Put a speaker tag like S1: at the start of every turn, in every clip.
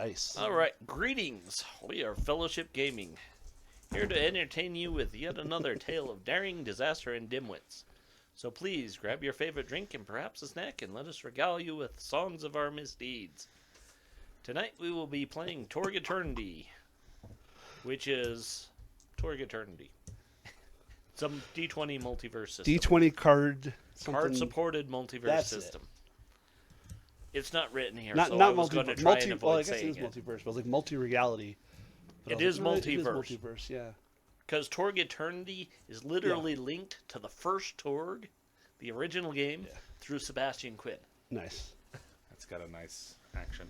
S1: dice.
S2: All right, greetings. We are Fellowship Gaming, here to entertain you with yet another tale of daring, disaster, and dimwits. So please grab your favorite drink and perhaps a snack, and let us regale you with songs of our misdeeds. Tonight we will be playing TORG Eternity, which is TORG Eternity. Some D20 multiverse system.
S1: D20 card.
S2: Card-supported multiverse
S1: That's
S2: system. It's not written here,
S1: Not
S2: I was going to try and avoid
S1: well, I guess
S2: saying
S1: it is multiverse, but like multi-reality.
S2: It is multiverse.
S1: It is multiverse, yeah.
S2: Because TORG Eternity is literally linked to the first TORG, the original game, through Sebastian Quinn.
S1: Nice.
S3: That's got a nice action.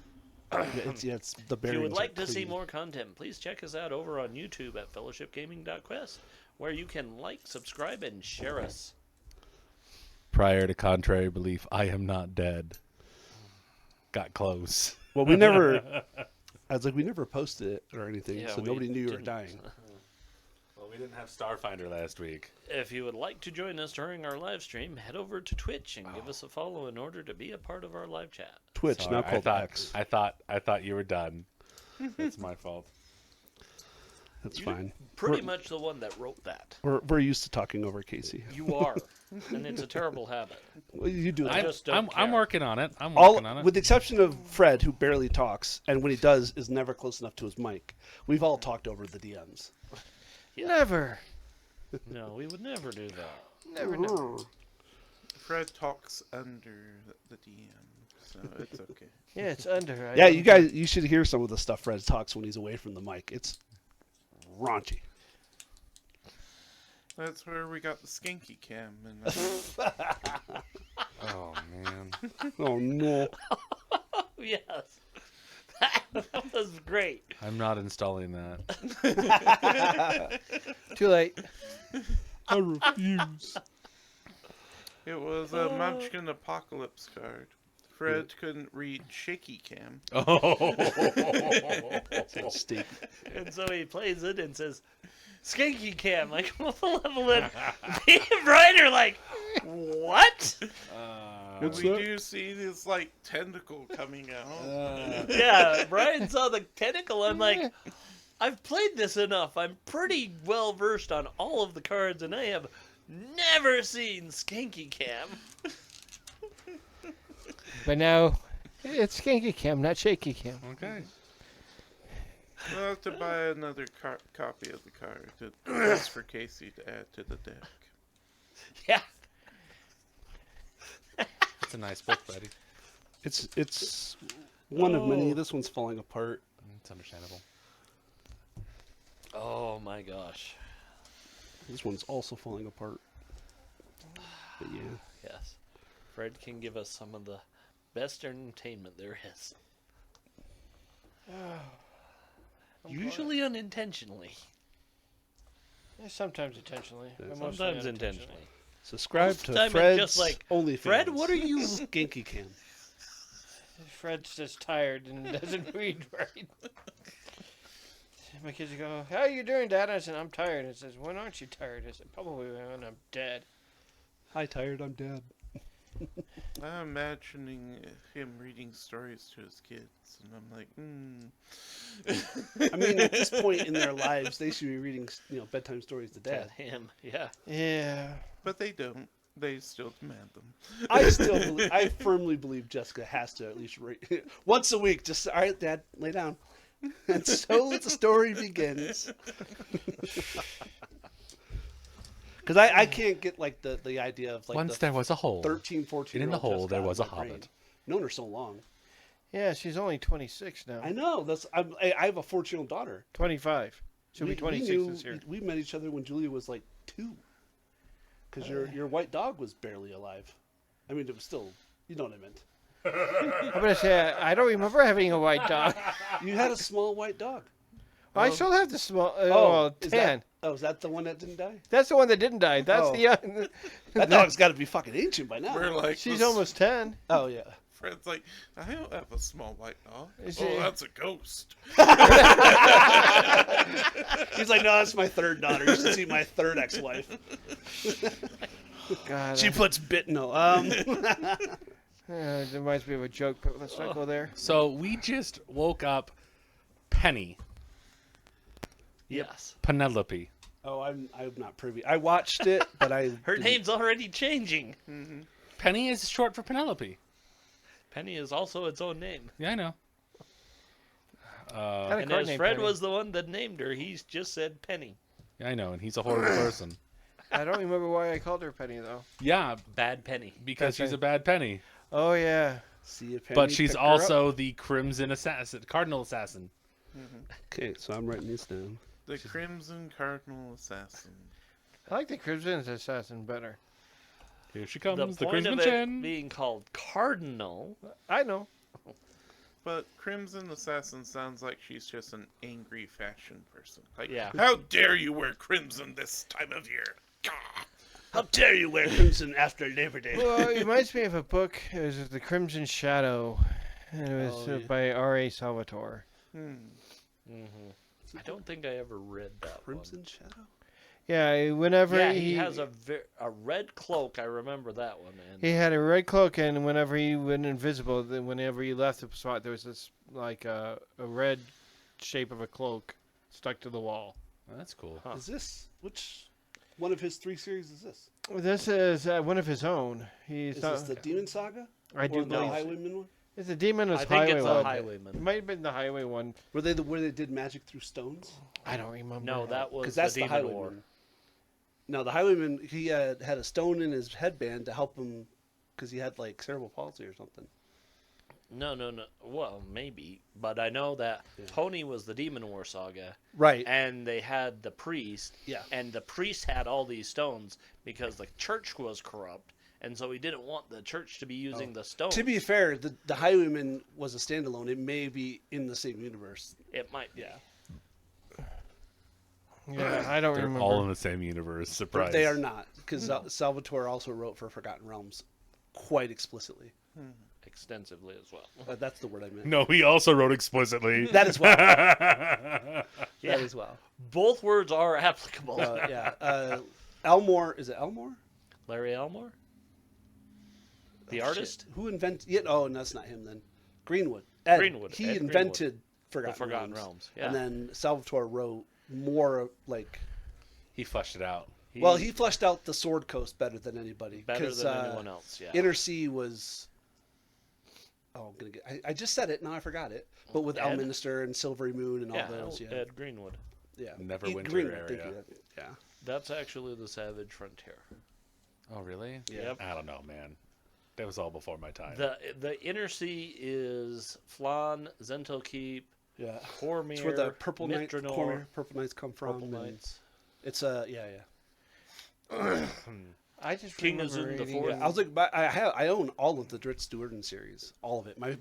S1: It's the bearings.
S2: If you would like
S1: are
S2: to see
S1: clean.
S2: more content, please check us out over on YouTube at fellowshipgaming.quest, where you can like, subscribe, and share us.
S3: Prior to contrary belief, I am not dead. Got close.
S1: Well, we never. I was like, we never posted it or anything,
S2: Yeah,
S1: so
S2: we
S1: nobody knew you were
S2: didn't.
S1: dying.
S3: Well, we didn't have Starfinder last week.
S2: If you would like to join us during our live stream, head over to Twitch and give us a follow in order to be a part of our live chat.
S1: Twitch,
S3: Sorry,
S1: now called X.
S3: I thought you were done. That's my fault.
S1: That's
S2: You're
S1: fine.
S2: Pretty much the one that wrote that.
S1: We're used to talking over Casey.
S2: You are, and it's a terrible habit.
S1: Well, you do that.
S2: just don't
S3: I'm
S2: care.
S3: working on it. I'm working on it.
S1: With the exception of Fred, who barely talks, and when he does, is never close enough to his mic. We've all talked over the DMs.
S2: Yeah.
S4: Never.
S2: No, we would never do that.
S4: Never know.
S5: Fred talks under the DM, so it's okay.
S4: Yeah, it's under.
S1: Yeah, you should hear some of the stuff Fred talks when he's away from the mic. It's raunchy.
S5: That's where we got the skanky cam. And
S3: Oh man.
S1: Oh no!
S2: Yes. That was great.
S3: I'm not installing that.
S4: Too late.
S1: I refuse.
S5: it was a Munchkin Apocalypse card. Fred couldn't read shaky cam.
S3: Oh.
S1: Steak.
S2: And so he plays it and says, Skanky Cam, like, what the level in? Me and Brian are like, what?
S5: We do see this, like, tentacle coming out.
S2: Yeah, Brian saw the tentacle. I'm like, I've played this enough. I'm pretty well versed on all of the cards, and I have never seen Skanky Cam.
S4: But now, it's skanky cam, not shaky cam.
S3: Okay.
S5: We'll have to buy another copy of the card just for Casey to add to the deck.
S2: Yeah.
S3: It's a nice book, buddy.
S1: It's one of many. This one's falling apart.
S3: It's understandable.
S2: Oh, my gosh.
S1: This one's also falling apart. But yeah.
S2: Yes. Fred can give us some of the best entertainment there is. Usually unintentionally.
S4: Yeah, sometimes intentionally.
S1: Yeah,
S4: but mostly
S2: Sometimes
S4: unintentionally.
S2: intentionally.
S1: Subscribe
S2: Most
S1: to
S2: time it's
S1: Fred's
S2: just like,
S1: OnlyFans.
S2: Fred, what are you...
S1: Skanky Cam.
S4: Fred's just tired and doesn't read right. My kids go, how are you doing, Dad? I said, I'm tired. It says, when aren't you tired? I said, probably when I'm dead.
S1: Hi, tired. I'm dead.
S5: I'm imagining him reading stories to his kids, and I'm like,
S1: I mean, at this point in their lives, they should be reading, bedtime stories to dad.
S2: Him, yeah.
S4: Yeah.
S5: But they don't. They still demand them.
S1: I firmly believe Jessica has to at least read once a week. Just all right, Dad, lay down, and so the story begins. Because I can't get like the idea of like
S3: Once
S1: the
S3: there was a hole.
S1: 13, 14
S3: And in the hole there was a
S1: Jessica in my brain.
S3: hobbit.
S1: Known her so long.
S4: Yeah, she's only 26 now.
S1: I know. I have a 14-year-old daughter.
S4: 25. She'll be 26 this year.
S1: We met each other when Julia was like 2. Because your white dog was barely alive. I mean, it was still, you know what I meant.
S4: I'm going to say, I don't remember having a white dog.
S1: You had a small white dog.
S4: I still have the small,
S1: is
S4: 10.
S1: Is that the one that didn't die?
S4: That's the one that didn't die. That's
S1: Oh.
S4: the young.
S1: That dog's got to be fucking ancient by now.
S5: We're like,
S4: She's
S5: this-
S4: almost 10.
S1: Oh, yeah.
S5: Fred's like, I don't have a small white dog.
S4: Is
S5: Oh,
S4: it-
S5: that's a ghost.
S1: He's like, no, that's my third daughter. You should see my third ex-wife.
S4: God.
S1: She puts bit. No.
S4: It reminds me of a joke, but let's not go there.
S3: So we just woke up Penny,
S2: Yes.
S3: Penelope.
S1: Oh, I'm not privy. I watched it, but I
S2: Her
S1: didn't-
S2: name's already changing.
S3: Penny is short for Penelope.
S2: Penny is also its own name.
S3: Yeah, I know.
S4: Got a
S2: And
S4: card
S2: as
S4: named
S2: Fred
S4: Penny.
S2: was the one that named her, he's just said Penny.
S3: Yeah, I know, and he's a horrible person.
S4: I don't remember why I called her Penny though.
S3: Yeah,
S2: Bad Penny.
S3: because
S4: That's
S3: she's a bad Penny.
S4: Oh yeah.
S1: see if
S3: But
S1: Penny
S3: she's
S1: picked her up.
S3: also the Crimson Assassin, Cardinal Assassin.
S1: Okay, so I'm writing these down.
S5: The Crimson Cardinal Assassin.
S4: I like the Crimson Assassin better.
S3: Here she comes,
S2: The
S3: the
S2: point
S3: Crimson
S2: of it
S3: Chin.
S2: being called Cardinal.
S4: I know.
S5: But Crimson Assassin sounds like she's just an angry fashion person. Like,
S2: Yeah.
S5: how dare you wear crimson this time of year? Gah!
S1: How dare you wear crimson after Labor Day?
S4: Well, it reminds me of a book. It was The Crimson Shadow. And it was
S1: Oh, yeah.
S4: by R.A. Salvatore.
S2: I don't think I ever read that
S1: Crimson Shadow?
S4: Yeah, whenever
S2: one. Yeah, he has a red cloak. I remember that one. And
S4: He had a red cloak, and whenever he went invisible, then whenever he left the spot, there was this like a red shape of a cloak stuck to the wall.
S3: Oh, that's cool.
S2: Huh.
S1: Is this which one of his 3 series is this?
S4: This is one of his own. He's
S1: Is
S4: not,
S1: this the Demon Saga?
S4: I do
S1: Or the
S4: believe
S1: Highwayman one?
S4: it's a Demonless
S2: I think
S4: Highway
S2: it's
S4: one.
S2: a
S4: It
S2: Highwayman.
S4: might have been the Highway one.
S1: Were they where they did magic through stones?
S4: I don't remember.
S2: No, that was
S1: Because
S2: the
S1: that's the
S2: Demon
S1: Highwayman.
S2: War.
S1: No, the Highwayman, he had a stone in his headband to help him because he had like cerebral palsy or something.
S2: No. Well, maybe, but I know that Tony was the Demon War saga,
S1: Right.
S2: and they had the priest.
S1: Yeah.
S2: And the priest had all these stones because the church was corrupt, and so he didn't want the church to be using the stones.
S1: To be fair, the Highwayman was a standalone. It may be in the same universe.
S2: It might be.
S1: Yeah.
S4: Yeah, I don't
S3: They're
S4: remember.
S3: all in the same universe.
S1: But
S3: Surprise.
S1: they are not because Salvatore also wrote for Forgotten Realms quite explicitly.
S2: Extensively as well.
S1: That's the word I meant.
S3: No, he also wrote explicitly.
S1: That as well.
S2: Yeah.
S1: That as well.
S2: Both words are applicable.
S1: Yeah. Elmore, is it Elmore?
S2: Larry Elmore? The
S1: Oh,
S2: artist?
S1: shit. Who invented? Yeah, oh, no, that's not him then. Greenwood. Ed.
S2: Greenwood,
S1: He
S2: Ed Greenwood.
S1: invented
S2: The
S1: Forgotten,
S2: Forgotten
S1: Realms.
S2: Realms. Yeah.
S1: And then Salvatore wrote more like.
S3: He fleshed it out.
S1: Well, he fleshed out the Sword Coast better than anybody.
S2: better
S1: 'cause,
S2: than anyone else. Yeah.
S1: Inner Sea was. Oh, I'm gonna get. I just said it. Now I forgot it. But with
S2: Ed?
S1: Elminster and Silvery Moon and all
S2: yeah,
S1: those, yeah,
S2: Ed Greenwood.
S1: yeah.
S3: Neverwinter
S1: Greenwood, thank
S3: area.
S1: you. Yeah.
S2: That's actually the Savage Frontier.
S3: Oh, really?
S2: Yep.
S3: I don't know, man. That was all before my time.
S2: The Inner Sea is Flan, Zento Keep,
S1: Yeah.
S2: Cormyr,
S1: It's where the Purple Knights,
S2: Mitranor,
S1: Purple Knights come from.
S2: Purple
S1: and
S2: Knights.
S1: It's yeah.
S4: I just
S2: King
S4: remember
S2: Azun the
S4: reading
S2: Fourth.
S1: I was like, I own all of the Dritz Stewarden series, all of it. My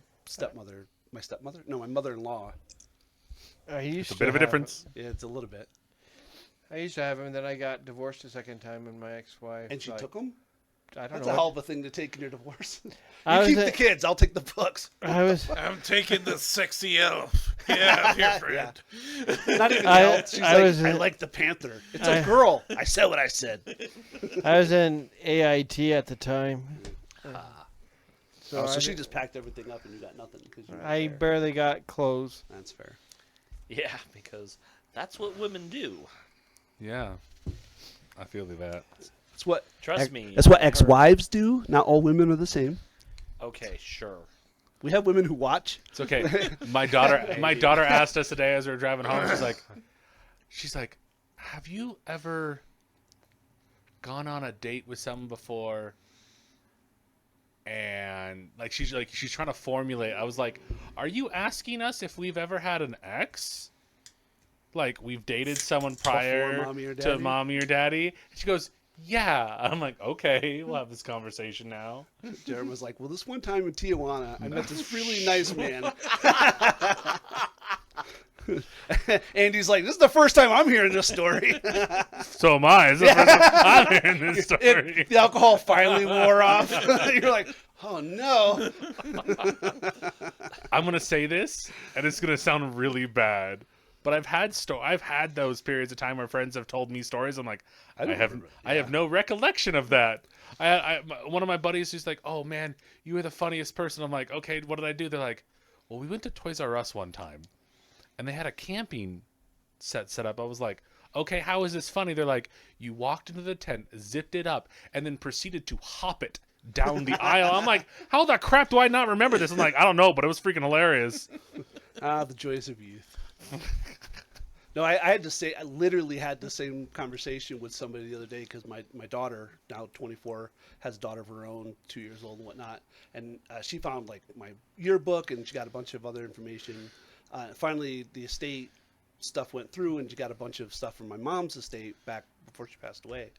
S1: mother-in-law.
S4: I used
S3: It's a
S4: to
S3: bit of a
S4: have-
S3: difference.
S1: Yeah, it's a little bit.
S4: I used to have him, and then I got divorced a second time, and my ex-wife.
S1: And she
S4: like,
S1: took them.
S4: I don't
S1: That's
S4: know.
S1: a hell of a thing to take in your divorce.
S4: I
S1: You
S4: was
S1: keep
S4: a-
S1: the kids. I'll take the books.
S4: I was.
S5: I'm taking the sexy elf. Get out here, friend.
S1: Not even
S4: I-
S1: else. She's
S4: I
S1: like,
S4: was-
S1: I like the panther. It's a girl. I said what I said.
S4: I was in AIT at the time.
S1: So,
S4: I
S1: she
S4: did-
S1: just packed everything up and you got nothing because you.
S4: I barely got clothes.
S1: That's fair.
S2: Yeah, because that's what women do.
S3: Yeah. I feel that.
S1: That's what.
S2: Trust me.
S1: That's what
S2: I've heard-
S1: ex-wives do. Not all women are the same.
S2: Okay, sure.
S1: We have women who watch.
S3: It's okay. My daughter asked us today as we were driving home. She's like, have you ever gone on a date with someone before? And she's trying to formulate. I was like, are you asking us if we've ever had an ex? Like we've dated someone prior
S1: mommy or
S3: to
S1: daddy?
S3: mommy or daddy? And she goes, yeah. I'm like, okay, we'll have this conversation now.
S1: Jared was like, well, this one time in Tijuana, I met this really nice man. Andy's like, this is the first time I'm hearing this story.
S3: So am I. This is the first time I'm hearing this story.
S1: The alcohol finally wore off. You're like, oh no.
S3: I'm gonna say this, and it's gonna sound really bad, But I've had those periods of time where friends have told me stories. I'm like,
S1: I don't remember.
S3: I have no recollection of that. One of my buddies who's like, oh man, you were the funniest person. I'm like, okay, what did I do? They're like, well, we went to Toys R Us one time, and they had a camping set up. I was like, okay, how is this funny? They're like, you walked into the tent, zipped it up, and then proceeded to hop it down the aisle. I'm like, how the crap do I not remember this? I'm like, I don't know, but it was freaking hilarious.
S1: The joys of youth. No, I had to say, I literally had the same conversation with somebody the other day because my daughter, now 24, has a daughter of her own, 2 years old and whatnot. And she found like my yearbook and she got a bunch of other information. Finally, the estate stuff went through and she got a bunch of stuff from my mom's estate back before she passed away.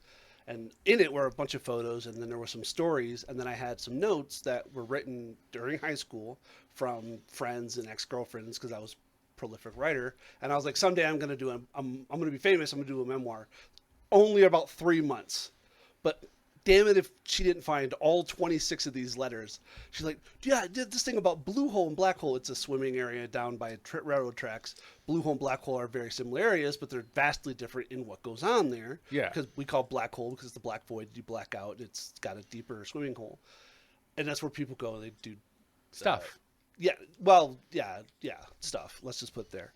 S1: And in it were a bunch of photos, and then there were some stories, and then I had some notes that were written during high school from friends and ex-girlfriends because I was a prolific writer. And I was like, someday I'm going to I'm going to be famous. I'm going to do a memoir. Only about 3 months, but damn it if she didn't find all 26 of these letters. She's like, yeah, I did this thing about Blue Hole and Black Hole. It's a swimming area down by railroad tracks. Blue Hole and Black Hole are very similar areas, but they're vastly different in what goes on there.
S3: Yeah.
S1: Because we call Black Hole because it's the black void. You black out. It's got a deeper swimming hole. And that's where people go. They do
S3: Stuff.
S1: yeah. Well, yeah. Stuff. Let's just put it there.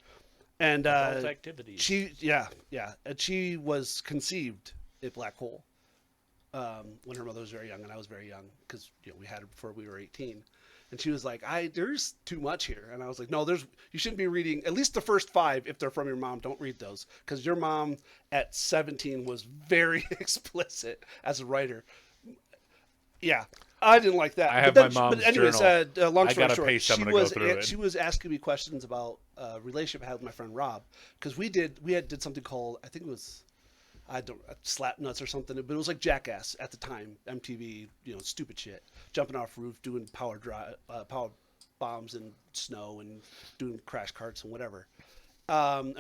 S1: And
S2: Adult activities.
S1: and she was conceived at Black Hole when her mother was very young, and I was very young because we had her before we were 18. And she was like, there's too much here. And I was like, no, you shouldn't be reading at least the first 5 if they're from your mom. Don't read those because your mom at 17 was very explicit as a writer. Yeah, I didn't like that.
S3: I have
S1: but
S3: my mom's
S1: But anyways,
S3: journal.
S1: long
S3: I
S1: story
S3: got a
S1: short,
S3: paste, I'm
S1: she
S3: gonna go
S1: was
S3: through it.
S1: she was asking me questions about a relationship I had with my friend Rob because we did something called, I think it was, Slap Nuts or something, but it was like Jackass at the time, MTV, stupid shit, jumping off roof, doing power bombs in snow and doing crash carts and whatever. And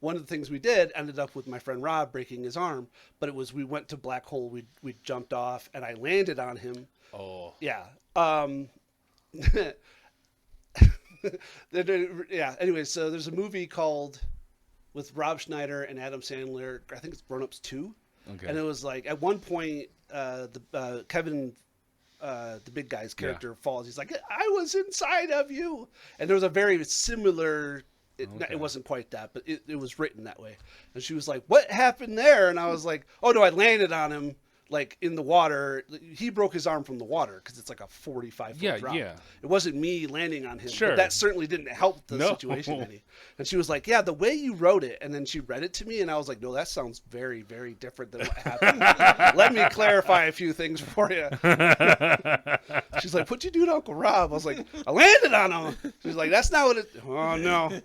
S1: one of the things we did ended up with my friend Rob breaking his arm, but we went to Black Hole, we jumped off, and I landed on him.
S3: Oh.
S1: Yeah. Yeah. Anyway, so there's a movie called with Rob Schneider and Adam Sandler. I think it's Grown Ups 2.
S3: Okay.
S1: And it was like at one point, Kevin, the big guy's character falls. He's like, "I was inside of you," and there was a very similar. It wasn't quite that, but it was written that way. And she was like, "What happened there?" And I was like, "Oh no, I landed on him." Like in the water, he broke his arm from the water because it's like a 45-foot drop.
S3: Yeah.
S1: It wasn't me landing on him.
S3: Sure.
S1: But that certainly didn't help the
S3: No.
S1: situation any. And she was like, "Yeah, the way you wrote it," and then she read it to me, and I was like, "No, that sounds very, very different than what happened. Let me clarify a few things for you." She's like, "What'd you do to Uncle Rob?" I was like, "I landed on him." She's like, "That's not what it." Oh no.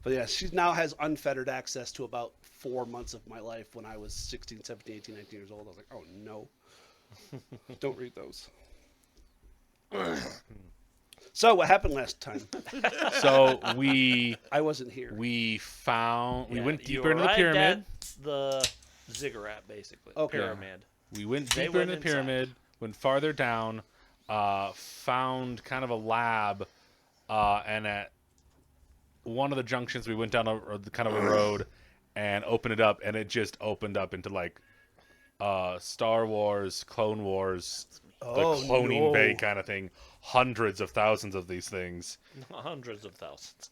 S1: But yeah, she now has unfettered access to about 4 months of my life when I was 16, 17, 18, 19 years old. I was like, oh no. Don't read those. So what happened last time?
S3: So
S1: I wasn't here.
S3: we
S2: Yeah,
S3: went
S2: you
S3: deeper into the
S2: arrived
S3: pyramid.
S2: at the ziggurat, basically.
S1: Okay.
S2: Pyramid.
S3: We went
S2: They
S3: deeper
S2: went
S3: into the
S2: inside.
S3: pyramid, went farther down, found kind of a lab, and at one of the junctions we went down kind of a road and opened it up, and it just opened up into like Star Wars, Clone Wars, the cloning bay kind of thing. Hundreds of thousands of these things.
S2: Hundreds of thousands.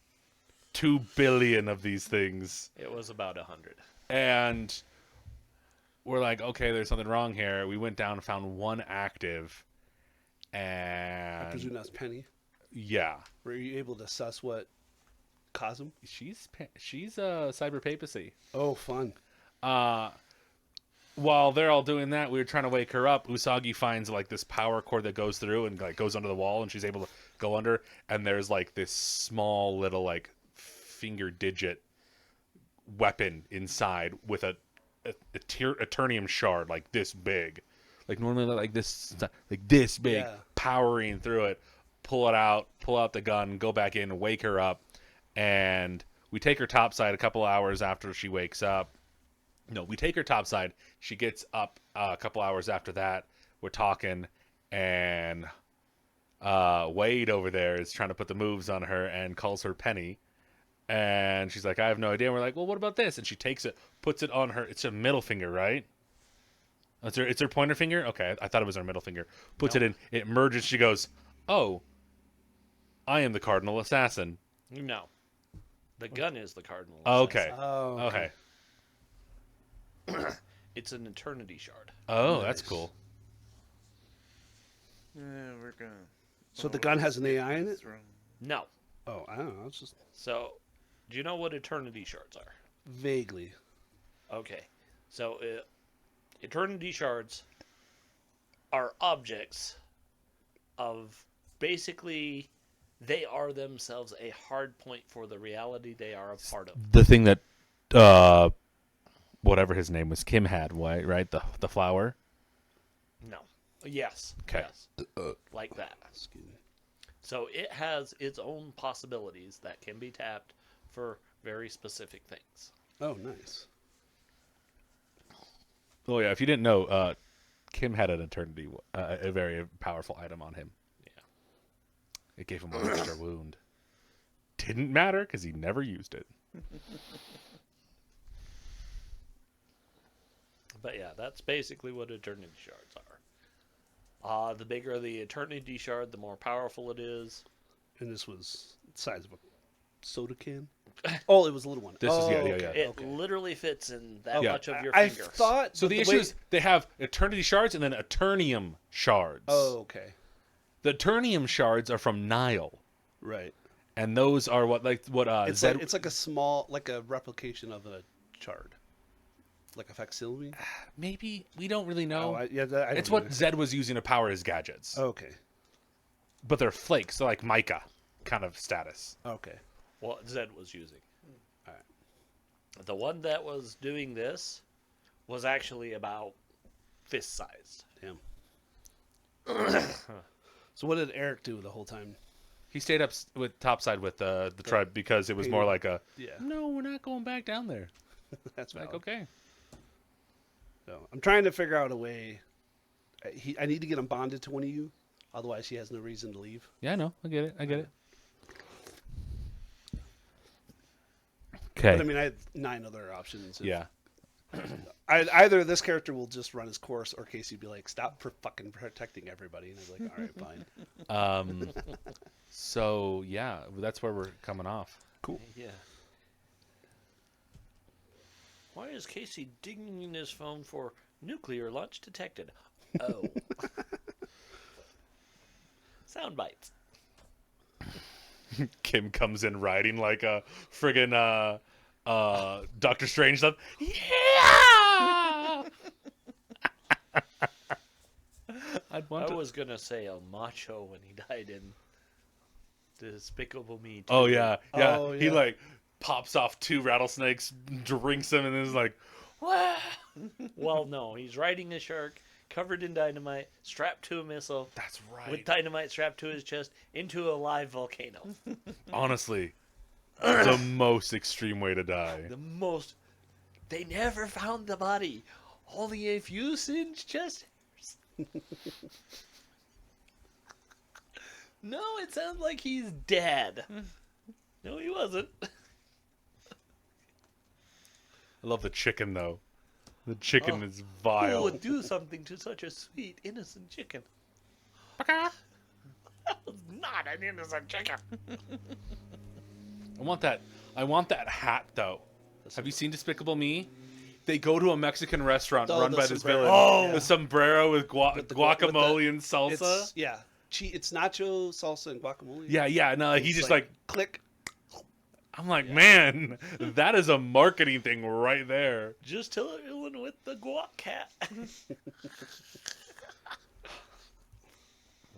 S3: 2 billion of these things.
S2: It was about 100.
S3: And we're like, okay, there's something wrong here. We went down and found one active. And
S1: I presume that's Penny.
S3: yeah.
S1: Were you able to suss what caused him?
S3: She's cyber papacy.
S1: Oh, fun.
S3: While they're all doing that, we were trying to wake her up. Usagi finds like this power cord that goes through and like goes under the wall, and she's able to go under. And there's like this small little like finger digit weapon inside with a eternium shard like this big, like normally like this big,
S1: Yeah.
S3: powering through it. Pull it out, pull out the gun, go back in, wake her up, and we take her topside a couple hours after she wakes up. No, we take her topside. She gets up a couple hours after that. We're talking, and Wade over there is trying to put the moves on her and calls her Penny. And she's like, I have no idea. And we're like, well, what about this? And she takes it, puts it on her. It's her middle finger, right? It's her pointer finger? Okay, I thought it was her middle finger. Puts it in, it merges. She goes, oh, I am the cardinal assassin.
S2: No. The gun is the cardinal.
S3: Okay.
S1: Oh,
S3: Okay.
S2: It's an eternity shard.
S3: Oh, that's
S1: Nice.
S3: cool.
S5: Yeah, we're gonna.
S1: So the gun has an AI in it?
S5: Throw-
S2: No.
S1: Oh, I don't know. It's just
S2: So, do you know what eternity shards are?
S1: vaguely.
S2: Okay. So, eternity shards are objects of basically, they are themselves a hard point for the reality they are a part of.
S3: The thing that, whatever his name was, Kim had, right? The flower.
S2: No. Yes.
S3: 'Kay.
S2: Yes. Like that.
S1: Excuse me.
S2: So it has its own possibilities that can be tapped for very specific things.
S1: Oh, nice.
S3: Oh yeah, if you didn't know, Kim had an eternity, a very powerful item on him.
S2: Yeah.
S3: It gave him one extra wound. Didn't matter because he never used it.
S2: But yeah, that's basically what eternity shards are. The bigger the eternity shard, the more powerful it is.
S1: And this was the size of a soda can. Oh, it was a little one.
S3: This is- yeah, yeah,
S1: okay,
S3: yeah.
S2: It
S1: okay.
S2: literally fits in that
S3: Yeah.
S2: much of your
S1: I
S2: finger.
S1: thought
S3: So
S1: but
S3: the issue is they have eternity shards and then eternium shards.
S1: Oh, okay.
S3: The eternium shards are from Nile,
S1: Right.
S3: and those are what
S1: It's
S3: Zed.
S1: like it's like a small, like a replication of a shard, like a facsimile.
S3: Maybe we don't really know.
S1: I
S3: it's
S1: don't
S3: what
S1: either.
S3: Zed was using to power his gadgets,
S1: Okay.
S3: but they're flakes. They're like mica kind of status.
S1: Okay.
S2: What Zed was using.
S1: Alright.
S2: The one that was doing this was actually about fist sized.
S1: Damn. So what did Eric do the whole time?
S3: He stayed up with topside with the tribe because it was more like a
S1: Yeah.
S3: no, we're not going back down there.
S1: That's
S3: Like
S1: valid.
S3: okay,
S1: So I'm trying to figure out a way. I need to get him bonded to one of you, otherwise he has no reason to leave.
S3: yeah, I know, I get it.
S1: But I
S3: Okay,
S1: mean, I have 9 other options.
S3: yeah.
S1: Either this character will just run his course, or Casey would be like, "Stop for fucking protecting everybody," and I'd be like, "All right, fine."
S3: So yeah, that's where we're coming off.
S1: Cool.
S2: Yeah. Why is Casey digging in his phone for nuclear launch detected? Oh. Sound bites.
S3: Kim comes in riding like a friggin' Doctor Strange stuff. Yeah. I'd want
S2: I
S3: to.
S2: was gonna say El Macho when he died in Despicable Me 2.
S3: Oh yeah.
S1: Oh,
S3: He
S1: yeah.
S3: like pops off 2 rattlesnakes, drinks them, and then is like, "Wow."
S2: Well, no, he's riding a shark covered in dynamite, strapped to a missile,
S3: That's right.
S2: with dynamite strapped to his chest into a live volcano.
S3: Honestly, the most extreme way to die.
S2: The most. They never found the body. Only a few singed chest hairs. No, it sounds like he's dead. No, he wasn't.
S3: I love the chicken though. The chicken
S2: Oh.
S3: is
S2: Who
S3: vile.
S2: would do something to such a sweet, innocent chicken? That was not an innocent chicken.
S3: I want that. I want that hat though. Have you seen Despicable Me? They go to a Mexican restaurant
S1: Oh,
S3: run
S1: the
S3: by this
S1: sombrero.
S3: villain.
S2: Oh.
S3: The sombrero with,
S1: With the gua- with the-
S3: guacamole and salsa.
S1: It's it's nacho, salsa, and guacamole.
S3: Yeah. No, he
S1: It's
S3: just like.
S1: click.
S3: I'm like, man, that is a marketing thing right there.
S2: Just tell everyone with the guac cat.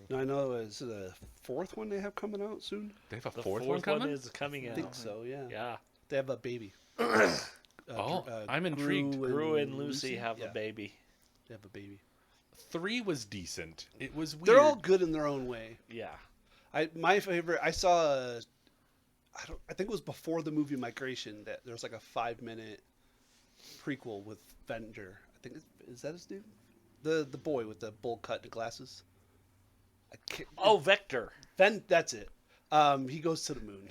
S1: No, I know. Is it a 4th one they have coming out soon?
S3: They have a
S2: The
S3: fourth,
S2: fourth
S3: one coming.
S2: is coming
S1: I
S2: out.
S1: think so. Yeah.
S2: Yeah.
S1: They have a baby.
S3: Oh, I'm intrigued.
S2: Gru and Lucy have
S1: Yeah,
S2: a baby.
S1: They have a baby.
S3: 3 was decent. It was weird.
S1: They're all good in their own way.
S2: Yeah.
S1: My favorite. I saw. I think it was before the movie Migration that there was like a 5-minute prequel with Venger. I think is that his name? The boy with the bowl cut and glasses. I can't,
S2: Oh, Vector.
S1: That's it. He goes to the moon.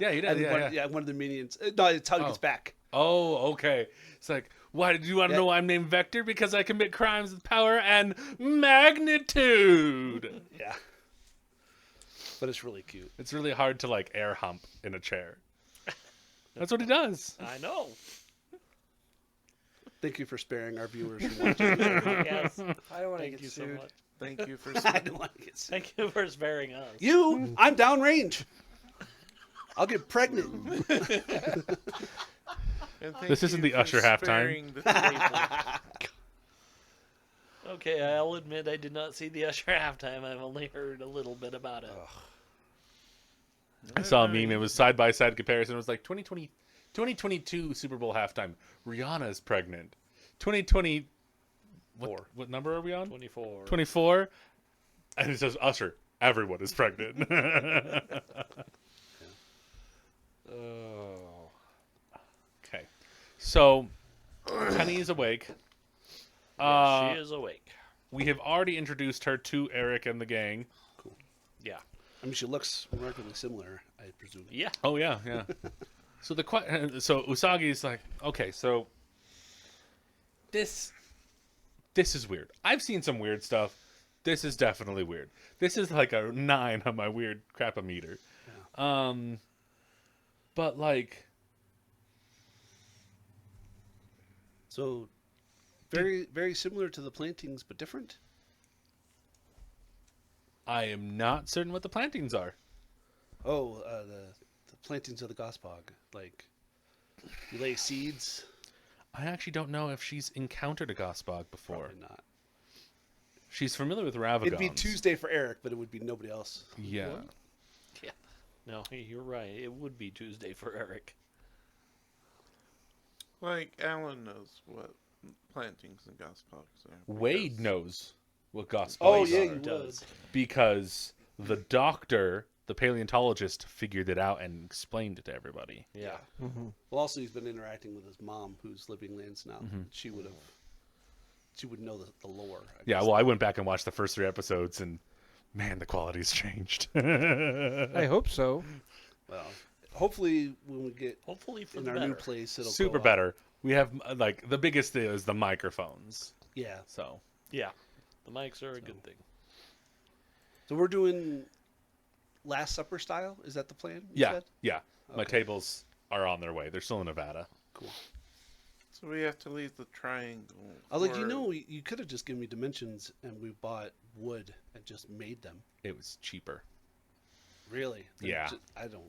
S3: Yeah, he does.
S1: And
S3: Yeah,
S1: one,
S3: yeah.
S1: one of the minions. No, it's how he
S3: Oh.
S1: gets back.
S3: Oh, okay. It's like, why did you want to
S1: Yeah.
S3: know why I'm named Vector? Because I commit crimes with power and magnitude.
S1: Yeah. But it's really cute.
S3: It's really hard to like air hump in a chair. That's what he does.
S2: I know.
S1: Thank you for sparing our viewers from watching.
S2: Yes.
S4: I don't want to
S2: Thank
S4: get
S2: you so
S4: sued.
S2: much.
S5: Thank you for
S1: I don't want to get sick.
S2: Thank you for sparing us.
S1: You, I'm downrange. I'll get pregnant.
S5: And thank
S3: This isn't
S5: you
S3: the
S5: for
S3: Usher halftime.
S5: sparing the table.
S2: Okay, I'll admit I did not see the Usher halftime. I've only heard a little bit about it.
S3: I saw a meme. It was side by side comparison. It was like 2022 Super Bowl halftime. Rihanna's pregnant. 2020. What number are we on?
S2: 24.
S3: 24. And it says Usher. Everyone is pregnant.
S2: Oh.
S3: Okay. So, Penny is awake.
S2: Yeah, she is awake.
S3: We have already introduced her to Eric and the gang.
S2: Yeah.
S1: I mean, she looks remarkably similar, I presume.
S2: Yeah.
S3: Oh yeah, yeah. So so Usagi's like, okay, so this is weird. I've seen some weird stuff. This is definitely weird. This is like a 9 on my weird crap-o-meter.
S1: Yeah.
S3: But like,
S1: So, very, very similar to the plantings, but different.
S3: I am not certain what the plantings are.
S1: Oh, the plantings of the Gospog. Like, you lay seeds.
S3: I actually don't know if she's encountered a Gospog before.
S1: Probably not.
S3: She's familiar with Ravagons.
S1: It'd be Tuesday for Eric, but it would be nobody else.
S3: Yeah.
S2: What? Yeah. No, you're right. It would be Tuesday for Eric.
S5: Like, Alan knows what plantings and gospogs are.
S3: Wade
S5: because-
S3: knows what Gospog
S1: Oh,
S3: are.
S1: yeah,
S2: He
S1: you would.
S2: does.
S3: Because the doctor, the paleontologist, figured it out and explained it to everybody.
S2: Yeah.
S4: Mm-hmm.
S1: Well, also he's been interacting with his mom, who's living lands now.
S3: Mm-hmm.
S1: She would know the lore. I
S3: Yeah,
S1: guess.
S3: well, I went back and watched the first 3 episodes, and man, the quality's changed.
S4: I hope so.
S1: Well, hopefully when we get
S2: Hopefully for
S1: in
S2: the
S1: our
S2: better.
S1: new place, it'll
S3: Super
S1: go up.
S3: better. We have like the biggest thing is the microphones.
S1: Yeah.
S3: So
S2: Yeah. The mics are a good thing.
S1: So we're doing Last Supper style. Is that the plan? you
S3: yeah,
S1: said?
S3: yeah. My
S1: Okay.
S3: tables are on their way. They're still in Nevada.
S1: Cool.
S5: So we have to leave the triangle.
S1: I was like,
S5: for-
S1: you could have just given me dimensions, and we bought wood and just made them.
S3: It was cheaper.
S1: Really?
S3: Yeah.
S1: I don't.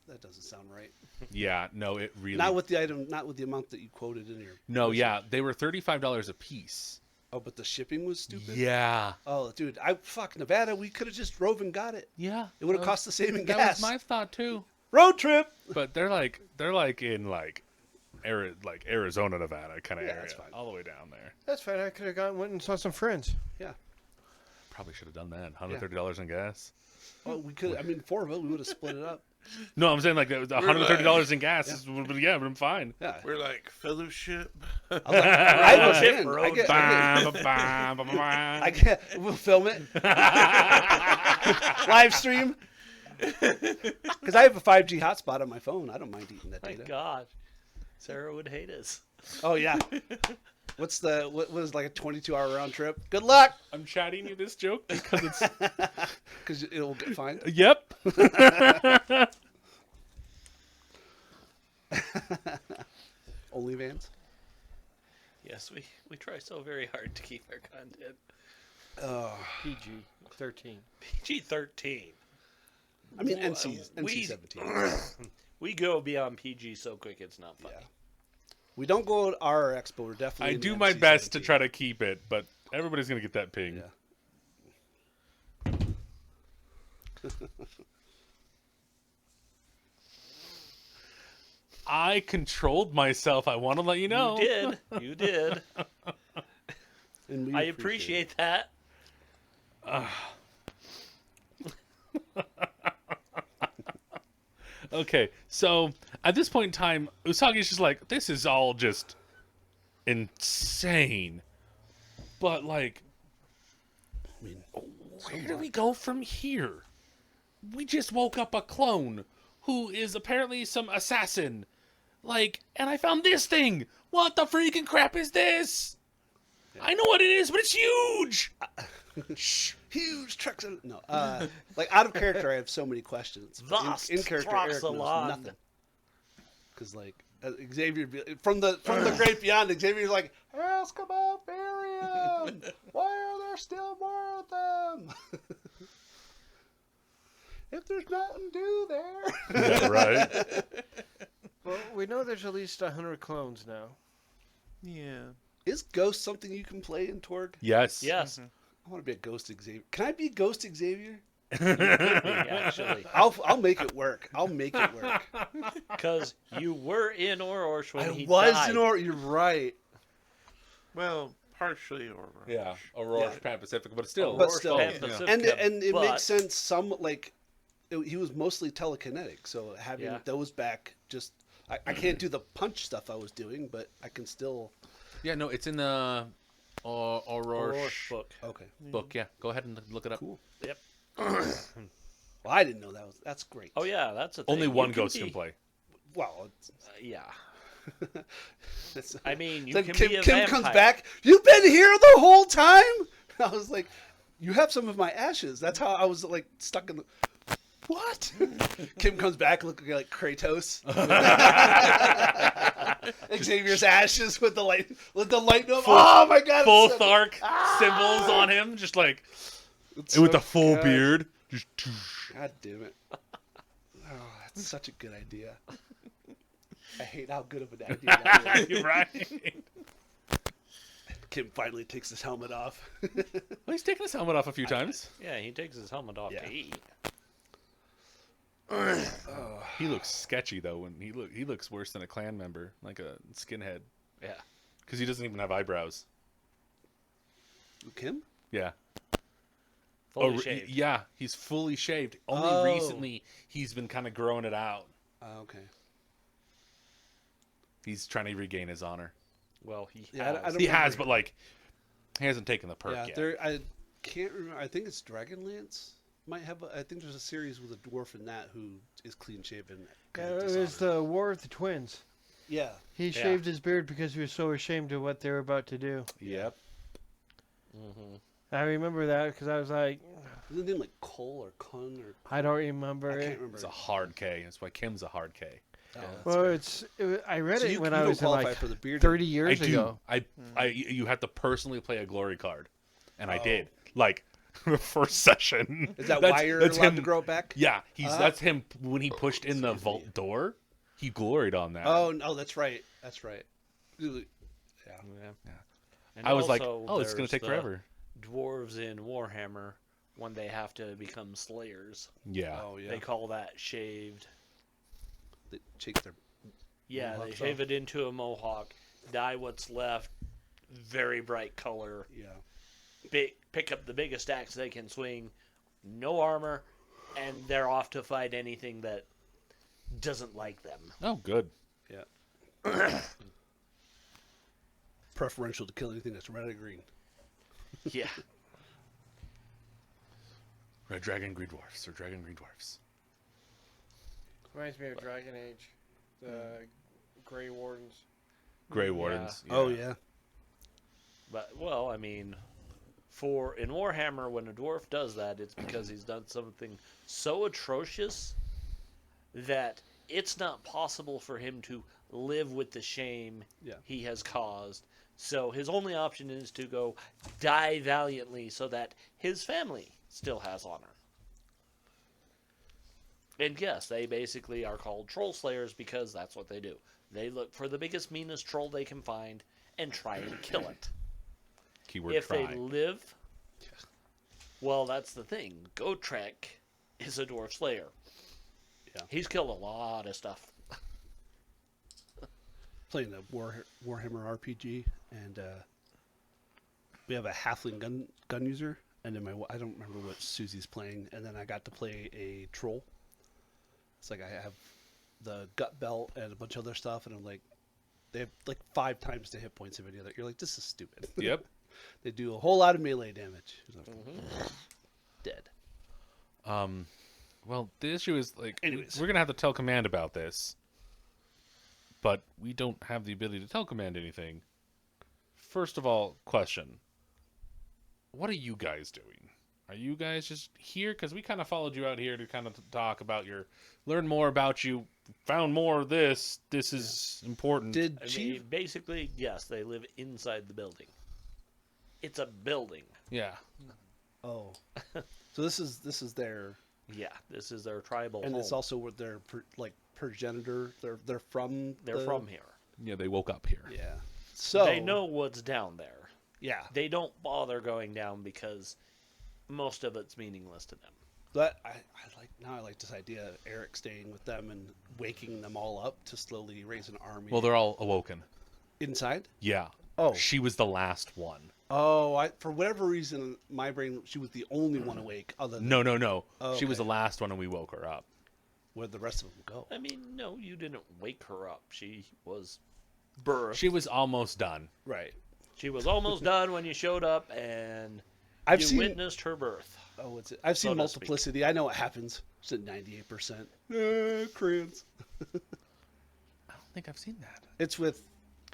S1: That doesn't sound right.
S3: Yeah, no, it really.
S1: Not with the item. Not with the amount that you quoted in here.
S3: No, yeah, they were $35 a piece.
S1: Oh, but the shipping was stupid.
S3: Yeah,
S1: Oh, dude, fuck Nevada. We could have just drove and got it.
S3: yeah.
S1: It would have cost the same in
S3: That
S1: gas.
S3: was my thought too.
S1: Road trip.
S3: But they're like in like Arizona, Nevada kind of
S1: Yeah,
S3: area,
S1: that's fine.
S3: all the way down there.
S4: That's fine. I could have went and saw some friends.
S1: Yeah.
S3: Probably should have done that. $130 in gas.
S1: Oh, we could. I mean, 4 of it. We would have split it up.
S3: No, I'm saying like that was $130 in gas. Yeah, would have been fine.
S1: Yeah.
S5: We're like fellowship.
S1: I was like, I was in.
S2: Road
S1: I get.
S3: Bam, bam, bam, bam.
S1: I get. We'll film it. Live stream. Because I have a 5G hotspot on my phone. I don't mind eating that
S2: My
S1: data.
S2: God. Sarah would hate us.
S1: Oh yeah. What was like a 22-hour round trip? Good luck.
S3: I'm chatting you this joke because it's
S1: Because it'll get fine.
S3: yep.
S1: OnlyFans.
S2: Yes, we try so very hard to keep our content
S1: Oh.
S4: PG-13.
S2: PG-13.
S1: I mean,
S2: Well,
S1: NC-17.
S2: We go beyond PG so quick it's not funny.
S1: Yeah. We don't go RX, but we're definitely.
S3: I
S1: in
S3: do
S1: the
S3: my best to
S1: NC-17.
S3: try to keep it, but everybody's gonna get that ping.
S1: Yeah.
S3: I controlled myself. I want to let you know.
S2: You did. You did.
S1: And we
S2: I appreciate that.
S3: Okay, so at this point in time, Usagi's just like, this is all just insane. But like,
S1: I mean,
S3: where do we go from here? We just woke up a clone. who is apparently some assassin. Like, and I found this thing. What the freaking crap is this? I know what it is, but it's huge. Shh.
S1: Huge trucks. No, like out of character, I have so many questions.
S2: Vast
S1: In character, Eric knows
S2: Troxalon.
S1: nothing. Because like Xavier from the great beyond, Xavier's like, ask about barium. Why are there still more of them? If there's nothing new there.
S3: Yeah, right.
S4: Well, we know there's at least 100 clones now.
S5: Yeah.
S1: Is Ghost something you can play in Torg?
S3: Yes.
S2: Yes.
S1: I want to be a Ghost Xavier. Can I be Ghost Xavier?
S2: Actually,
S1: I'll make it work. I'll make it work.
S2: because you were in Orosh when
S1: I
S2: he
S1: was
S2: died.
S1: in or you're right.
S5: Well, partially or
S3: Yeah, Aurora
S1: Yeah.
S3: Pan Pacific, but still.
S1: But
S2: Orosh
S1: still.
S2: Pan
S1: Yeah.
S2: Pacifica,
S1: And it
S2: but
S1: makes sense. Some like he was mostly telekinetic, so having
S2: Yeah.
S1: those back just I can't do the punch stuff I was doing, but I can still.
S3: Yeah, no, it's in the Aurora
S2: Orosh book.
S1: Okay,
S3: book. Yeah, go ahead and look it up.
S1: cool.
S2: Yep.
S1: Well, I didn't know that's great.
S2: Oh yeah, that's a thing.
S3: Only
S2: You
S3: one ghost
S2: be-
S3: can play.
S1: Wow.
S2: Yeah.
S1: It's,
S2: I mean, you
S1: then
S2: can
S1: Kim,
S2: be a
S1: Kim
S2: vampire.
S1: comes back. You've been here the whole time. I was like, you have some of my ashes. That's how I was like stuck in the. What? Kim comes back looking like Kratos. Xavier's ashes with the light gnome. Oh my god!
S3: Full
S1: it's so-
S3: Thark symbols on him, just like
S1: it's
S3: and with
S1: so
S3: the full
S1: good.
S3: beard. Just
S1: God damn it! Oh, that's such a good idea. I hate how good of an idea that is.
S3: You're right.
S1: Kim finally takes his helmet off.
S3: Well, he's taken his helmet off a few times.
S2: Yeah, he takes his helmet off
S1: Yeah.
S2: to eat.
S3: He looks sketchy though. When he looks worse than a clan member, like a skinhead,
S2: Yeah.
S3: because he doesn't even have eyebrows.
S1: Kim?
S3: Yeah.
S2: Fully
S3: re-
S2: shaved.
S3: Yeah, he's fully shaved. Only
S1: Oh.
S3: recently he's been kind of growing it out.
S1: Okay.
S3: He's trying to regain his honor.
S2: Well, he
S1: Yeah,
S2: has.
S1: I don't
S3: He
S1: remember.
S3: has, but like, he hasn't taken the perk
S1: Yeah,
S3: yet.
S1: there. I can't remember. I think it's Dragonlance. Might have. I think there's a series with a dwarf in that who is clean shaven.
S4: Yeah, it was the War of the Twins.
S1: Yeah.
S4: He
S2: Yeah.
S4: shaved his beard because he was so ashamed of what they were about to do.
S3: Yep.
S2: Mm-hmm.
S4: I remember that because I was like,
S1: Isn't his name like Cole or Kun or
S4: I don't remember
S1: I
S4: it.
S1: can't remember.
S3: It's a hard K. That's why Kim's a hard K.
S1: Oh, that's
S4: Well,
S1: right.
S4: I read
S1: So
S4: it
S1: you,
S4: when
S1: you
S4: I
S1: don't
S4: was in
S1: qualify
S4: like
S1: for the beard.
S4: 30 years
S3: I do.
S4: ago.
S3: You have to personally play a glory card, and I
S1: Oh.
S3: did. Like the first session.
S1: Is that why you're
S3: that's
S1: allowed
S3: him.
S1: to grow it back?
S3: Yeah, that's
S1: Ah.
S3: him when he pushed in the vault door. He gloried on that.
S1: Oh no, that's right. That's right. Yeah.
S2: Yeah. And
S3: I was like,
S2: also
S3: oh, it's gonna
S2: there's
S3: take
S2: the
S3: forever.
S2: Dwarves in Warhammer, when they have to become slayers,
S3: Yeah.
S1: Oh yeah.
S2: they call that shaved.
S1: They take their.
S2: Yeah, they
S1: Mohawks
S2: shave
S1: off.
S2: it into a mohawk, dye what's left, very bright color,
S1: Yeah.
S2: pick up the biggest axe they can swing, no armor, and they're off to fight anything that doesn't like them.
S3: Oh, good.
S1: Yeah. Preferential to kill anything that's red or green.
S2: Yeah.
S3: Red Dragon Green Dwarfs or Dragon Green Dwarfs.
S4: Reminds me of Dragon Age, the Grey Wardens.
S3: Grey
S2: Yeah.
S3: Wardens.
S1: Oh yeah.
S2: But, well, I mean, in Warhammer, when a dwarf does that, it's because he's done something so atrocious that it's not possible for him to live with the shame
S1: Yeah.
S2: he has caused. So his only option is to go die valiantly so that his family still has honor. And yes, they basically are called troll slayers because that's what they do. They look for the biggest, meanest troll they can find and try and kill it.
S3: Keyword
S2: If
S3: try.
S2: they live, well, that's the thing. Gotrek is a dwarf slayer.
S1: Yeah.
S2: He's killed a lot of stuff.
S1: Playing a Warhammer RPG, and we have a halfling gun user, and then I don't remember what Susie's playing, and then I got to play a troll. It's like I have the gut belt and a bunch of other stuff, and I'm like, they have like 5 times the hit points of any other. You're like, this is stupid.
S3: Yep.
S1: They do a whole lot of melee damage. Dead.
S3: Well, the issue is like
S1: Anyways.
S3: we're gonna have to tell command about this, but we don't have the ability to tell command anything. First of all, question: what are you guys doing? Are you guys just here? Because we kind of followed you out here to kind of talk about learn more about you, found more of this. This is important.
S1: Did
S2: I
S1: Chief?
S2: mean, basically, yes, they live inside the building. It's a building.
S3: Yeah.
S1: Oh, so this is their,
S2: Yeah, this is their tribal
S1: and
S2: home.
S1: it's also where their progenitor. They're from.
S2: They're from here.
S3: Yeah, they woke up here.
S1: Yeah. So
S2: They know what's down there.
S1: Yeah.
S2: They don't bother going down because most of it's meaningless to them.
S1: But I like this idea of Eric staying with them and waking them all up to slowly raise an army.
S3: Well, they're all awoken.
S1: inside.
S3: Yeah.
S1: Oh.
S3: She was the last one.
S1: Oh, for whatever reason, my brain, she was the only one awake. Other than
S3: No.
S1: Oh,
S3: She was the
S1: okay.
S3: last one, and we woke her up.
S1: Where'd the rest of them go?
S2: I mean, no, you didn't wake her up. She was birthed.
S3: She was almost done.
S1: Right.
S2: She was almost done when you showed up, and
S1: I've
S2: you
S1: seen.
S2: witnessed her birth.
S1: Oh, what's it? I've seen
S2: so to speak.
S1: Multiplicity. I know what happens. It's at 98%. Crayons.
S3: I don't think I've seen that.
S1: It's with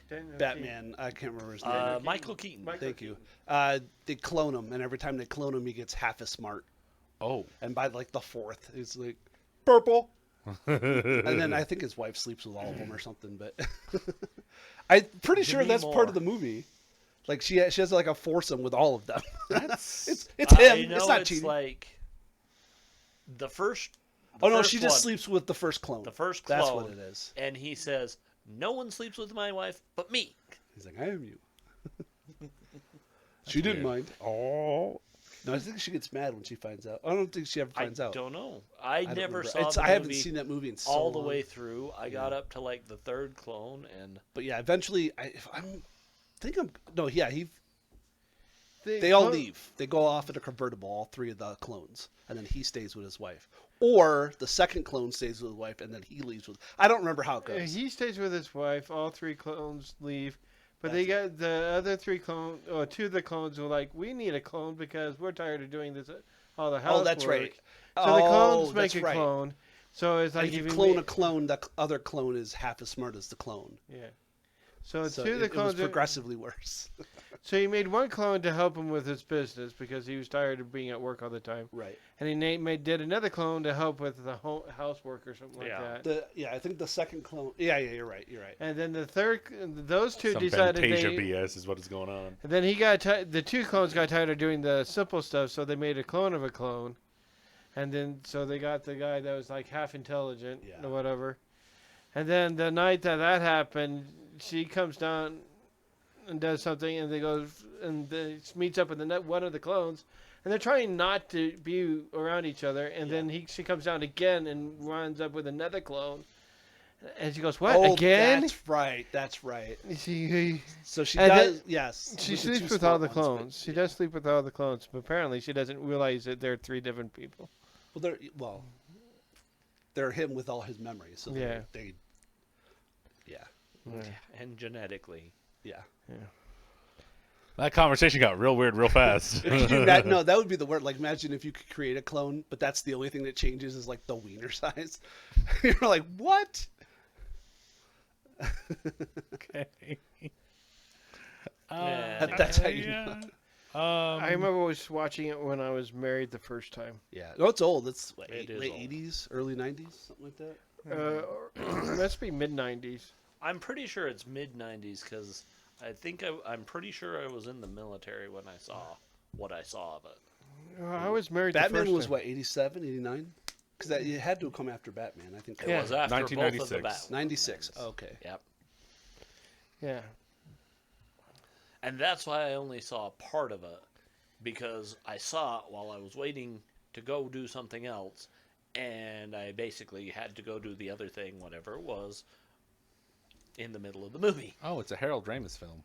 S4: Daniel
S1: Batman. I can't remember his name.
S4: Keaton.
S2: Michael Keaton.
S4: Michael
S1: Thank you.
S4: Keaton.
S1: They clone him, and every time they clone him, he gets half as smart.
S3: Oh.
S1: And by like the fourth, it's like purple. And then I think his wife sleeps with all of them or something. But I'm pretty sure
S2: Give me
S1: that's part
S2: more.
S1: of the movie. Like she has like a foursome with all of them.
S3: That's
S1: it's
S2: I
S1: him.
S2: know
S1: It's not
S2: it's
S1: cheating.
S2: like the first.
S1: Oh no,
S2: first
S1: she just
S2: one,
S1: sleeps with the first clone.
S2: The first
S1: That's
S2: clone.
S1: what it is.
S2: And he says, "No one sleeps with my wife but me."
S1: He's like, I am you. She didn't
S3: weird.
S1: mind. Oh. No, I think she gets mad when she finds out. I don't think she ever finds
S2: I
S1: out.
S2: don't know. I
S1: don't
S2: never
S1: remember.
S2: saw the
S1: I haven't
S2: movie
S1: seen that movie in so
S2: all the
S1: long.
S2: way through. I got up to like the third clone, and
S1: But yeah, eventually, they
S4: They
S1: all
S4: clone-
S1: leave. They go off in a convertible, all three of the clones, and then he stays with his wife. Or the second clone stays with his wife, and then he leaves with. I don't remember how it goes.
S4: He stays with his wife. All three clones leave. But
S1: That's
S4: they got the other three clones, or two of the clones were like, we need a clone because we're tired of doing this, all the housework.
S1: Oh, that's right.
S4: So the clones
S1: Oh,
S4: make
S1: that's
S4: a
S1: right.
S4: clone. So it's
S1: And
S4: like
S1: if you
S4: you
S1: clone
S4: ma-
S1: a clone, the other clone is half as smart as the clone.
S4: Yeah. So,
S1: So
S4: two of the
S1: it was
S4: clones.
S1: progressively worse.
S4: So he made one clone to help him with his business because he was tired of being at work all the time,
S1: Right.
S4: and he did another clone to help with the housework or something like
S2: Yeah.
S4: that.
S1: I think the second clone. Yeah, you're right. You're right.
S4: And then the third, those two
S3: some
S4: decided
S3: Fantasia
S4: they.
S3: BS is what is going on.
S4: And then he got the two clones got tired of doing the simple stuff, so they made a clone of a clone. And then so they got the guy that was like half intelligent
S1: Yeah.
S4: or whatever. And then the night that happened, she comes down and does something, and they goes and meets up with one of the clones, and they're trying not to be around each other. And then she comes down again and runs up with another clone, and she goes, "What again?"
S1: That's right. That's right.
S4: She
S1: So she
S4: And
S1: does. Yes.
S4: she
S1: with the
S4: sleeps
S1: two
S4: with all
S1: smart
S4: the
S1: ones,
S4: clones.
S1: but-
S4: She does sleep with all the clones, but apparently she doesn't realize that they're three different people.
S1: They're him with all his memories. So
S4: Yeah.
S1: they yeah.
S2: and genetically.
S1: Yeah.
S3: That conversation got real weird real fast.
S1: No, that would be the word. Like, imagine if you could create a clone, but that's the only thing that changes is like the wiener size. You're like, what?
S3: Okay.
S1: That's how you
S3: yeah.
S1: know.
S4: I remember was watching it when I was married the first time.
S1: Yeah. No, it's old. It's what,
S2: It is
S1: late
S2: old.
S1: 80s, early 90s, something like that.
S4: Must be mid '90s.
S2: I'm pretty sure it's mid '90s because I'm pretty sure I was in the military when I saw what I saw of it.
S4: I was married. the
S1: Batman
S4: first
S1: was
S4: time.
S1: what, 87, 89? Because it had to come after Batman. I think that
S2: It
S4: Yeah.
S2: was after both of the
S3: 1996.
S2: Batmans.
S1: 96. Okay.
S2: Yep.
S4: Yeah.
S2: And that's why I only saw part of it, because I saw it while I was waiting to go do something else, and I basically had to go do the other thing, whatever it was, in the middle of the movie.
S3: Oh, it's a Harold Ramis film.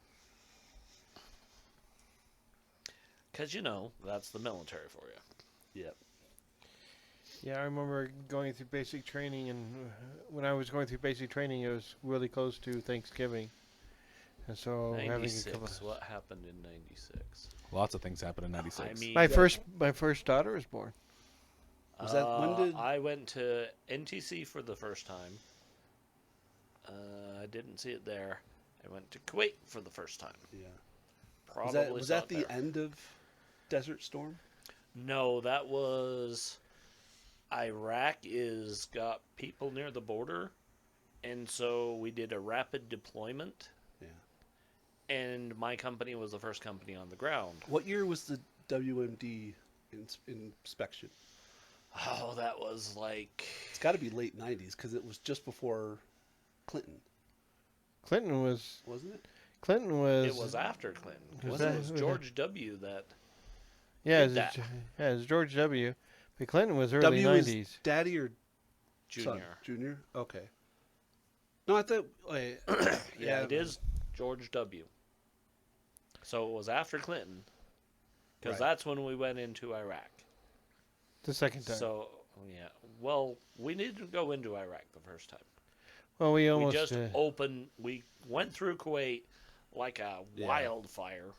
S2: Because, that's the military for you.
S1: Yep.
S4: Yeah, I remember going through basic training, and when I was going through basic training, it was really close to Thanksgiving, and so having a
S2: 96.
S4: couple.
S2: What happened in 96?
S3: Lots of things happened in '96.
S2: I mean,
S4: My first daughter was born.
S1: Was that when did?
S2: I went to NTC for the first time. I didn't see it there. I went to Kuwait for the first time.
S1: Yeah.
S2: Probably
S1: Was
S2: saw
S1: that
S2: it
S1: the
S2: there.
S1: end of Desert Storm?
S2: No, that was Iraq is got people near the border, and so we did a rapid deployment.
S1: Yeah.
S2: And my company was the first company on the ground.
S1: What year was the WMD inspection?
S2: Oh, that was like
S1: It's got to be late '90s because it was just before Clinton,
S4: Clinton was.
S1: wasn't it?
S4: Clinton was.
S2: it was after Clinton. 'Cause
S4: Was
S2: it
S4: that-
S2: was George W. that
S4: Yeah,
S2: did that.
S4: yeah, it was George W. But Clinton was early
S1: W is
S4: '90s.
S1: daddy or
S2: Junior.
S1: son? Junior. Okay. No, I thought. Wait,
S2: Yeah, it is George W. So it was after Clinton, because
S1: Right.
S2: that's when we went into Iraq.
S4: The second time.
S2: So yeah, well, we didn't go into Iraq the first time.
S4: Well, we almost.
S2: We just opened. We went through Kuwait like a
S1: Yeah.
S2: wildfire.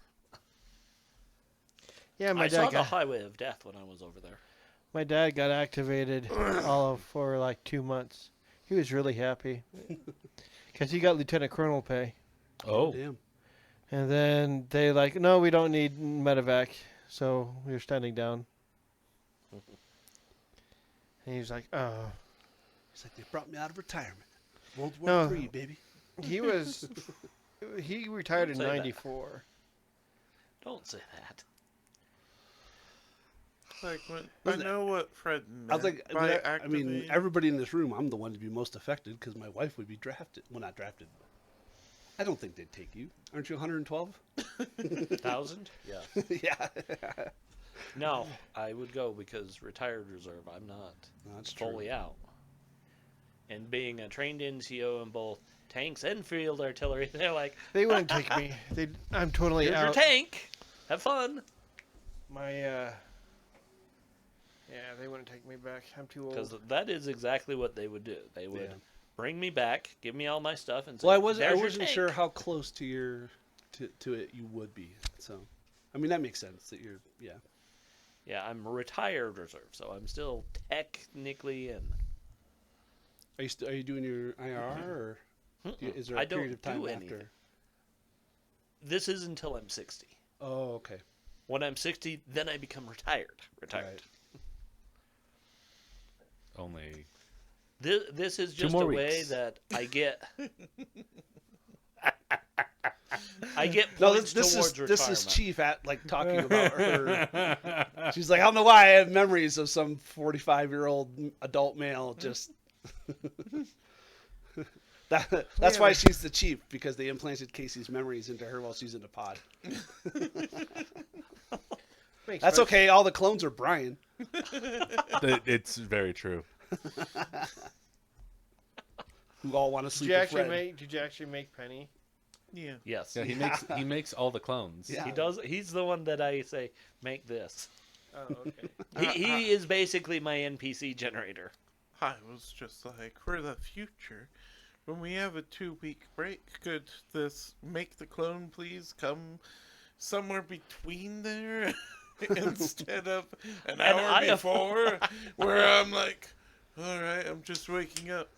S4: yeah,
S2: I saw the highway of death when I was over there.
S4: my dad got activated for like 2 months. He was really happy because he got lieutenant colonel pay.
S3: Oh,
S1: Damn.
S4: And then they like, no, we don't need medevac, so we were standing down. And he was like, oh.
S1: He's like, they brought me out of retirement. World
S4: No.
S1: War III, baby.
S4: He was, he retired in
S2: Don't say that.
S4: '94.
S2: Don't say that.
S5: Like when I
S1: Listen,
S5: know what Fred
S1: I
S5: meant
S1: think.
S5: by
S1: I
S5: activate.
S1: mean, everybody in this room, I'm the one to be most affected because my wife would be drafted. Well, not drafted. I don't think they'd take you. Aren't you 112?
S2: 1,000? Yeah.
S1: Yeah.
S2: No, I would go because retired reserve. I'm not
S1: That's true.
S2: fully out. And being a trained NCO in both tanks and field artillery, they're like,
S4: They wouldn't take me. I'm totally
S2: here's your
S4: out.
S2: tank. Have fun.
S4: Yeah, they wouldn't take me back. I'm too
S2: Because
S4: old.
S2: that is exactly what they would do. They would
S1: Yeah.
S2: bring me back, give me all my stuff, and say,
S1: Well, I
S2: "There's your
S1: wasn't
S2: tank."
S1: sure how close to your to it you would be. So, I mean, that makes sense that you're. Yeah.
S2: Yeah, I'm a retired reserve, so I'm still technically in.
S1: Are you doing your IRR or is there a
S2: I don't
S1: period of time
S2: do
S1: after?
S2: anything. This is until I'm 60.
S1: Oh, okay.
S2: When I'm 60, then I become retired. Retired.
S1: Right.
S3: only
S2: This is just
S3: more
S2: a way
S3: weeks.
S2: that I get. I get
S1: No,
S2: points
S1: this
S2: towards
S1: is
S2: retirement.
S1: Chief at like talking about her. She's like, I don't know why I have memories of some 45-year-old adult male. Just that's why she's the chief because they implanted Casey's memories into her while she's in the pod. That's okay. All the clones are Brian.
S3: it's very true.
S1: Who all want to
S4: Did
S1: sleep
S4: you
S1: with
S4: actually
S1: Fred.
S4: make? Did you actually make Penny?
S5: Yeah.
S2: Yes,
S3: Yeah, he makes all the clones.
S1: Yeah.
S2: he does. He's the one that I say make this.
S4: Oh, okay.
S2: He is basically my NPC generator.
S5: I was just like, for the future, when we have a 2-week break, could this make the clone please come somewhere between there instead of an
S2: And
S5: hour
S2: I have-
S5: before, where I'm like, all right, I'm just waking up.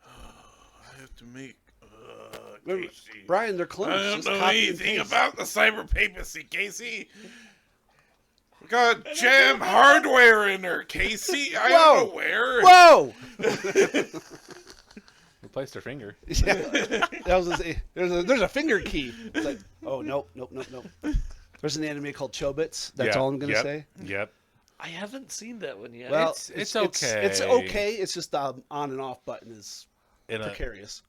S5: I have to make.
S1: Remember,
S5: Casey.
S1: Brian, they're clones.
S5: I don't
S1: Just
S5: know
S1: copy and
S5: anything
S1: paste.
S5: about the cyber papacy, Casey. We got jam hardware in her, Casey. I
S1: Whoa.
S5: don't know where.
S1: Whoa!
S3: Replaced her finger.
S1: Yeah. That was there's a finger key. It's like, oh nope. There's an anime called Chobits. That's
S3: Yeah,
S1: all I'm gonna
S3: yep,
S1: say.
S3: Yep.
S2: I haven't seen that one yet.
S1: Well,
S3: It's okay.
S1: It's okay. It's just the on and off button is
S3: In a,
S1: precarious.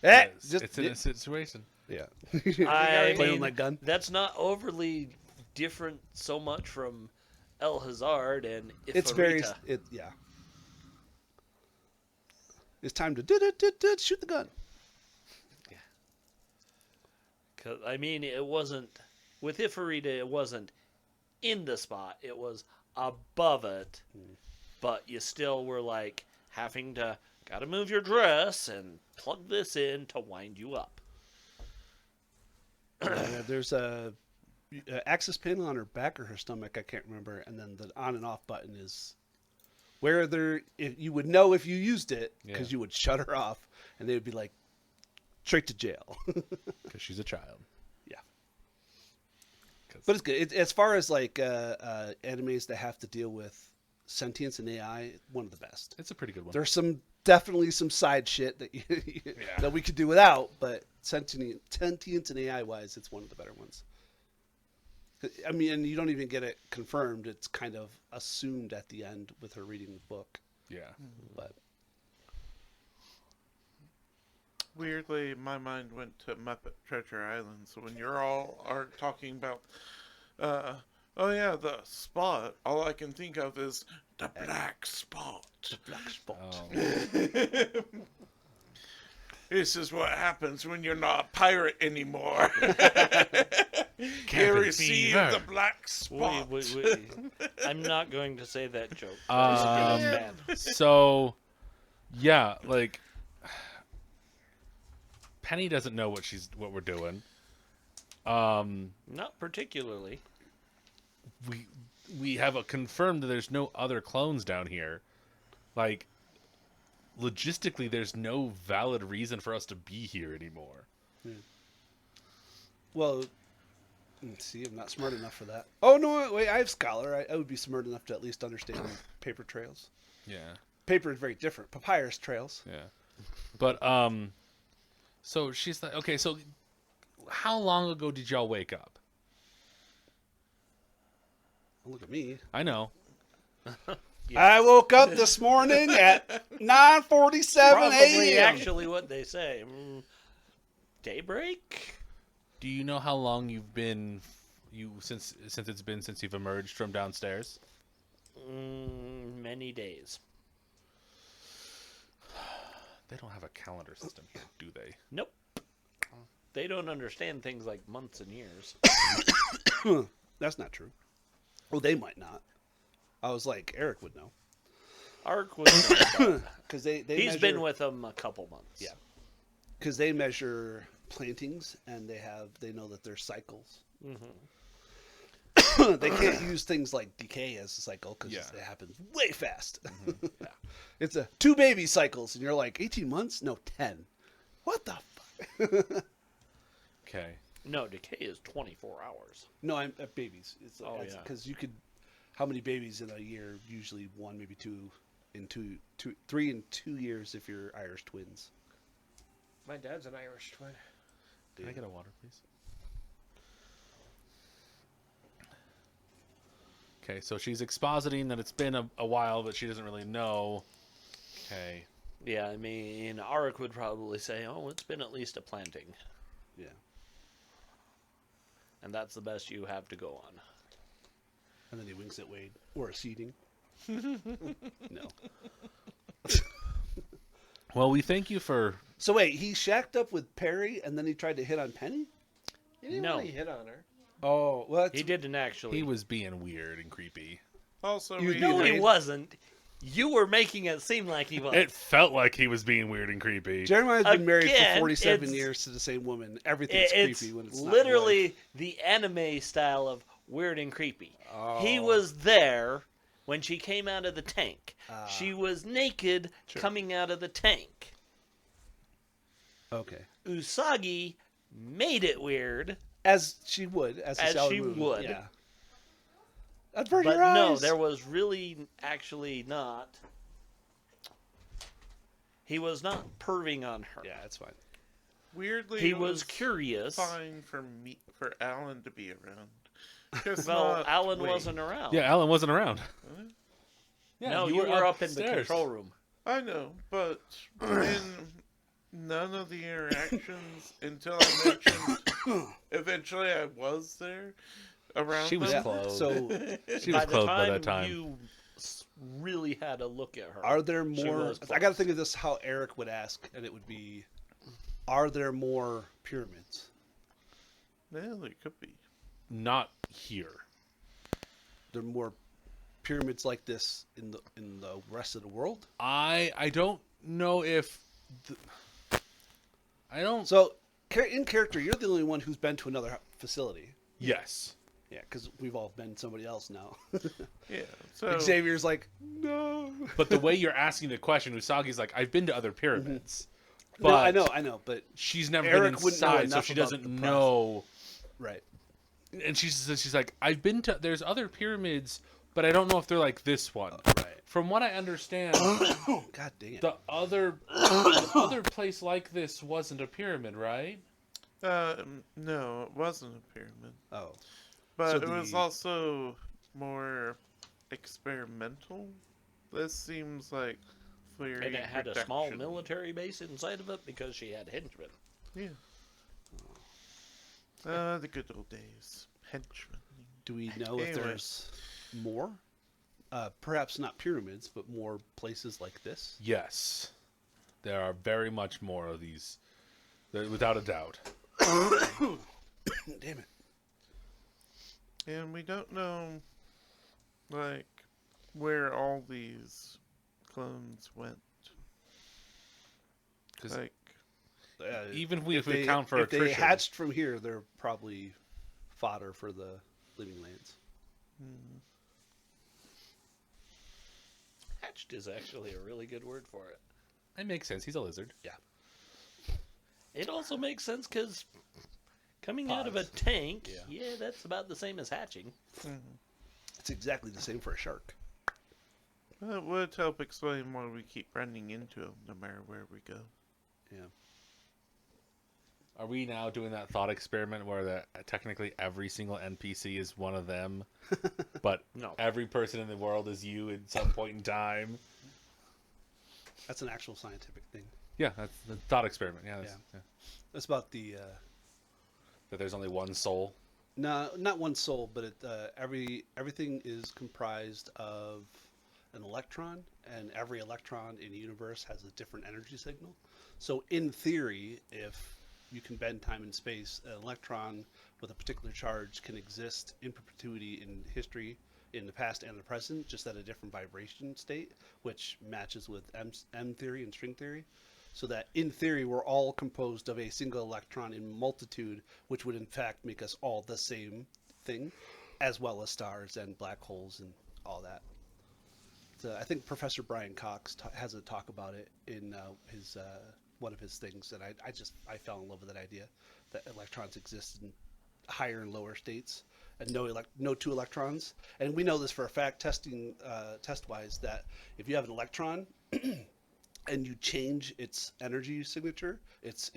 S3: it's in a situation.
S1: Yeah.
S2: I
S1: Playing with
S2: mean,
S1: my gun.
S2: that's not overly different so much from El Hazard and Ifrita.
S1: It's very. Yeah. It's time to shoot the gun.
S2: 'Cause, I mean, it wasn't with Ifrita. It wasn't in the spot. It was above it, but you still were like having to gotta move your dress and plug this in to wind you up.
S1: There's a access pin on her back or her stomach. I can't remember. And then the on and off button is where if you would know if you used it because
S3: Yeah.
S1: you would shut her off, and they would be like, straight to jail.
S3: Because she's a child.
S1: Yeah.
S3: 'Cause-
S1: But it's good. As far as like animes that have to deal with sentience and AI, one of the best.
S3: it's a pretty good one.
S1: There's definitely some side shit that that we could do without, but sentience and AI wise, it's one of the better ones. I mean, and you don't even get it confirmed. It's kind of assumed at the end with her reading the book.
S3: Yeah.
S1: But
S5: Weirdly, my mind went to Muppet Treasure Island. So when you're all are talking about, oh yeah, the spot, all I can think of is the black spot.
S1: black spot.
S3: Oh.
S5: This is what happens when you're not a pirate anymore. You
S3: Cabin
S5: receive
S3: fever.
S5: the black spot.
S2: Wait. I'm not going to say that joke.
S3: Um,
S2: It's bad.
S3: So, yeah, like Penny doesn't know what we're doing.
S2: Not particularly.
S3: We have a confirmed that there's no other clones down here. Like, logistically, there's no valid reason for us to be here anymore.
S1: Well, let's see, I'm not smart enough for that. Oh no, wait, I have Scholar. I would be smart enough to at least understand paper trails.
S3: Yeah,
S1: Paper is very different. Papyrus trails.
S3: yeah. But so she's like, okay, so how long ago did y'all wake up?
S1: Look at me.
S3: I know.
S1: I woke up this morning at 9:47
S2: Probably
S1: a.m.
S2: actually what they say. Daybreak?
S3: Do you know how long you've been since it's been since you've emerged from downstairs?
S2: Many days.
S3: They don't have a calendar system here, do they?
S2: Nope. They don't understand things like months and years.
S1: That's not true. Well, they might not. I was like, Eric would know.
S2: Ark was.
S1: Because they
S2: He's
S1: measure,
S2: been with them a couple months.
S1: Yeah. Because they measure plantings and they know that there's cycles. They can't use things like decay as a cycle because
S3: Yeah.
S1: it happens way fast. Yeah. It's 2 baby cycles, and you're like 18 months? No, 10. What the fuck?
S3: Okay.
S2: No, decay is 24 hours.
S1: No, I'm at babies. It's
S2: Oh, yeah.
S1: because you could. How many babies in a year? Usually 1, maybe 2, in 3 in 2 years if you're Irish twins.
S4: My dad's an Irish twin.
S3: Can I get a water, please? Okay, so she's expositing that it's been a while, but she doesn't really know. Okay.
S2: Yeah, I mean, Arik would probably say, oh, it's been at least a planting.
S1: Yeah.
S2: And that's the best you have to go on.
S1: And then he winks at Wade. Or a seeding. No.
S3: Well, we thank you for.
S1: So wait, he shacked up with Perry and then he tried to hit on Penny?
S4: He didn't
S2: No.
S4: really hit on her.
S1: Oh, well, that's,
S2: He didn't actually.
S3: He was being weird and creepy.
S5: Also,
S1: You
S5: we,
S1: know
S2: No, he
S1: Wade.
S2: wasn't. You were making it seem like he was.
S3: It felt like he was being weird and creepy.
S1: Jeremiah's been married
S2: Again,
S1: for 47
S2: it's-
S1: years to the same woman. Everything's
S2: It's
S1: creepy when it's not
S2: literally the anime style of weird and creepy. He
S1: Oh.
S2: was there when she came out of the tank.
S1: Ah.
S2: She was naked coming out of the tank.
S1: wife. Okay.
S2: Usagi made it weird,
S1: As she would. As
S2: As she
S1: Moon.
S2: would.
S1: Yeah. Avert
S2: but
S1: your eyes.
S2: no, there was really actually not. He was not perving on her.
S1: Yeah, that's fine.
S5: weirdly,
S2: He
S5: it
S2: was curious.
S5: fine for Alan to be around. Just
S2: Well,
S5: not
S2: Alan
S5: Wade.
S2: wasn't around.
S3: Yeah, Alan wasn't around.
S2: No, you were up in the
S3: upstairs.
S2: control room.
S5: I know, but in none of the interactions until I mentioned eventually I was there around
S3: She was
S5: them.
S3: clothed.
S1: So,
S3: She
S2: by
S3: was
S2: the
S3: clothed
S2: time
S3: by that time.
S2: you really had to look at her.
S1: are there
S2: She
S1: more?
S2: was
S1: I got to think of this how Eric would ask, and it would be, are there more pyramids?
S5: Yeah, there could be.
S3: Not here.
S1: There are more pyramids like this in the rest of the world?
S3: I don't know if. I don't.
S1: So, in character, you're the only one who's been to another facility.
S3: Yes.
S1: Yeah, because we've all been somebody else now.
S5: Yeah. So
S1: Xavier's like, no.
S3: But the way you're asking the question, Usagi's like, I've been to other pyramids. But
S1: No, I know, but
S3: she's never
S1: Eric
S3: been
S1: wouldn't know
S3: inside, so
S1: enough
S3: she
S1: about
S3: doesn't
S1: the
S3: know.
S1: right.
S3: And she's like, I've been to. There's other pyramids, but I don't know if they're like this one.
S1: Right.
S3: From what I understand,
S1: God dang it.
S3: the other place like this wasn't a pyramid, right?
S5: no, it wasn't a pyramid,
S1: Oh.
S5: but
S1: So
S5: it was
S1: the-
S5: also more experimental. This seems like very
S2: And it had a small
S5: reduction.
S2: military base inside of it because she had henchmen.
S5: Yeah. The good old days. Henchmen.
S1: Do we know if
S5: Anyway.
S1: there's more? Perhaps not pyramids, but more places like this?
S3: Yes, there are very much more of these, without a doubt.
S1: Damn it.
S5: And we don't know, like, where all these clones went.
S3: 'Cause
S5: Like,
S3: even if we
S1: they,
S3: account for
S1: if they
S3: attrition,
S1: hatched from here, they're probably fodder for the living lands.
S2: Hatched is actually a really good word for it.
S3: it makes sense. He's a lizard.
S2: It also makes sense because coming out of a
S1: Pods.
S2: tank,
S1: Yeah.
S2: yeah, that's about the same as hatching.
S1: It's exactly the same for a shark.
S5: it would help explain why we keep running into them no matter where we go.
S1: Yeah.
S3: Are we now doing that thought experiment where technically every single NPC is one of them, but
S2: No.
S3: every person in the world is you at some point in time?
S1: That's an actual scientific thing.
S3: Yeah, that's the thought experiment. Yeah,
S1: Yeah. That's about the
S3: that there's only one soul.
S1: no, not one soul, but everything is comprised of an electron, and every electron in the universe has a different energy signal. So in theory, if you can bend time and space, an electron with a particular charge can exist in perpetuity in history, in the past and the present, just at a different vibration state, which matches with M theory and string theory. So that in theory, we're all composed of a single electron in multitude, which would in fact make us all the same thing, as well as stars and black holes and all that. So I think Professor Brian Cox has a talk about it in his one of his things, and I fell in love with that idea that electrons exist in higher and lower states, and no two electrons. And we know this for a fact, test wise, that if you have an electron and you change its energy signature, its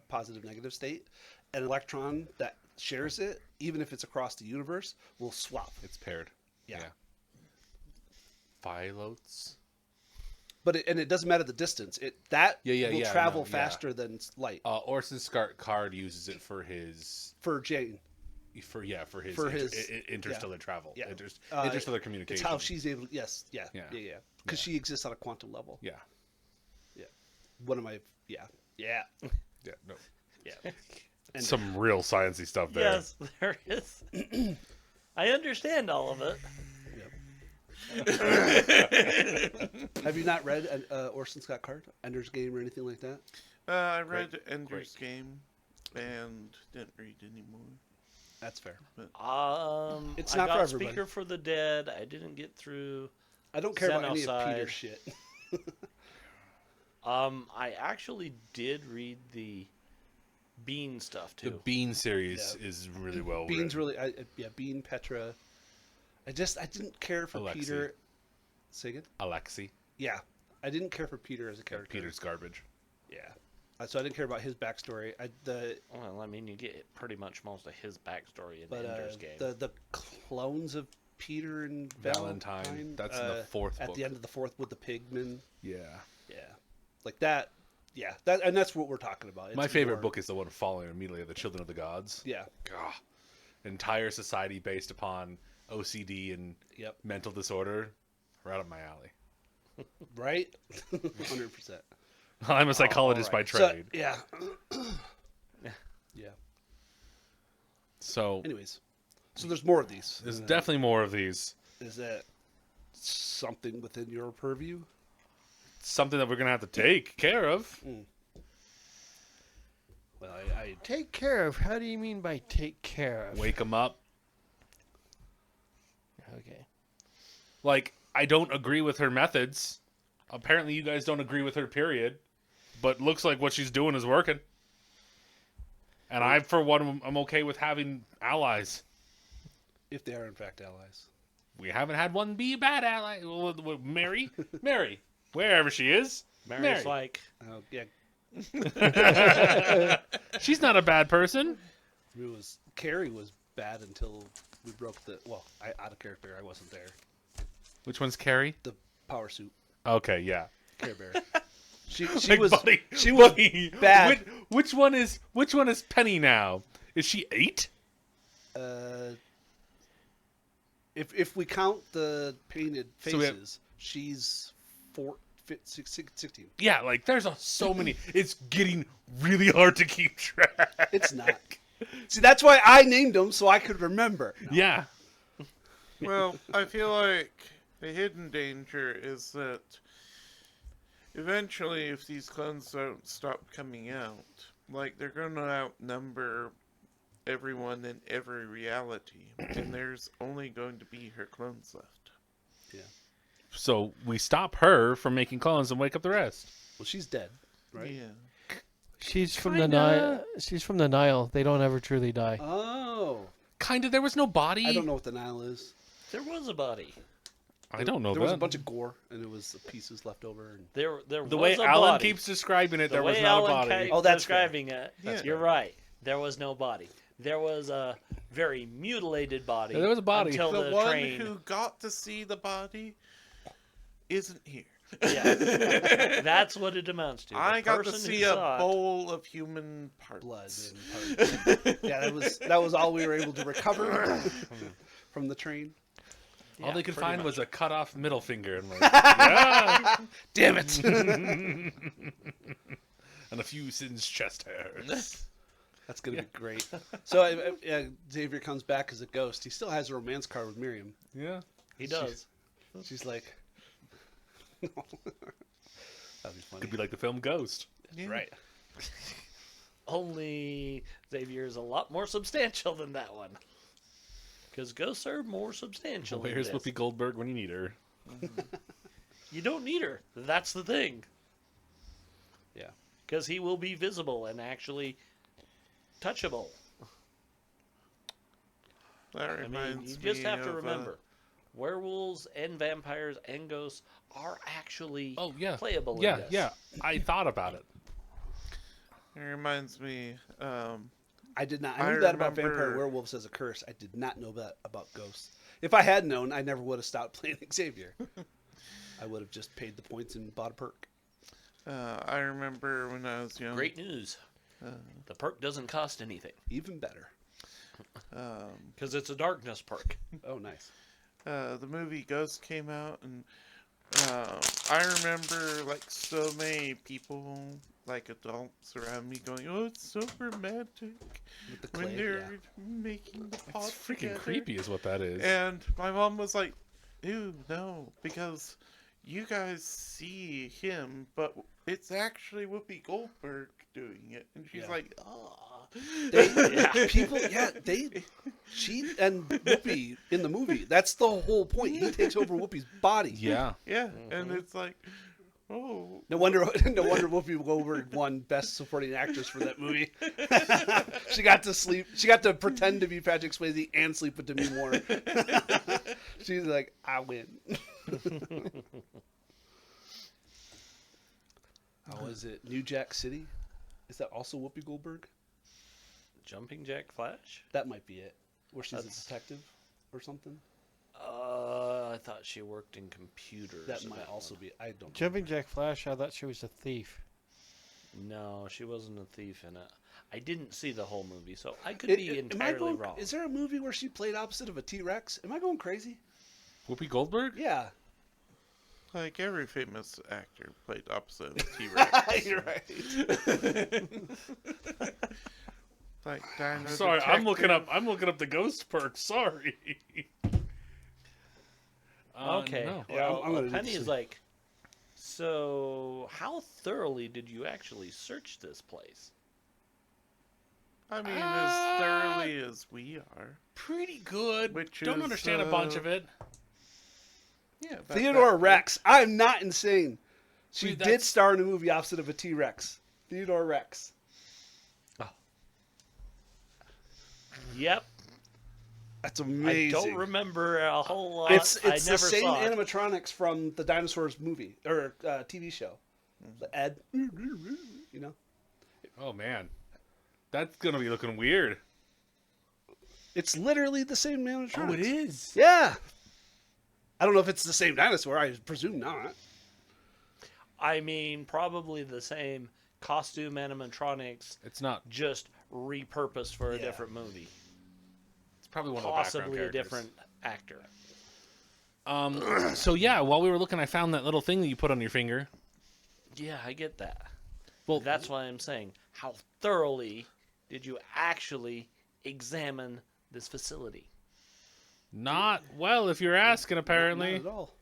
S1: positive negative state, an electron that shares it, even if it's across the universe, will swap.
S3: It's paired.
S1: Yeah.
S3: Phyllotes.
S1: But it doesn't matter the distance. Will travel
S3: no, yeah.
S1: faster than light.
S3: Orson Scott Card uses it for his
S1: For Jane,
S3: for his
S1: For his-
S3: interstellar travel,
S1: yeah.
S3: interstellar communication.
S1: it's how she's able. Yes, yeah.
S3: Yeah.
S1: Because she exists on a quantum level.
S3: yeah,
S1: One of my yeah.
S3: yeah, no,
S2: Yeah.
S1: And-
S3: some real sciencey stuff there.
S2: Yes, there is. I understand all of it.
S1: Have you not read Orson Scott Card, Ender's Game, or anything like that?
S5: I read Ender's
S2: great.
S5: Game and didn't read anymore.
S1: That's fair.
S2: It's
S1: not
S2: I got
S1: for everybody.
S2: Speaker for the Dead. I didn't get through.
S1: I don't care about any of
S2: Xenocide.
S1: Peter's shit.
S2: I actually did read the Bean stuff
S3: The
S2: too.
S3: Bean series
S1: Yeah.
S3: is really well
S1: Bean's
S3: written.
S1: really, Bean, Petra. I didn't care for
S3: Alexi.
S1: Peter. Say again?
S3: Alexi,
S1: Yeah, I didn't care for Peter as a character.
S3: Peter's garbage.
S1: Yeah. So I didn't care about his backstory.
S2: Well, I mean, you get pretty much most of his backstory in
S1: But
S2: Ender's Game.
S1: the clones of Peter and
S3: Valentine,
S1: Valentine.
S3: that's in the fourth
S1: At
S3: book.
S1: the end of the fourth with the pigmen.
S3: Yeah,
S1: Yeah, like that. Yeah, that's what we're talking about.
S3: my
S1: It's
S3: favorite
S1: more-
S3: book is the one following immediately, The Children of the Gods.
S1: Yeah.
S3: Gah. Entire society based upon OCD and
S1: Yep.
S3: mental disorder, right up my alley.
S1: Right. 100%.
S3: I'm a psychologist by
S2: alright.
S3: trade.
S1: Yeah. Yeah.
S3: So
S1: Anyways, so there's more of these.
S3: there's definitely more of these.
S1: Is that something within your purview?
S3: Something that we're gonna have to take care of.
S1: Well, I
S4: Take care of. How do you mean by take care of?
S3: Wake them up. Like, I don't agree with her methods. Apparently, you guys don't agree with her, period. But looks like what she's doing is working. And I, for one, I'm okay with having allies.
S1: If they are in fact allies.
S3: We haven't had one be a bad ally. Well, Mary, wherever she is,
S2: Mary's
S3: Mary.
S2: like,
S1: Oh yeah,
S3: She's not a bad person.
S1: it was Carrie was bad until we broke the. Well, out of character. I wasn't there.
S3: Which one's Carrie?
S1: The power suit.
S3: Okay, yeah.
S1: Care Bear. She
S3: Like,
S1: was
S3: buddy,
S1: she was
S3: buddy,
S1: bad.
S3: Which one is Penny now? Is she 8?
S1: If we count the painted
S3: So we have-
S1: faces, she's 16.
S3: Yeah, like there's so many. It's getting really hard to keep track.
S1: It's not. See, that's why I named them so I could remember.
S3: Yeah.
S5: Well, I feel like the hidden danger is that eventually, if these clones don't stop coming out, like they're going to outnumber everyone in every reality, and there's only going to be her clones left.
S3: So we stop her from making clones and wake up the rest.
S1: Well, she's dead, right?
S5: Yeah.
S4: She's from the
S3: Kinda.
S4: Nile. She's from the Nile. They don't ever truly die.
S1: Oh,
S3: Kinda. There was no body.
S1: I don't know what the Nile is.
S2: there was a body.
S3: I don't know
S1: There
S3: that.
S1: was a bunch of gore, and it was pieces left over. And
S2: There
S3: the
S2: was
S3: way
S2: a
S3: Alan
S2: body.
S3: keeps describing it,
S2: The
S3: there was
S2: way
S3: not a
S2: Alan
S3: body.
S2: keeps
S1: Oh, that's fair.
S2: describing it.
S5: That's
S2: You're
S5: fair.
S2: right. There was no body. There was a very mutilated body.
S3: Yeah, there was a body.
S2: until
S5: The
S2: the
S5: one
S2: train.
S5: who got to see the body isn't here.
S2: Yes. That's what it amounts to. The
S5: I got to
S2: person who
S5: see a
S2: saw it-
S5: bowl of human parts.
S1: blood and parts. Yeah, that was all we were able to recover from the train.
S3: All
S2: Yeah,
S3: they could
S2: pretty
S3: find
S2: much.
S3: was a cut off middle finger. And like, yeah.
S1: Damn it!
S3: And a few singed chest hairs.
S1: That's gonna be great. So Xavier comes back as a ghost. He still has a romance card with Miriam.
S3: Yeah.
S2: He does.
S1: She's like, that'd be funny.
S3: Could be like the film Ghost.
S5: Yeah.
S1: Right.
S2: Only Xavier's a lot more substantial than that one. Because ghosts are more substantial. than
S3: Where's
S2: this.
S3: Whoopi Goldberg when you need her?
S2: You don't need her. That's the thing.
S1: Yeah.
S2: Because he will be visible and actually touchable.
S5: That
S2: I mean,
S5: reminds
S2: you just
S5: me
S2: have to
S5: of,
S2: remember, werewolves and vampires and ghosts are actually
S3: Oh, yeah.
S2: playable
S3: Yeah,
S2: in this.
S3: yeah. I thought about it.
S5: It reminds me.
S1: I did not.
S5: I
S1: I knew that about
S5: remember-
S1: vampire werewolves as a curse. I did not know that about ghosts. If I had known, I never would have stopped playing Xavier. I would have just paid the points and bought a perk.
S5: I remember when I was young.
S2: Great news. The perk doesn't cost anything.
S1: Even better.
S2: Because it's a darkness perk.
S1: Oh, nice.
S5: The movie Ghost came out, and I remember like so many people, like adults around me, going, "Oh, it's so romantic."
S1: With the
S5: When
S1: clay,
S5: they're
S1: yeah.
S5: making the pot
S3: It's freaking
S5: together.
S3: creepy, is what that is.
S5: And my mom was like, "Ew, no," because you guys see him, but it's actually Whoopi Goldberg doing it, and she's
S1: Yeah.
S5: like, "Ah."
S1: People, she and Whoopi in the movie. That's the whole point. He takes over Whoopi's body.
S3: Yeah.
S5: Yeah, and it's like, oh.
S1: No wonder Whoopi Goldberg won Best Supporting Actress for that movie. She got to sleep. She got to pretend to be Patrick Swayze and sleep with Demi Moore. She's like, I win. Oh, is it New Jack City? Is that also Whoopi Goldberg?
S2: Jumping Jack Flash?
S1: That might be it. Where she's
S2: That's-
S1: a detective or something.
S2: I thought she worked in computers.
S1: That
S2: in
S1: might also
S2: one.
S1: be. I don't.
S4: Jumping Jack Flash. I thought she was a thief.
S2: No, she wasn't a thief in it. I didn't see the whole movie, so I could
S1: Am
S2: be
S1: I
S2: entirely
S1: going-
S2: wrong.
S1: Is there a movie where she played opposite of a T-Rex? Am I going crazy?
S3: Whoopi Goldberg?
S1: Yeah.
S5: Like every famous actor played opposite of T-Rex.
S1: You're right.
S5: Like Dino
S3: Sorry, I'm looking
S5: Detective.
S3: up the ghost perk. Sorry.
S2: Okay.
S3: No.
S1: Yeah,
S2: Well,
S1: I'm gonna
S2: Penny
S1: see.
S2: is like, so how thoroughly did you actually search this place?
S5: I mean, as thoroughly as we are.
S3: Pretty good.
S5: Which
S3: Don't
S5: is,
S3: understand a bunch of it.
S5: Yeah,
S1: Theodore Rex. I'm not insane. She
S3: Dude,
S1: did
S3: that's-
S1: star in a movie opposite of a T-Rex. Theodore Rex.
S2: Yep.
S1: That's amazing.
S2: I don't remember a whole lot.
S1: It's
S2: I
S1: the
S2: never
S1: same
S2: saw it.
S1: animatronics from the dinosaurs movie or TV show. The Ed, you know.
S3: Oh man, that's gonna be looking weird.
S1: It's literally the same animatronics.
S3: is.
S1: Yeah. I don't know if it's the same dinosaur. I presume not.
S2: I mean, probably the same costume animatronics,
S3: It's not.
S2: just repurposed for a
S1: Yeah.
S2: different movie.
S3: It's probably one
S2: Possibly a
S3: of the background characters.
S2: different actor.
S3: So yeah, while we were looking, I found that little thing that you put on your finger.
S2: Yeah, I get that.
S3: Well,
S2: That's why I'm saying, how thoroughly did you actually examine this facility?
S3: not well, if you're asking. Apparently,
S1: Not at all.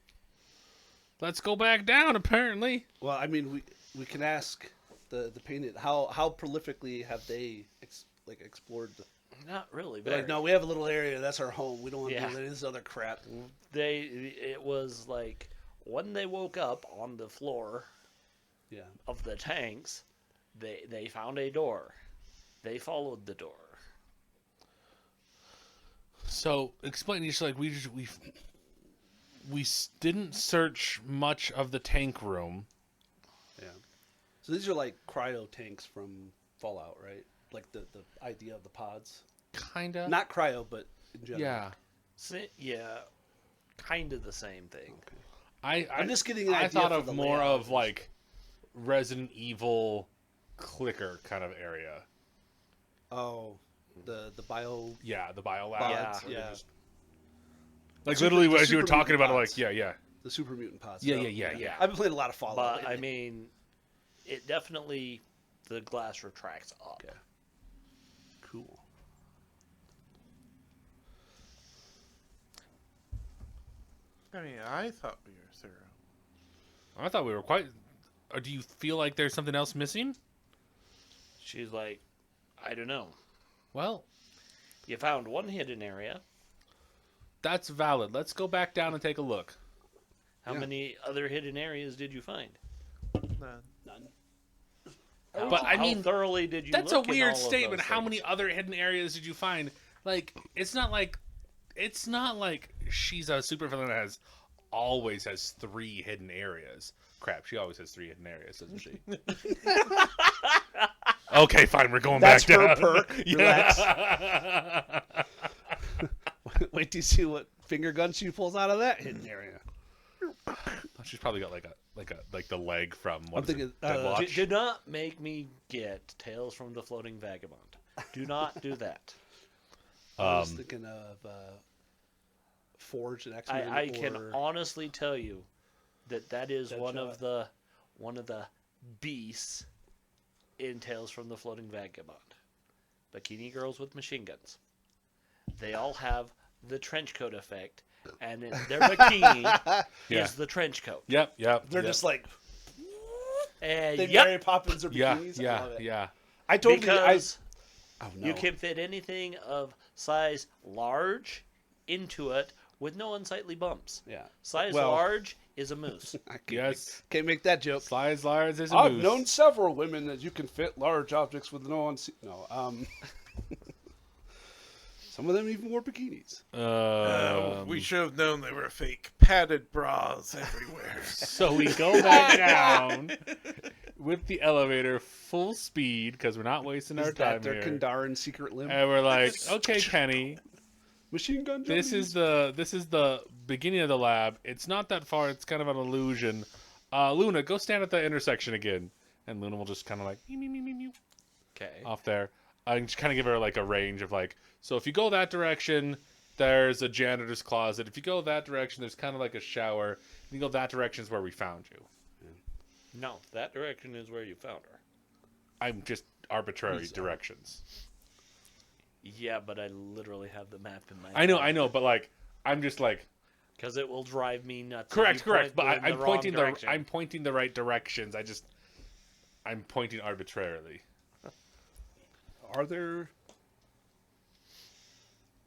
S3: let's go back down. Apparently,
S1: Well, I mean, we can ask the painted how prolifically have they explored the.
S2: Not really.
S1: They're
S2: Very.
S1: like, no, we have a little area. That's our home. We don't want to
S2: Yeah.
S1: do any of this other crap.
S2: It was like when they woke up on the floor
S1: Yeah.
S2: of the tanks, they found a door. They followed the door.
S3: so explain. Just like didn't search much of the tank room.
S1: Yeah. So these are like cryo tanks from Fallout, right? Like the idea of the pods.
S3: Kinda.
S1: Not cryo, but in general.
S3: Yeah.
S2: Yeah, kind of the same thing.
S1: I'm just getting an
S3: I
S1: idea
S3: thought
S1: for
S3: of
S1: the
S3: more
S1: layout.
S3: of like Resident Evil clicker kind of area.
S1: Oh, the bio.
S3: Yeah, the bio
S1: Pods,
S3: labs.
S1: yeah.
S3: Like
S1: Super-
S3: literally
S1: the
S3: as you were
S1: super
S3: talking
S1: mutant
S3: about it,
S1: pods.
S3: like yeah.
S1: The super mutant pods.
S3: Yeah,
S1: So,
S3: yeah.
S1: I've been playing a lot of Fallout.
S2: But
S1: lately.
S2: I mean, it definitely the glass retracts up.
S1: Okay. Cool.
S5: I mean, I thought we were thorough.
S3: I thought we were quite. Or do you feel like there's something else missing?
S2: She's like, I don't know.
S3: Well,
S2: You found one hidden area.
S3: that's valid. Let's go back down and take a look.
S2: How
S1: Yeah.
S2: many other hidden areas did you find?
S5: None.
S1: None.
S3: But I
S2: how
S3: mean,
S2: thoroughly did you?
S3: That's a
S2: look in
S3: weird
S2: all of
S3: statement.
S2: those
S3: How
S2: things?
S3: many other hidden areas did you find? Like, it's not like she's a super villain that always has 3 hidden areas. Crap, she always has 3 hidden areas, doesn't she? Okay, fine, we're going
S1: That's
S3: back
S1: her
S3: down.
S1: perk.
S3: Yeah.
S1: Wait till you see what finger gun she pulls out of that hidden area.
S3: She's probably got like the leg from
S1: I'm
S3: what is
S1: thinking,
S3: it? Dead
S2: Do,
S3: Watch?
S2: do not make me get Tales from the Floating Vagabond. Do not do that.
S1: I was thinking of Forge and X-Men.
S2: I can
S1: or-
S2: honestly tell you that is one
S1: Deadshot.
S2: of the beasts in Tales from the Floating Vagabond. Bikini girls with machine guns. They all have the trench coat effect, and in their bikini
S3: Yeah.
S2: is the trench coat.
S3: Yep.
S1: They're
S3: yep.
S1: just like
S2: And
S1: they
S2: yep,
S1: Mary Poppins or
S3: Yeah,
S1: bikinis. I love it.
S3: yeah.
S1: I totally.
S2: because
S1: Oh, no.
S2: you can fit anything of size large into it with no unsightly bumps.
S1: Yeah.
S2: Size
S1: Well-
S2: large is a moose.
S1: I can't
S3: Yes.
S1: Can't make that joke.
S3: Slides large as a
S1: I've
S3: moose.
S1: known several women that you can fit large objects with no some of them even wore bikinis.
S5: We should have known they were fake. Padded bras everywhere.
S3: So we go back down with the elevator full speed because we're not wasting our
S1: Is that
S3: time
S1: their
S3: here.
S1: Kandaran secret limb?
S3: And we're like, okay, Kenny,
S1: Machine gun.
S3: this is the beginning of the lab. It's not that far. It's kind of an illusion. Luna, go stand at the intersection again. And Luna will just kind of like meow, meow, meow, meow,
S2: Okay.
S3: off there. I can just kind of give her like a range of like, so if you go that direction, there's a janitor's closet. If you go that direction, there's kind of like a shower. If you go that direction is where we found you.
S2: No, that direction is where you found her.
S3: I'm just arbitrary
S1: Please,
S3: directions.
S2: Yeah, but I literally have the map in my
S3: I know, but like, I'm just like,
S2: Because it will drive me nuts. if
S3: correct.
S2: you point
S3: But
S2: in
S3: I'm
S2: wrong
S3: pointing
S2: direction.
S3: I'm pointing the right directions. I'm pointing arbitrarily.
S1: Are there?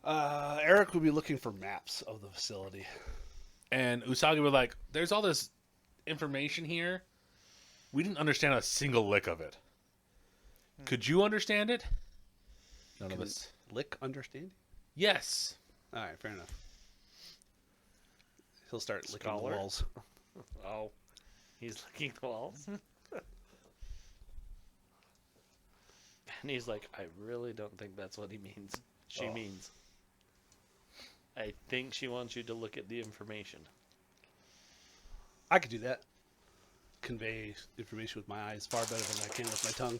S1: Eric would be looking for maps of the facility.
S3: And Usagi were like, "There's all this information here. We didn't understand a single lick of it. Could you understand it?" None of
S1: Can
S3: us.
S1: Lick understanding?
S3: Yes.
S1: All right, fair enough. He'll start licking
S2: Scholar?
S1: the walls.
S2: Oh, he's licking the walls. And he's like, I really don't think that's what he means. She means. I think she wants you to look at the information.
S1: I could do that. Convey information with my eyes far better than I can with my tongue.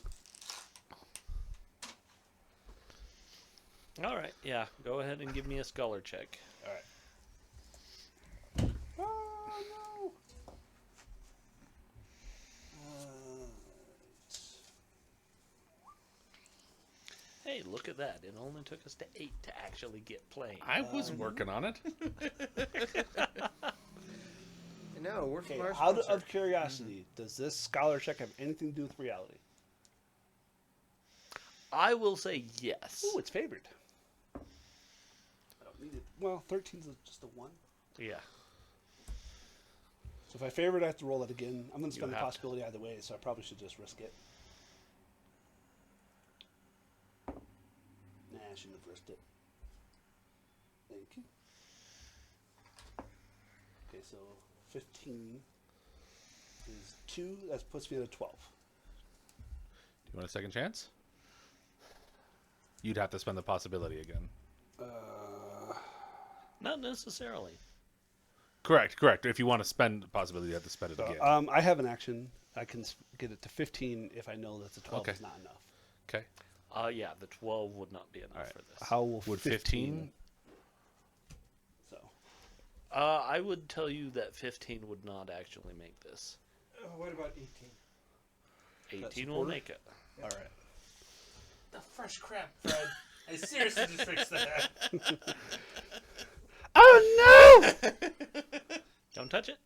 S2: All right, yeah, go ahead and give me a scholar check.
S1: All right. Oh no!
S2: Hey, look at that. It only took us to 8 to actually get playing.
S3: I was working on it.
S4: No, we're
S1: Okay,
S4: from our
S1: out
S4: sponsor.
S1: of curiosity, does this scholar check have anything to do with reality?
S2: I will say yes.
S1: Ooh, it's favored. I don't need it. Well, 13 is just a 1.
S2: Yeah.
S1: So if I favor it, I have to roll it again. I'm going to spend the
S2: have to.
S1: possibility either way, so I probably should just risk it. Nah, I shouldn't have risked it. Thank you. Okay, so 15 is 2. That puts me at a 12.
S3: Do you want a second chance? You'd have to spend the possibility again.
S2: Not necessarily.
S3: Correct. If you want to spend the possibility, you have to spend it again.
S1: I have an action. I can get it to 15 if I know that the 12
S3: Okay.
S1: is not enough.
S3: Okay.
S2: Yeah, the 12 would not be enough
S1: All right.
S2: for this.
S1: How will
S3: Would
S1: 15? So
S2: I would tell you that 15 would not actually make this.
S4: What about 18?
S2: 18 will
S1: supporter?
S2: make it.
S1: all right.
S3: The fresh crap, Fred. I seriously just fixed that.
S1: Oh no!
S2: Don't touch it.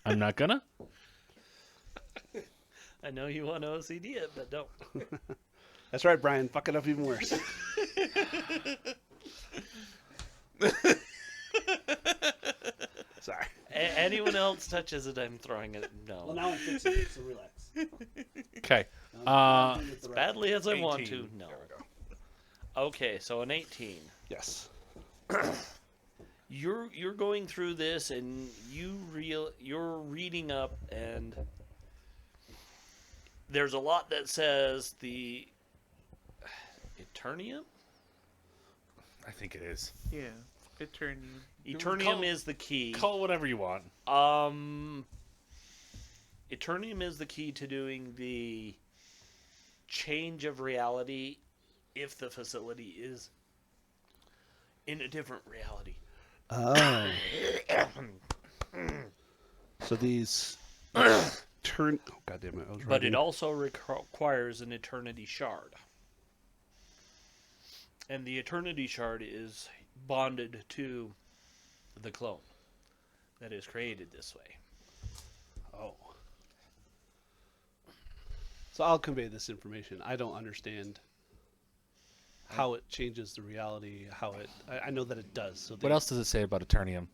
S3: I'm not gonna.
S2: I know you want to OCD it, but don't.
S1: That's right, Brian. Fuck it up even worse. Sorry.
S2: Anyone else touches it, I'm throwing it.
S1: Well,
S2: No.
S1: now I'm fixing it, so relax.
S3: Okay.
S1: I'm doing it the right
S2: Badly as I want
S3: 18.
S2: to, no. Okay, so an 18.
S1: way. Yes.
S2: You're going through this and you're reading up, and there's a lot that says the Eternium?
S3: I think it is.
S5: Yeah, Eternium.
S2: Eternium is the key.
S3: Call it whatever you want.
S2: Eternium is the key to doing the change of reality if the facility is in a different reality.
S1: Oh. So these turn. Oh, God damn it! I was
S2: But
S1: writing.
S2: it also requires an Eternity Shard. And the Eternity Shard is bonded to the clone that is created this way.
S1: Oh. So I'll convey this information. I don't understand how it changes the reality. How it. I know that it does. So
S3: What else does it say about Eternium?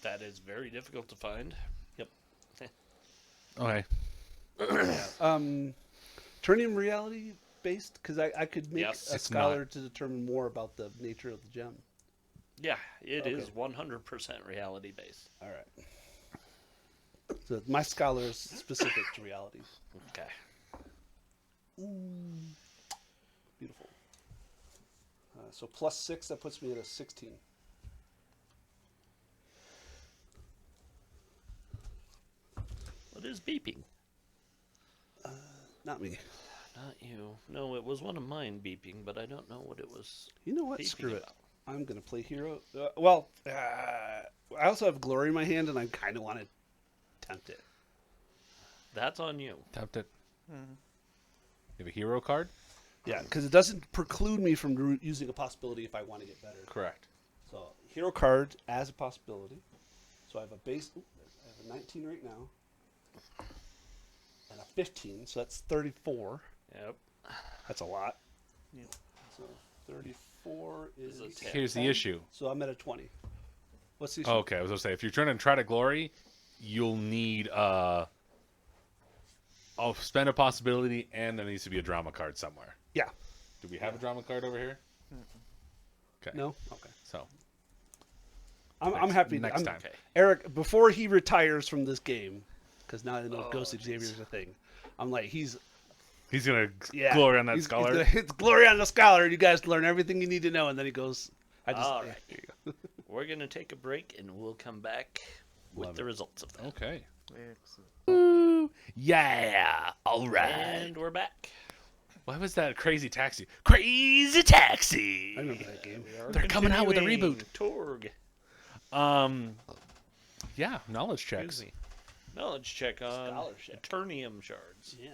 S2: That is very difficult to find. Yep.
S3: Okay.
S1: Turnium reality based because I could make
S2: Yes.
S1: a
S3: It's
S1: scholar
S3: not.
S1: to determine more about the nature of the gem.
S2: Yeah, it
S1: Okay.
S2: is 100% reality based.
S1: All right. So my scholar is specific to reality.
S2: Okay.
S1: Beautiful. So +6, that puts me at a 16.
S2: What is beeping?
S1: Not me.
S2: Not you. No, it was one of mine beeping, but I don't know what it was
S1: You know what?
S2: beeping
S1: Screw it.
S2: about.
S1: I'm going to play hero. I also have glory in my hand, and I kind of want to tempt it.
S2: That's on you.
S3: Tapped it. You have a hero card?
S1: Yeah, because it doesn't preclude me from using a possibility if I want to get better.
S3: Correct.
S1: So hero card as a possibility. So I have a base. I have a 19 right now, and a 15. So that's 34.
S2: Yep.
S1: That's a lot.
S5: Yeah.
S1: So 34 is.
S2: Is a 10.
S3: Here's the
S1: 10.
S3: issue.
S1: So I'm at a 20. What's the issue?
S3: Okay, I was gonna say if you're trying to try to glory, you'll need I'll spend a possibility, and there needs to be a drama card somewhere.
S1: Yeah.
S3: Do we have a drama card over here? Okay.
S1: No? Okay.
S3: So
S1: I'm happy.
S3: next
S1: I'm,
S3: time.
S2: Okay.
S1: Eric, before he retires from this game, because now I know
S2: Oh,
S1: Ghost
S2: jeez.
S1: Xavier's a thing, I'm like, he's
S3: gonna
S1: yeah,
S3: glory on that
S1: he's
S3: scholar.
S1: it's glory on the scholar. You guys learn everything you need to know, and then he goes.
S2: All
S1: yeah,
S2: right.
S1: there you go.
S2: We're going to take a break and we'll come back with
S1: Love
S2: the
S1: it.
S2: results of that.
S3: Okay.
S5: Excellent.
S3: Ooh, yeah. All right.
S2: And we're back.
S3: What was that crazy taxi? Crazy taxi.
S1: I remember that game.
S3: They're coming out with a
S2: Continuing
S3: reboot.
S2: TORG.
S3: Yeah, knowledge checks.
S2: Excuse me. Knowledge check on
S1: Scholarship.
S2: Eternium shards.
S1: Yeah.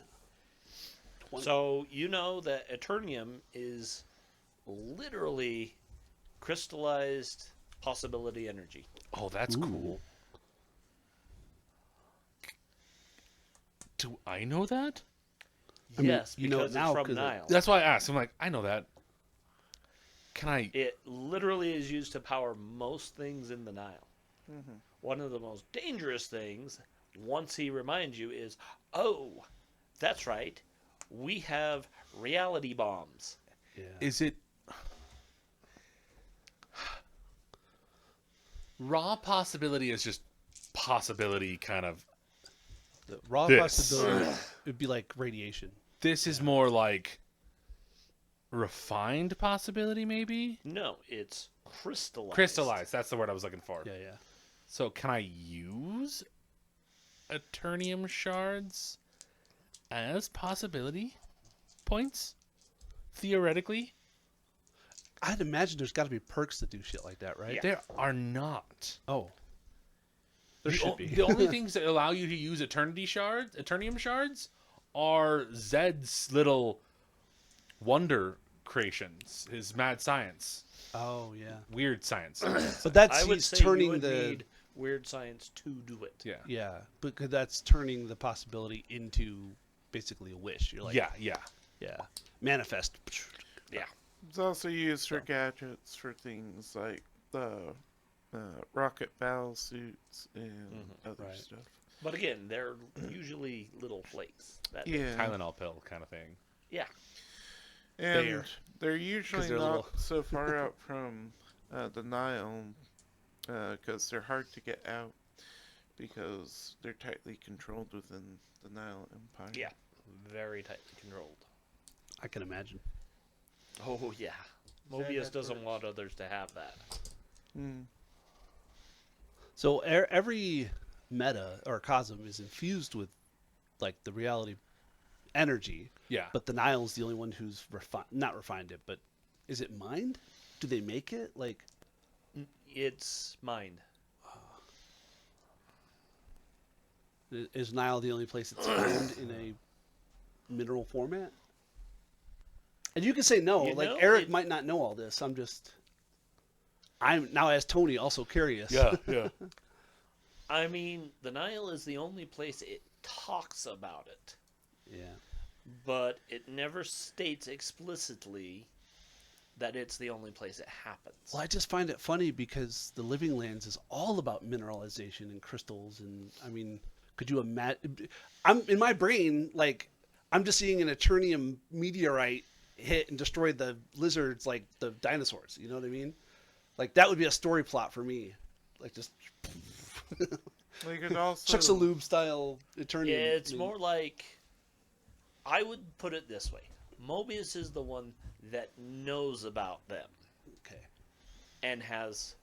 S2: So you know that Eternium is literally crystallized possibility energy.
S3: Oh, that's
S1: Ooh.
S3: cool. Do I know that?
S1: I mean,
S2: Yes,
S1: you know it
S2: because
S1: now
S2: it's from
S1: 'cause
S2: Nile.
S3: That's why I asked. I'm like, I know that. Can I?
S2: It literally is used to power most things in the Nile.
S5: Mhm.
S2: One of the most dangerous things, once he reminds you, is, oh, that's right, we have reality bombs.
S1: Yeah.
S3: Is it raw possibility? Is just possibility kind of.
S1: The raw
S3: This.
S1: possibility would be like radiation.
S3: This is more like refined possibility, maybe.
S2: No, it's crystallized.
S3: Crystallized. That's the word I was looking for.
S1: Yeah, yeah.
S3: So can I use Eternium shards as possibility points? Theoretically,
S1: I'd imagine there's got to be perks that do shit like that, right?
S2: Yeah.
S3: there are not.
S1: Oh. There
S3: The,
S1: should be.
S3: the only things that allow you to use Eternium shards, are Zed's little wonder creations, his mad science,
S1: Oh, yeah.
S3: weird science.
S1: But that's
S2: I would
S1: he's
S2: say you
S1: turning
S2: would
S1: the
S2: need weird science to do it.
S3: Yeah.
S1: yeah, because that's turning the possibility into basically a wish. You're like,
S3: yeah.
S1: yeah, manifest.
S2: Yeah.
S5: It's also used for gadgets for things like the rocket battle suits and other
S1: Right.
S5: stuff.
S2: But again, they're usually little flakes. That
S5: Yeah.
S3: Tylenol pill kind of thing.
S2: Yeah.
S5: And
S1: There.
S5: they're usually
S1: they're
S5: not
S1: little.
S5: so far out from the Nile because they're hard to get out because they're tightly controlled within the Nile Empire.
S2: Yeah. Very tightly controlled.
S1: I can imagine.
S2: Oh, yeah.
S4: Zed
S2: Mobius
S4: has
S2: doesn't
S4: perks.
S2: want others to have that.
S5: Mm.
S1: So every meta or cosm is infused with like the reality energy,
S3: Yeah.
S1: but the Nile's the only one who's not refined it, but is it mined? Do they make it? Like,
S2: It's mined.
S1: is Nile the only place it's found in a mineral format? And you can say no.
S2: You
S1: Like
S2: know,
S1: Eric
S2: it-
S1: might not know all this. I'm now as Tony also curious.
S3: yeah.
S2: I mean, the Nile is the only place it talks about it,
S1: Yeah.
S2: but it never states explicitly that it's the only place it happens.
S1: Well, I just find it funny because the Living Lands is all about mineralization and crystals, and I mean, could you imagine? I'm in my brain, like I'm just seeing an Eternium meteorite hit and destroy the lizards, like the dinosaurs. You know what I mean? Like that would be a story plot for me, like just
S5: They could also
S1: Chicxulub style Eternium.
S2: It's
S1: I mean,
S2: more like, I would put it this way. Mobius is the one that knows about them
S1: okay,
S2: and has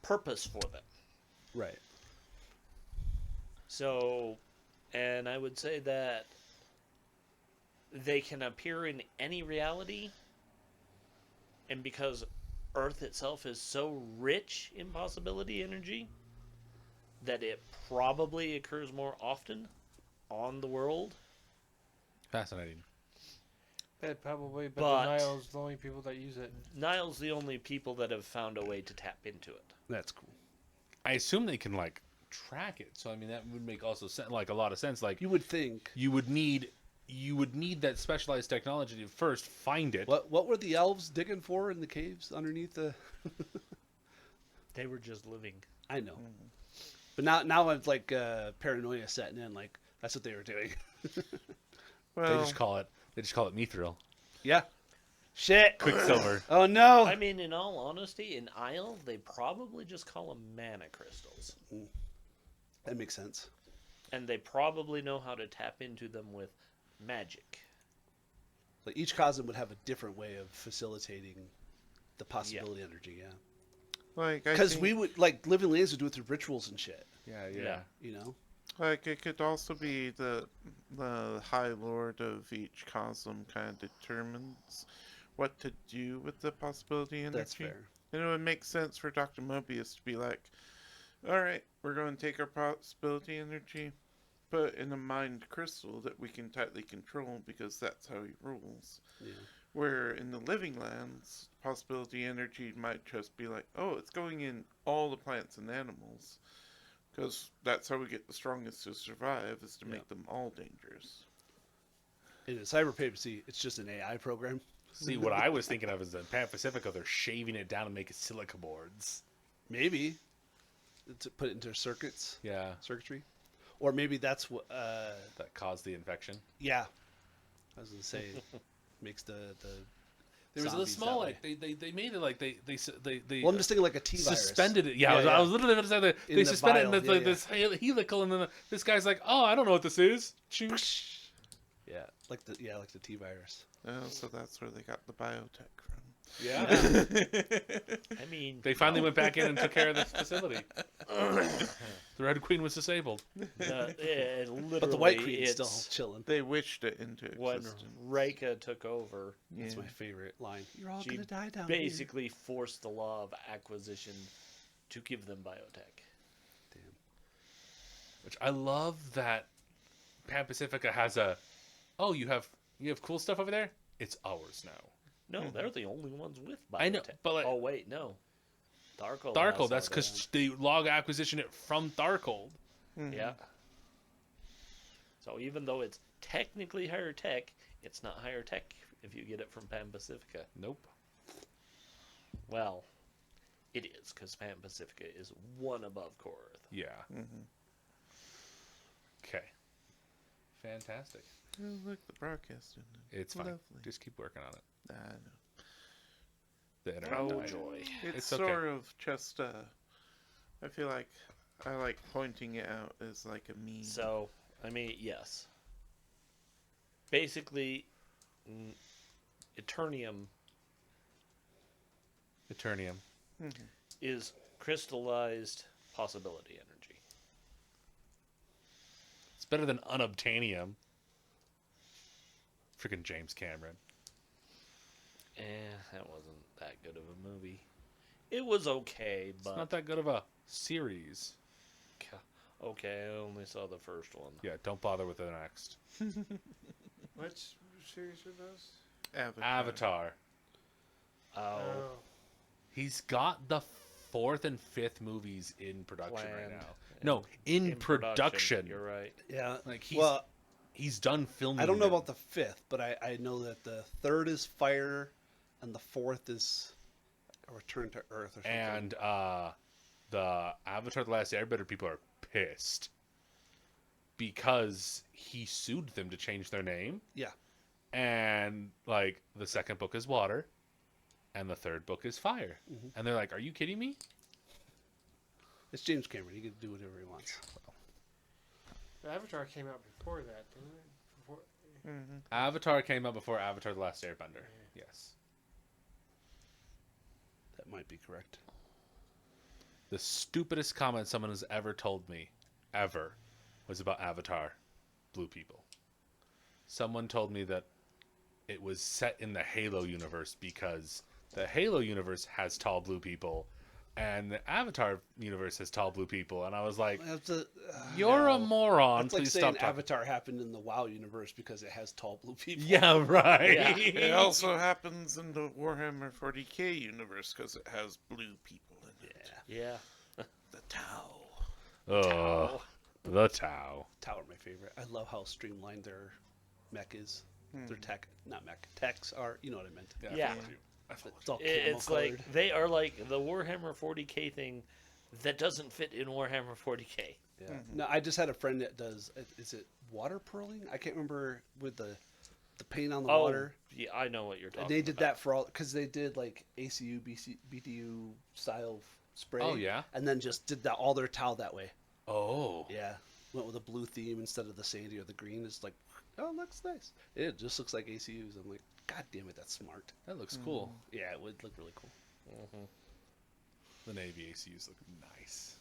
S2: purpose for them.
S1: right?
S2: So, and I would say that they can appear in any reality, and because Earth itself is so rich in possibility energy, that it probably occurs more often on the world.
S3: Fascinating.
S4: Yeah, probably, but,
S2: But-
S4: the Nile's the only people that use it.
S2: Nile's the only people that have found a way to tap into it.
S1: That's cool.
S3: I assume they can like track it. So I mean that would make also like a lot of sense. Like
S1: You would think.
S3: you would need you would need that specialized technology to first find it.
S1: What were the elves digging for in the caves underneath the?
S2: They were just living.
S1: I know, but now I'm like paranoia setting in. Like that's what they were doing.
S3: They
S5: Well,
S3: just call it mithril,
S1: Yeah. Shit.
S3: quicksilver.
S1: Oh no.
S2: I mean, in all honesty, in Isle, they probably just call them mana crystals.
S1: That makes sense.
S2: And they probably know how to tap into them with magic.
S1: Like each cosm would have a different way of facilitating the possibility energy. Yeah.
S5: like I
S1: Because
S5: think,
S1: we would like living lands would do it through rituals and shit.
S3: Yeah,
S2: Yeah.
S1: You know.
S5: like it could also be the High Lord of each cosm kind of determines what to do with the possibility energy.
S1: That's fair.
S5: And it would make sense for Dr. Mobius to be like, all right, we're going to take our possibility energy, put it in a mind crystal that we can tightly control because that's how he rules.
S1: Yeah.
S5: Where in the living lands, possibility energy might just be like, oh, it's going in all the plants and animals. Because that's how we get the strongest to survive, is to
S1: Yeah.
S5: make them all dangerous.
S1: In a cyber papacy, it's just an AI program.
S3: See, what I was thinking of is that Pan Pacifica, they're shaving it down and making silica boards.
S1: Maybe to put it into
S3: Yeah,
S1: circuitry, or maybe that's what.
S3: that caused the infection.
S1: Yeah. I was gonna say makes the.
S3: There was a
S1: zombies
S3: small,
S1: that
S3: like they made it like they
S1: Well, I'm just thinking like a T virus.
S3: suspended it. Yeah,
S1: Yeah,
S3: I was literally going to say that
S1: In
S3: they
S1: the
S3: suspended
S1: vial,
S3: it in
S1: yeah,
S3: like this helical, and then this guy's like, "Oh, I don't know what this is." Choo.
S1: Yeah, like the T virus.
S5: Oh, so that's where they got the biotech from.
S3: Yeah,
S2: I mean,
S3: they finally went back in and took care of this facility. The Red Queen was disabled.
S2: literally,
S1: But the White Queen's
S2: it's
S1: still chilling.
S5: They wished it into
S2: when
S5: existence.
S2: Reika took over,
S1: That's
S5: Yeah.
S1: my favorite line. You're all
S2: she
S1: gonna die down
S2: basically forced the law of acquisition to give them biotech.
S1: here.
S3: Which I love that Pan Pacifica has a. Oh, you have cool stuff over there. It's ours now.
S2: No, they're the only ones with biotech.
S3: I know, but like-
S2: oh wait, no, Darkhold.
S3: Darkhold.
S2: has
S3: That's
S2: all
S3: because they log acquisition it from Darkhold.
S5: Mhm.
S2: Yeah. So even though it's technically higher tech, it's not higher tech if you get it from Pan Pacifica.
S3: Nope.
S2: Well, it is, because Pan Pacifica is one above Core Earth.
S3: Yeah.
S5: Mhm.
S3: Okay. Fantastic.
S5: Oh, look, the broadcast ended.
S3: It's fine.
S5: Lovely.
S3: Just keep working on it.
S5: I know.
S3: The internet
S2: Oh,
S3: died.
S2: joy.
S5: It's
S3: It's okay.
S5: sort of just I feel like I like pointing it out as like a meme.
S2: So, I mean, yes. Basically, Eternium
S3: Eternium.
S5: Mhm.
S2: is crystallized possibility energy.
S3: It's better than unobtainium. Freaking James Cameron.
S2: That wasn't that good of a movie. It was okay,
S3: It's
S2: but
S3: not that good of a series.
S2: okay. I only saw the first one.
S3: Yeah, don't bother with the next.
S4: Which series are those?
S3: Avatar.
S2: Oh,
S3: He's got the 4th and 5th movies in production right
S2: Planned
S3: now. No, in production.
S2: You're right.
S1: Yeah.
S3: Like he's done filming.
S1: I don't know
S3: them.
S1: about the 5th, but I know that the 3rd is Fire, and the 4th is a Return to Earth or something.
S3: And the Avatar: The Last Airbender people are pissed because he sued them to change their name.
S1: Yeah.
S3: And like the second book is Water, and the third book is Fire,
S1: Mhm.
S3: and they're like, "Are you kidding me?"
S1: It's James Cameron. He can do whatever he wants.
S4: Avatar came out before that, didn't it? Before,
S5: Mhm.
S3: Avatar came out before Avatar: The Last Airbender. Yes.
S1: That might be correct.
S3: The stupidest comment someone has ever told me, ever, was about Avatar: Blue People. Someone told me that it was set in the Halo universe because the Halo universe has tall blue people, and the Avatar universe has tall blue people. And I was like,
S1: That's a,
S3: "You're a
S1: no.
S3: moron.
S1: That's like
S3: Please
S1: saying
S3: stop talking."
S1: Avatar happened in the WoW universe because it has tall blue people.
S3: Yeah, right.
S5: It also happens in the Warhammer 40k universe because it has blue people in it.
S2: Yeah.
S5: The Tau.
S3: Oh, the Tau.
S1: Tower, my favorite. I love how streamlined their mech is. They're tech, not mech. Techs are, you know what I meant.
S3: Yeah.
S2: Yeah.
S3: I followed you. I followed
S1: It's all
S2: It's
S1: camo-colored.
S2: like they are like the Warhammer 40k thing that doesn't fit in Warhammer 40k.
S1: Yeah. No, I just had a friend that does. Is it water pearling? I can't remember with the paint on the water.
S2: Yeah, I know what you're talking
S1: And they did
S2: about.
S1: that for all because they did like ACU, BTU style spray.
S3: Oh, yeah?
S1: And then just did that all their towel that way.
S3: Oh.
S1: Yeah. Went with a blue theme instead of the sandy or the green. It's like, oh, looks nice. It just looks like ACUs. I'm like, God damn it, that's smart.
S3: That looks cool.
S1: Yeah, it would look really cool.
S3: The Navy ACUs look nice.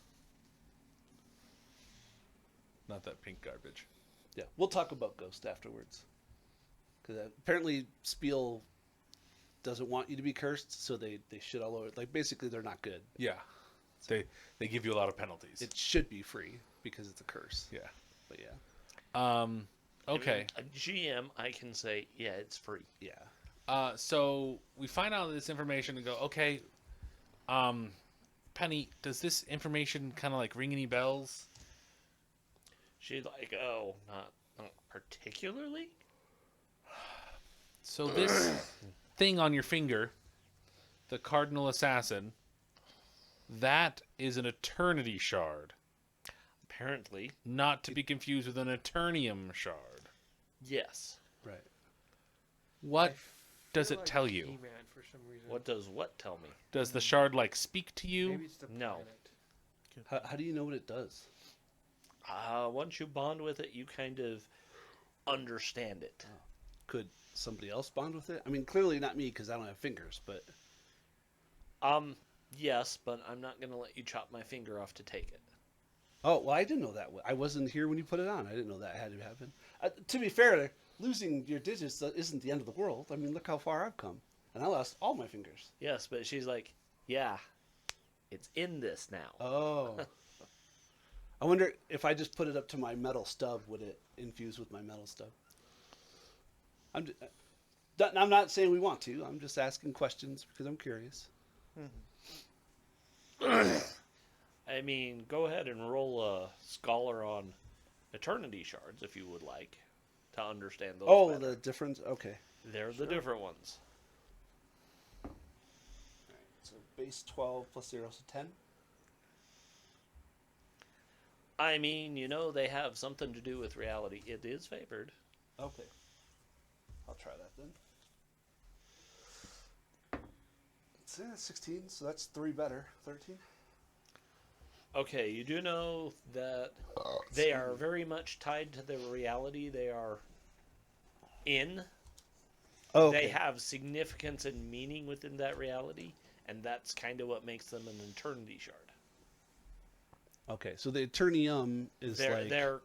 S3: Not that pink garbage.
S1: Yeah, we'll talk about Ghost afterwards. Because apparently Spiel doesn't want you to be cursed, so they shit all over. Like basically, they're not good.
S3: Yeah. They give you a lot of penalties.
S1: It should be free because it's a curse.
S3: Yeah.
S1: But yeah,
S3: Okay.
S2: I mean, a GM, I can say, yeah, it's free.
S1: yeah.
S3: So we find out this information and go, okay, Penny, does this information kind of like ring any bells?
S2: She's like, oh, not particularly.
S3: So this thing on your finger, the Cardinal Assassin, that is an Eternity Shard,
S2: Apparently,
S3: not to be confused with an Eternium Shard.
S2: yes.
S1: Right.
S3: What does
S4: Feel
S3: it
S4: like
S3: tell you?
S4: He-Man for some reason.
S2: What does what tell me?
S3: Does the shard like speak to you?
S4: Maybe it's the
S2: No.
S4: planet.
S1: How do you know what it does?
S2: Once you bond with it, you kind of understand it.
S1: Could somebody else bond with it? I mean, clearly not me because I don't have fingers. But
S2: Yes, but I'm not gonna let you chop my finger off to take it.
S1: oh well, I didn't know that. I wasn't here when you put it on. I didn't know that had to happen. To be fair, losing your digits isn't the end of the world. I mean, look how far I've come, and I lost all my fingers.
S2: Yes, but she's like, yeah, it's in this now.
S1: Oh. I wonder if I just put it up to my metal stub, would it infuse with my metal stub? I'm not saying we want to. I'm just asking questions because I'm curious.
S2: I mean, go ahead and roll a scholar on eternity shards if you would like to understand those.
S1: Oh,
S2: better.
S1: the difference. Okay.
S2: They're the different ones.
S1: So base 12 plus 0, so 10.
S2: I mean, they have something to do with reality. It is favored.
S1: Okay. I'll try that then. It's 16, so that's 3 better. 13.
S2: Okay, you do know that they are very much tied to the reality they are in.
S1: Oh,
S2: They have significance and meaning within that reality, and that's kind of what makes them an eternity shard.
S1: Okay, so the Eternium is
S2: They're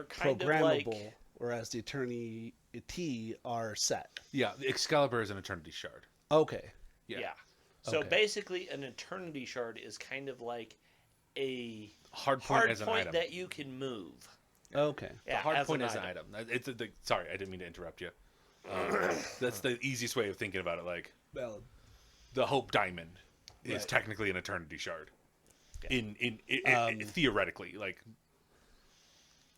S2: kind
S1: programmable,
S2: of like
S1: whereas the Eternity are set.
S3: Yeah, the Excalibur is an Eternity Shard.
S1: Okay.
S2: yeah. So
S1: Okay.
S2: basically, an eternity shard is kind of like a
S3: Hard point
S2: hard
S3: as an
S2: point
S3: item.
S2: that you can move.
S1: Okay.
S3: The
S2: Yeah,
S3: hard
S2: as
S3: point
S2: an
S3: as an item. Sorry, I didn't mean to interrupt you. That's the easiest way of thinking about it. Like,
S1: Well,
S3: the Hope Diamond is
S1: Right.
S3: technically an Eternity Shard.
S2: Yeah.
S3: In theoretically, like,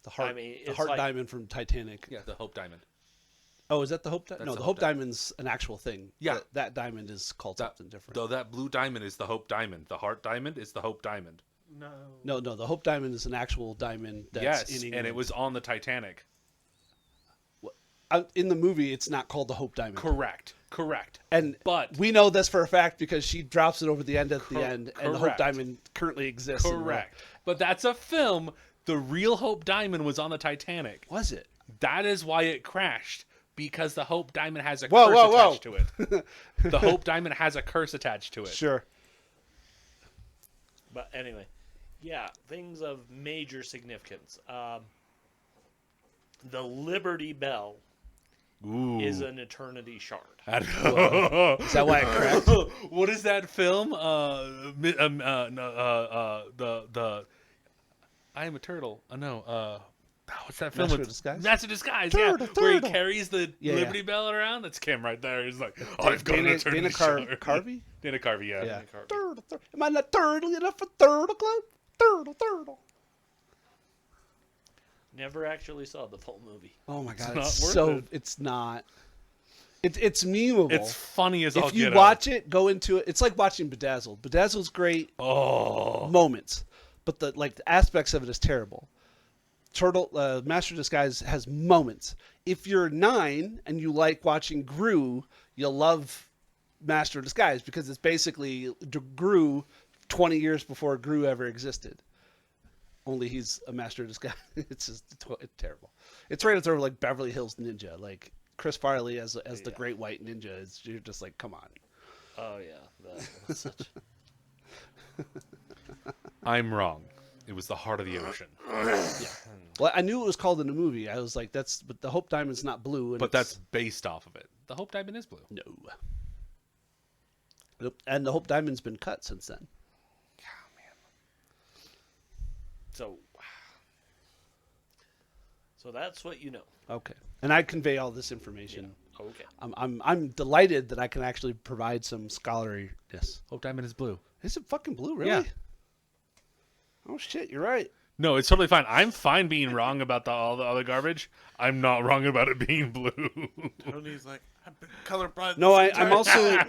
S1: the heart,
S2: I mean,
S1: the
S2: it's
S1: heart
S2: like-
S1: diamond from Titanic.
S3: yeah, the Hope Diamond.
S1: Oh, is that the Hope Diamond?
S3: That's
S1: No,
S3: the
S1: the
S3: Hope
S1: Hope Diamond's an actual thing.
S3: Yeah.
S1: That diamond is called something different.
S3: Though that blue diamond is the Hope Diamond. The Heart Diamond is the Hope Diamond.
S4: No.
S1: No, the Hope Diamond is an actual diamond that's
S3: Yes,
S1: in
S3: and
S1: England.
S3: it was on the Titanic.
S1: In the movie, it's not called the Hope Diamond.
S3: Correct.
S1: And
S3: But
S1: we know this for a fact because she drops it over the end at the
S3: Cor-
S1: end, and the Hope
S3: correct.
S1: Diamond currently exists. in
S3: correct. But that's a film. The real Hope Diamond was on the Titanic.
S1: Was it?
S3: That is why it crashed. Because the Hope Diamond has a
S1: Whoa,
S3: curse
S1: whoa, whoa.
S3: attached to it. The Hope Diamond has a curse attached to it.
S1: Sure.
S2: But anyway, yeah, things of major significance. The Liberty Bell
S3: Ooh.
S2: is an eternity shard.
S1: Is that why it cracked?
S3: What is that film? The I Am a Turtle. No. What's that film?
S1: Master
S3: with
S1: of Disguise?
S3: Master of Disguise.
S1: Turtle,
S3: yeah, where he
S1: turtle.
S3: carries the
S1: Yeah,
S3: Liberty Bell around. That's Kim right there. He's like, I've got an
S1: Dana
S3: eternity shard.
S1: Carvey?
S3: Dana Carvey. Yeah.
S1: Yeah.
S2: Carvey.
S1: Turtle. Am I not turtle enough for Turtle Club? Turtle.
S2: Never actually saw the full movie.
S1: Oh my god,
S3: not
S1: it's
S3: worth
S1: so
S3: it.
S1: it's not. It's memeable.
S3: It's funny as all
S1: if you
S3: get out.
S1: watch it, go into it. It's like watching Bedazzled. Bedazzled's great
S3: Oh,
S1: moments, but the aspects of it is terrible. Master of Disguise has moments. If you're 9 and you like watching Gru, you'll love Master of Disguise because it's basically Gru 20 years before Gru ever existed. Only he's a Master of Disguise. It's just it's terrible. It's right up there with like Beverly Hills Ninja, like Chris Farley as the Great White Ninja. You're just like, come on.
S2: Oh yeah, that was such.
S3: I'm wrong. It was the heart of the ocean.
S1: Well, I knew it was called in the movie. I was like, but the Hope Diamond's not blue. And
S3: But
S1: it's-
S3: that's based off of it. The Hope Diamond is blue.
S1: no. Nope. And the Hope Diamond's been cut since then.
S2: So that's what you know.
S1: Okay. And I convey all this information.
S2: Okay.
S1: I'm delighted that I can actually provide some scholariness.
S3: Hope Diamond is blue.
S1: Is it fucking blue, really?
S3: Yeah.
S1: Oh shit, you're right.
S3: No, it's totally fine. I'm fine being wrong about all the other garbage. I'm not wrong about it being blue.
S5: Tony's like, I've been colorblind.
S1: No,
S5: this
S1: I'm
S5: entire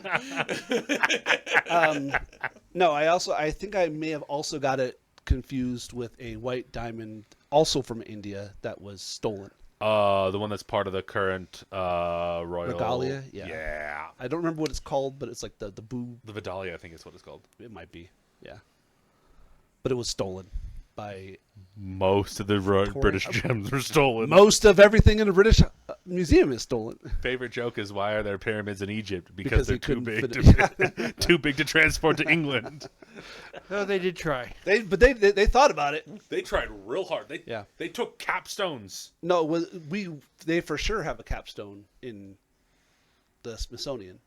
S1: also. I think I may have also got it confused with a white diamond, also from India, that was stolen.
S3: The one that's part of the current Royal
S1: Regalia? Yeah.
S3: Yeah.
S1: I don't remember what it's called, but it's like the boo.
S3: The Vidalia, I think is what it's called.
S1: It might be. Yeah. But it was stolen by
S3: Most of the British gems were stolen.
S1: most of everything in the British museum is stolen.
S3: Favorite joke is why are there pyramids in Egypt?
S1: Because
S3: They're
S1: they
S3: too
S1: couldn't
S3: big
S1: fit
S3: to too big to transport to England.
S4: No, they did try.
S1: They thought about it.
S3: They tried real hard. They took capstones.
S1: No, they for sure have a capstone in the Smithsonian.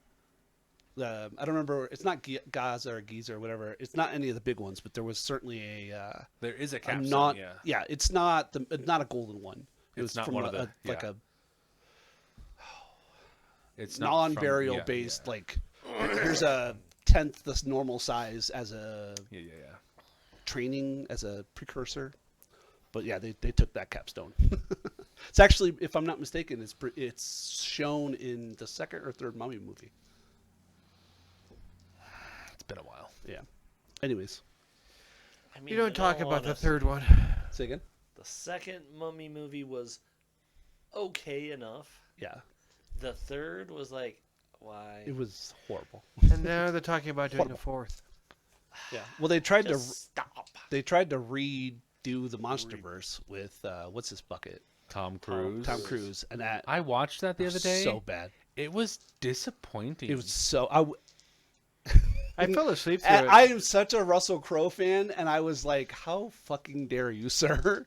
S1: I don't remember. It's not Gaza or Giza or whatever. It's not any of the big ones, but there was certainly a.
S3: There is a
S1: a
S3: capstone. Yeah.
S1: It's not a golden one. It
S3: It's
S1: was
S3: not
S1: from
S3: one of the-
S1: like
S3: yeah.
S1: a
S3: It's not from-
S1: non-burial
S3: yeah,
S1: based
S3: yeah.
S1: like. Here's a tenth this normal size as a
S3: Yeah.
S1: training as a precursor. But yeah, they took that capstone. It's actually, if I'm not mistaken, it's shown in the second or third Mummy movie.
S3: It's been a while.
S1: Yeah. Anyways,
S2: I mean,
S4: You don't
S2: in
S4: talk
S2: all
S4: about the
S2: honesty,
S4: third one.
S1: say again.
S2: The second Mummy movie was okay enough.
S1: Yeah,
S2: The third was like, why?
S1: it was horrible.
S4: And now they're talking about doing a fourth.
S1: Yeah. Well, they tried
S2: Just stop.
S1: to redo the MonsterVerse with what's this bucket?
S3: Tom Cruise.
S1: Tom Cruise, and that
S3: I watched that the other day.
S1: so bad.
S3: It was disappointing.
S1: It was so.
S4: I fell asleep through
S1: I
S4: it.
S1: am such a Russell Crowe fan, and I was like, "How fucking dare you, sir?"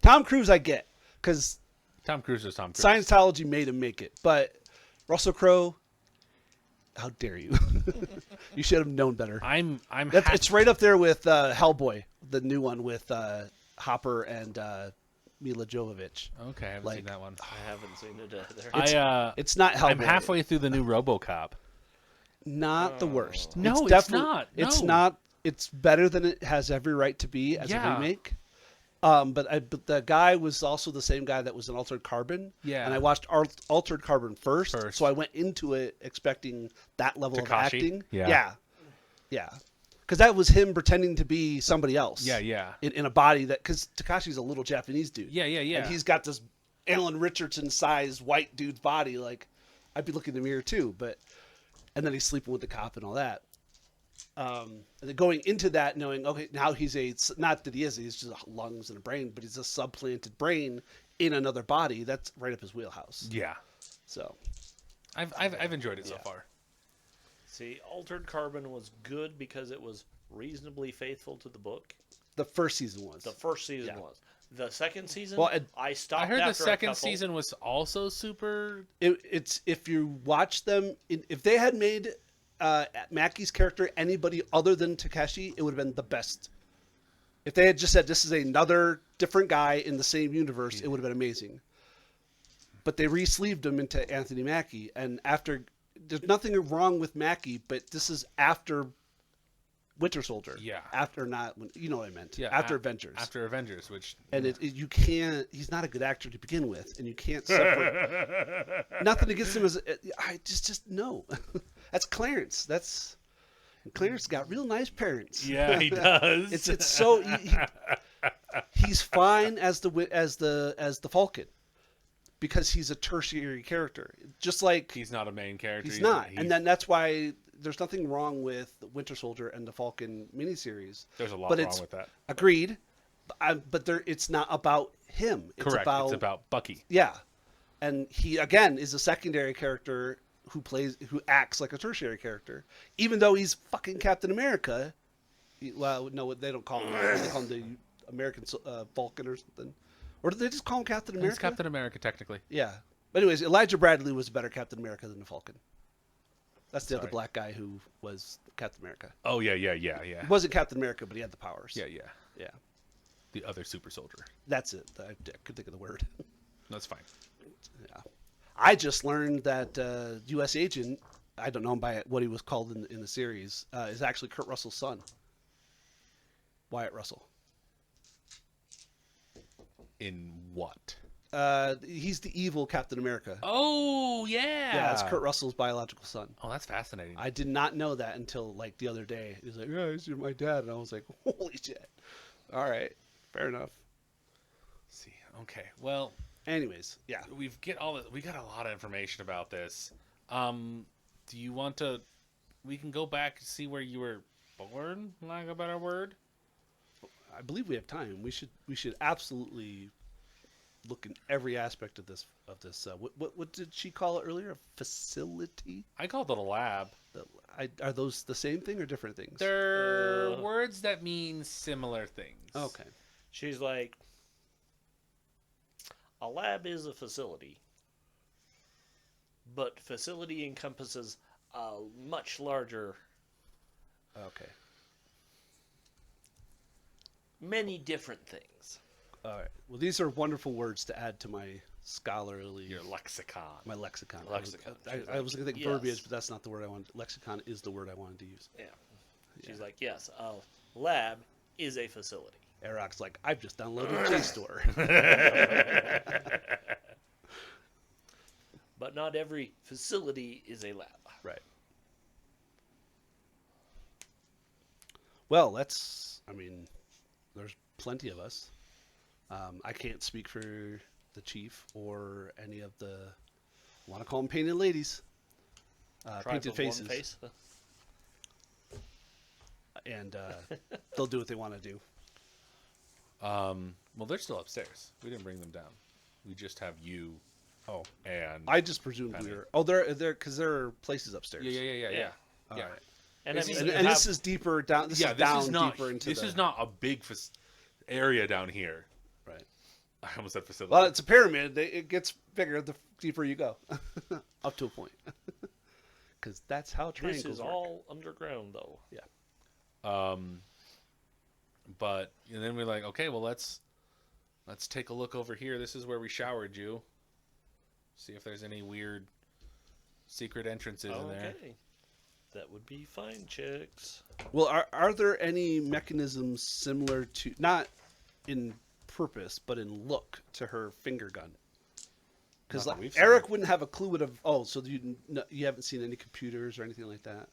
S1: Tom Cruise, I get, because
S3: Tom Cruise is Tom Cruise.
S1: Scientology made him make it, but Russell Crowe, how dare you? You should have known better.
S3: I'm
S1: It's right up there with Hellboy, the new one with Hopper and Mila Jovovich.
S3: Okay, I haven't
S1: like-
S3: seen that one.
S2: I haven't seen it either.
S1: It's not Hellboy.
S3: I'm halfway through the new RoboCop.
S1: Not the worst.
S3: No, it's
S1: definitely-
S3: not.
S1: It's
S3: No.
S1: not. It's better than it has every right to be as a
S3: Yeah.
S1: remake. But the guy was also the same guy that was in Altered Carbon.
S3: Yeah.
S1: And I watched Altered Carbon first,
S3: First.
S1: so I went into it expecting that level of
S3: Takashi?
S1: acting.
S3: Yeah.
S1: Yeah. Because that was him pretending to be somebody else.
S3: Yeah.
S1: In a body that, because Takashi's a little Japanese dude.
S3: Yeah.
S1: And he's got this Alan Richardson-sized white dude's body. Like, I'd be looking in the mirror too, but. And then he's sleeping with the cop and all that. And then going into that, knowing, okay, now he's not that he's just lungs and a brain, but he's a supplanted brain in another body. That's right up his wheelhouse.
S3: Yeah.
S1: So,
S3: I've enjoyed it so
S1: Yeah.
S3: far.
S2: See, Altered Carbon was good because it was reasonably faithful to the book.
S1: the first season was.
S2: The first season
S1: Yeah.
S2: was. The second season,
S1: Well,
S2: I stopped.
S3: I heard the
S2: after a
S3: second
S2: couple.
S3: season was also super.
S1: It's if you watch them, if they had made Mackey's character anybody other than Takeshi, it would have been the best. If they had just said this is another different guy in the same universe, it would have been amazing. But they re-sleeved him into Anthony Mackie, and after there's nothing wrong with Mackie, but this is after Winter Soldier.
S3: Yeah.
S1: After not, you know what I meant.
S3: Yeah,
S1: After Avengers.
S3: After Avengers, which
S1: And you can't. He's not a good actor to begin with, and you can't separate. Nothing against him as I just no. That's Clarence. Clarence got real nice parents.
S3: yeah, he does.
S1: It's so he's fine as the Falcon because he's a tertiary character, just like
S3: he's not a main character.
S1: he's not, and then that's why there's nothing wrong with the Winter Soldier and the Falcon miniseries.
S3: there's a lot
S1: but
S3: wrong
S1: it's
S3: with that.
S1: Agreed, but it's not about him. It's
S3: Correct. It's about Bucky.
S1: yeah, and he again is a secondary character who acts like a tertiary character, even though he's fucking Captain America. Well, no, they don't call him. They call him the American Falcon or something, or do they just call him Captain America?
S3: He's Captain America technically.
S1: Yeah, but anyways, Elijah Bradley was a better Captain America than the Falcon. That's the other
S3: Sorry.
S1: black guy who was Captain America.
S3: Oh yeah.
S1: He wasn't Captain America, but he had the powers.
S3: Yeah.
S1: Yeah,
S3: The other super soldier.
S1: that's it. I could think of the word.
S3: That's fine.
S1: Yeah, I just learned that U.S. Agent. I don't know him by what he was called in the series. Is actually Kurt Russell's son, Wyatt Russell.
S3: In what?
S1: He's the evil Captain America.
S3: Oh yeah.
S1: Yeah, it's Kurt Russell's biological son.
S3: Oh, that's fascinating.
S1: I did not know that until like the other day. He's like, "Yeah, you're my dad," and I was like, "Holy shit!" All right, fair enough.
S3: see. Okay. Well,
S1: Anyways, yeah,
S3: we got a lot of information about this. Do you want to? We can go back and see where you were born. Lack of a better word.
S1: I believe we have time. We should absolutely look in every aspect of this. What did she call it earlier? A facility?
S3: I called it a lab.
S1: Are those the same thing or different things?
S3: They're words that mean similar things.
S1: Okay.
S2: She's like, a lab is a facility, but facility encompasses a much larger,
S1: Okay.
S2: many different things.
S1: All right. Well, these are wonderful words to add to my scholarly
S3: Your lexicon.
S1: my lexicon.
S2: Lexicon.
S1: I was going to think
S2: Yes.
S1: verbiage, but that's not the word I wanted. Lexicon is the word I wanted to use.
S2: Yeah. She's like, yes, a lab is a facility.
S1: Eroc's like, I've just downloaded JSTOR.
S2: But not every facility is a lab.
S1: Right. Well, there's plenty of us. I can't speak for the chief or any of the, I want to call them painted ladies.
S2: Tribe
S1: Painted
S2: of one
S1: faces.
S2: face.
S1: And they'll do what they want to do.
S3: Well, they're still upstairs. We didn't bring them down. We just have you.
S1: Oh.
S3: And
S1: I just presumed
S3: Penny.
S1: we were. Oh, they're because there are places upstairs.
S3: yeah.
S1: All
S3: Yeah.
S1: right.
S2: And I
S3: This
S2: mean,
S3: is-
S2: you
S1: And
S2: have-
S1: this is deeper down. This
S3: yeah,
S1: is down
S3: not
S1: deeper into.
S3: this is not a big area down here.
S1: Right.
S3: I almost said facility.
S1: Well, it's a pyramid. It gets bigger the deeper you go, up to a point. Because that's how
S2: this
S1: triangles
S2: is
S1: work.
S2: all underground, though.
S3: But and then we're like, okay, well let's take a look over here. This is where we showered you. See if there's any weird secret entrances in there.
S2: Okay. That would be fine, chicks.
S1: Well, are there any mechanisms similar to, not in purpose, but in look, to her finger gun? Because
S3: Not that we've
S1: Eric
S3: seen.
S1: wouldn't have a clue so you haven't seen any computers or anything like that?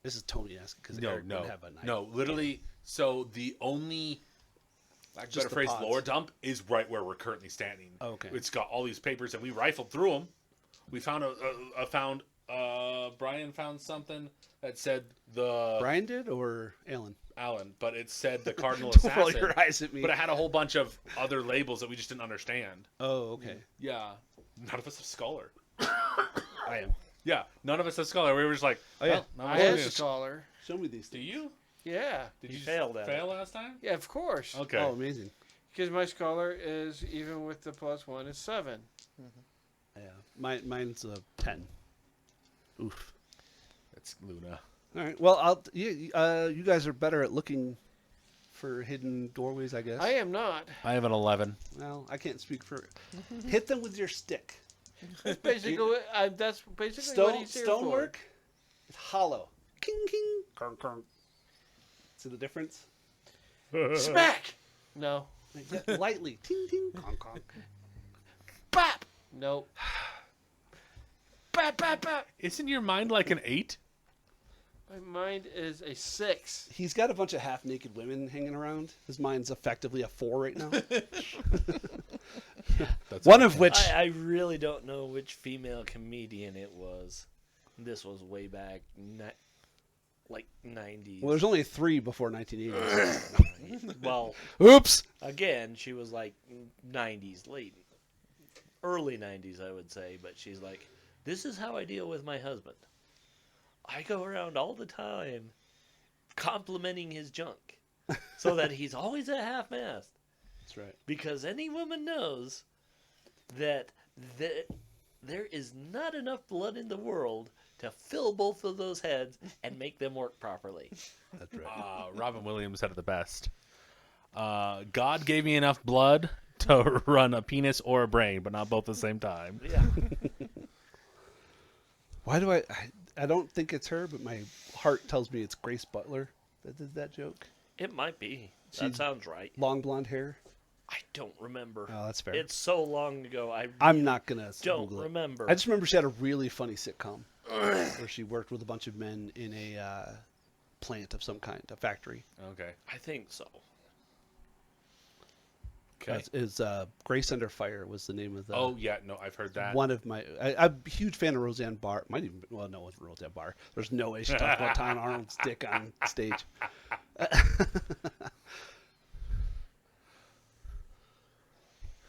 S1: This is Tony asking, because Eric wouldn't have an idea.
S3: No, literally. So the only,
S1: Just
S3: better
S1: the
S3: phrase,
S1: pods.
S3: lower dump is right where we're currently standing.
S1: Okay.
S3: It's got all these papers, and we rifled through them. We found Brian found something that said the
S1: Brian did, or Alan?
S3: Alan, but it said the Cardinal
S1: Don't roll
S3: Assassin.
S1: your eyes at me.
S3: But it had a whole bunch of other labels that we just didn't understand.
S1: Oh, okay.
S3: Yeah, none of us have scholar.
S1: I am.
S3: Yeah, none of us have scholar. We were just like,
S1: Oh, yeah.
S3: well, none of
S4: I
S3: us
S4: am
S3: do.
S4: a scholar.
S1: Show me these
S3: Do
S1: things.
S3: you?
S4: Yeah.
S3: Did
S2: You
S3: you
S2: failed at
S3: fail last time?
S4: Yeah, of course.
S3: Okay.
S1: Oh, amazing.
S4: Because my scholar is, even with the +1, is 7.
S1: Yeah. Mine's a 10. Oof.
S3: That's Luna.
S1: All right. Well, you guys are better at looking for hidden doorways, I guess.
S4: I am not.
S3: I have an 11.
S1: Well, I can't speak for. Hit them with your stick.
S4: That's basically what he's here for.
S1: Stonework is hollow. King, king. Kong, kong. See the difference?
S4: Smack. No.
S1: Yeah, lightly. Ting, ting, conk, conk.
S4: Bap. Nope. Bap, bap, bap.
S3: Isn't your mind like an 8?
S4: My mind is a 6.
S1: He's got a bunch of half-naked women hanging around. His mind's effectively a 4 right now.
S3: That's
S1: One
S3: okay.
S1: of which...
S2: I really don't know which female comedian it was. This was way back, like 90s.
S1: Well, there's only 3 before 1980.
S2: Well,
S1: Oops!
S2: again, she was like 90s, early 90s, I would say. But she's like, this is how I deal with my husband. I go around all the time complimenting his junk so that he's always at half-mast.
S1: That's right.
S2: Because any woman knows that there is not enough blood in the world to fill both of those heads and make them work properly.
S1: That's right.
S3: Robin Williams said it the best. God gave me enough blood to run a penis or a brain, but not both at the same time.
S2: Yeah.
S1: Why do I don't think it's her, but my heart tells me it's Grace Butler that did that joke.
S2: It might be. That
S1: She's-
S2: sounds right.
S1: Long blonde hair.
S2: I don't remember.
S1: Oh, that's fair.
S2: It's so long ago.
S1: I'm not gonna
S2: don't
S1: Google it.
S2: remember.
S1: I just remember she had a really funny sitcom where she worked with a bunch of men in a plant of some kind, a factory.
S3: Okay.
S2: I think so.
S3: Okay.
S1: Is Grace Under Fire was the name of the.
S3: Oh yeah, no, I've heard that.
S1: One of my, I'm a huge fan of Roseanne Barr. Might even, well, no, it wasn't Roseanne Barr. There's no way she talked about Tom Arnold's dick on stage.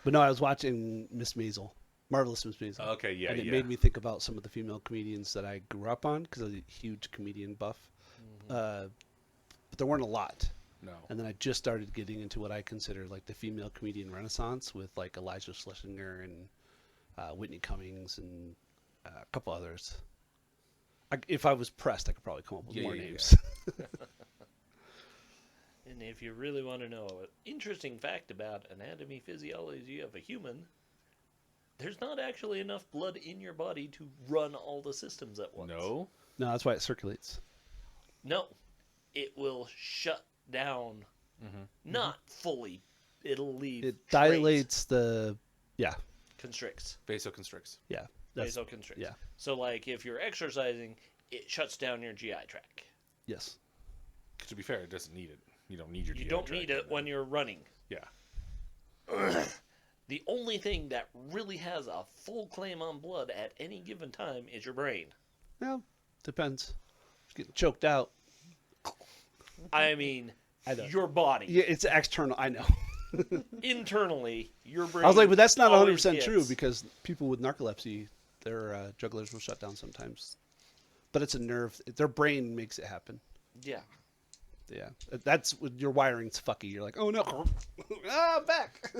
S1: But no, I was watching Miss Maisel, Marvelous Miss Maisel.
S3: Okay, yeah,
S1: and it
S3: yeah.
S1: made me think about some of the female comedians that I grew up on because I was a huge comedian buff. But there weren't a lot.
S3: No.
S1: And then I just started getting into what I consider like the female comedian renaissance with like Elijah Schlesinger and Whitney Cummings and a couple others. If I was pressed, I could probably come up with more names.
S2: And if you really want to know an interesting fact about anatomy, physiology of a human, there's not actually enough blood in your body to run all the systems at once.
S3: No.
S1: No, that's why it circulates.
S2: No. It will shut down. Not fully. It'll leave.
S1: It
S2: trace.
S1: dilates the, yeah,
S2: Constricts.
S3: Vasoconstricts.
S1: yeah. That's,
S2: Vasoconstricts.
S1: yeah.
S2: So, like, if you're exercising, it shuts down your GI tract.
S1: yes.
S3: To be fair, it doesn't need it. You don't need your.
S2: You
S3: GI
S2: don't
S3: tract
S2: need
S3: in
S2: it
S3: there.
S2: when you're running.
S3: Yeah.
S2: The only thing that really has a full claim on blood at any given time is your brain.
S1: Well, depends. It's getting choked out.
S2: I mean,
S1: I know.
S2: your body.
S1: Yeah, it's external. I know.
S2: Internally, your brain.
S1: I was like, but that's not 100%
S2: always
S1: true
S2: hits.
S1: because people with narcolepsy, their jugulars will shut down sometimes. But it's a nerve. Their brain makes it happen.
S2: Yeah.
S1: Yeah, that's when your wiring's fucky. You're like, oh no, ah, I'm back.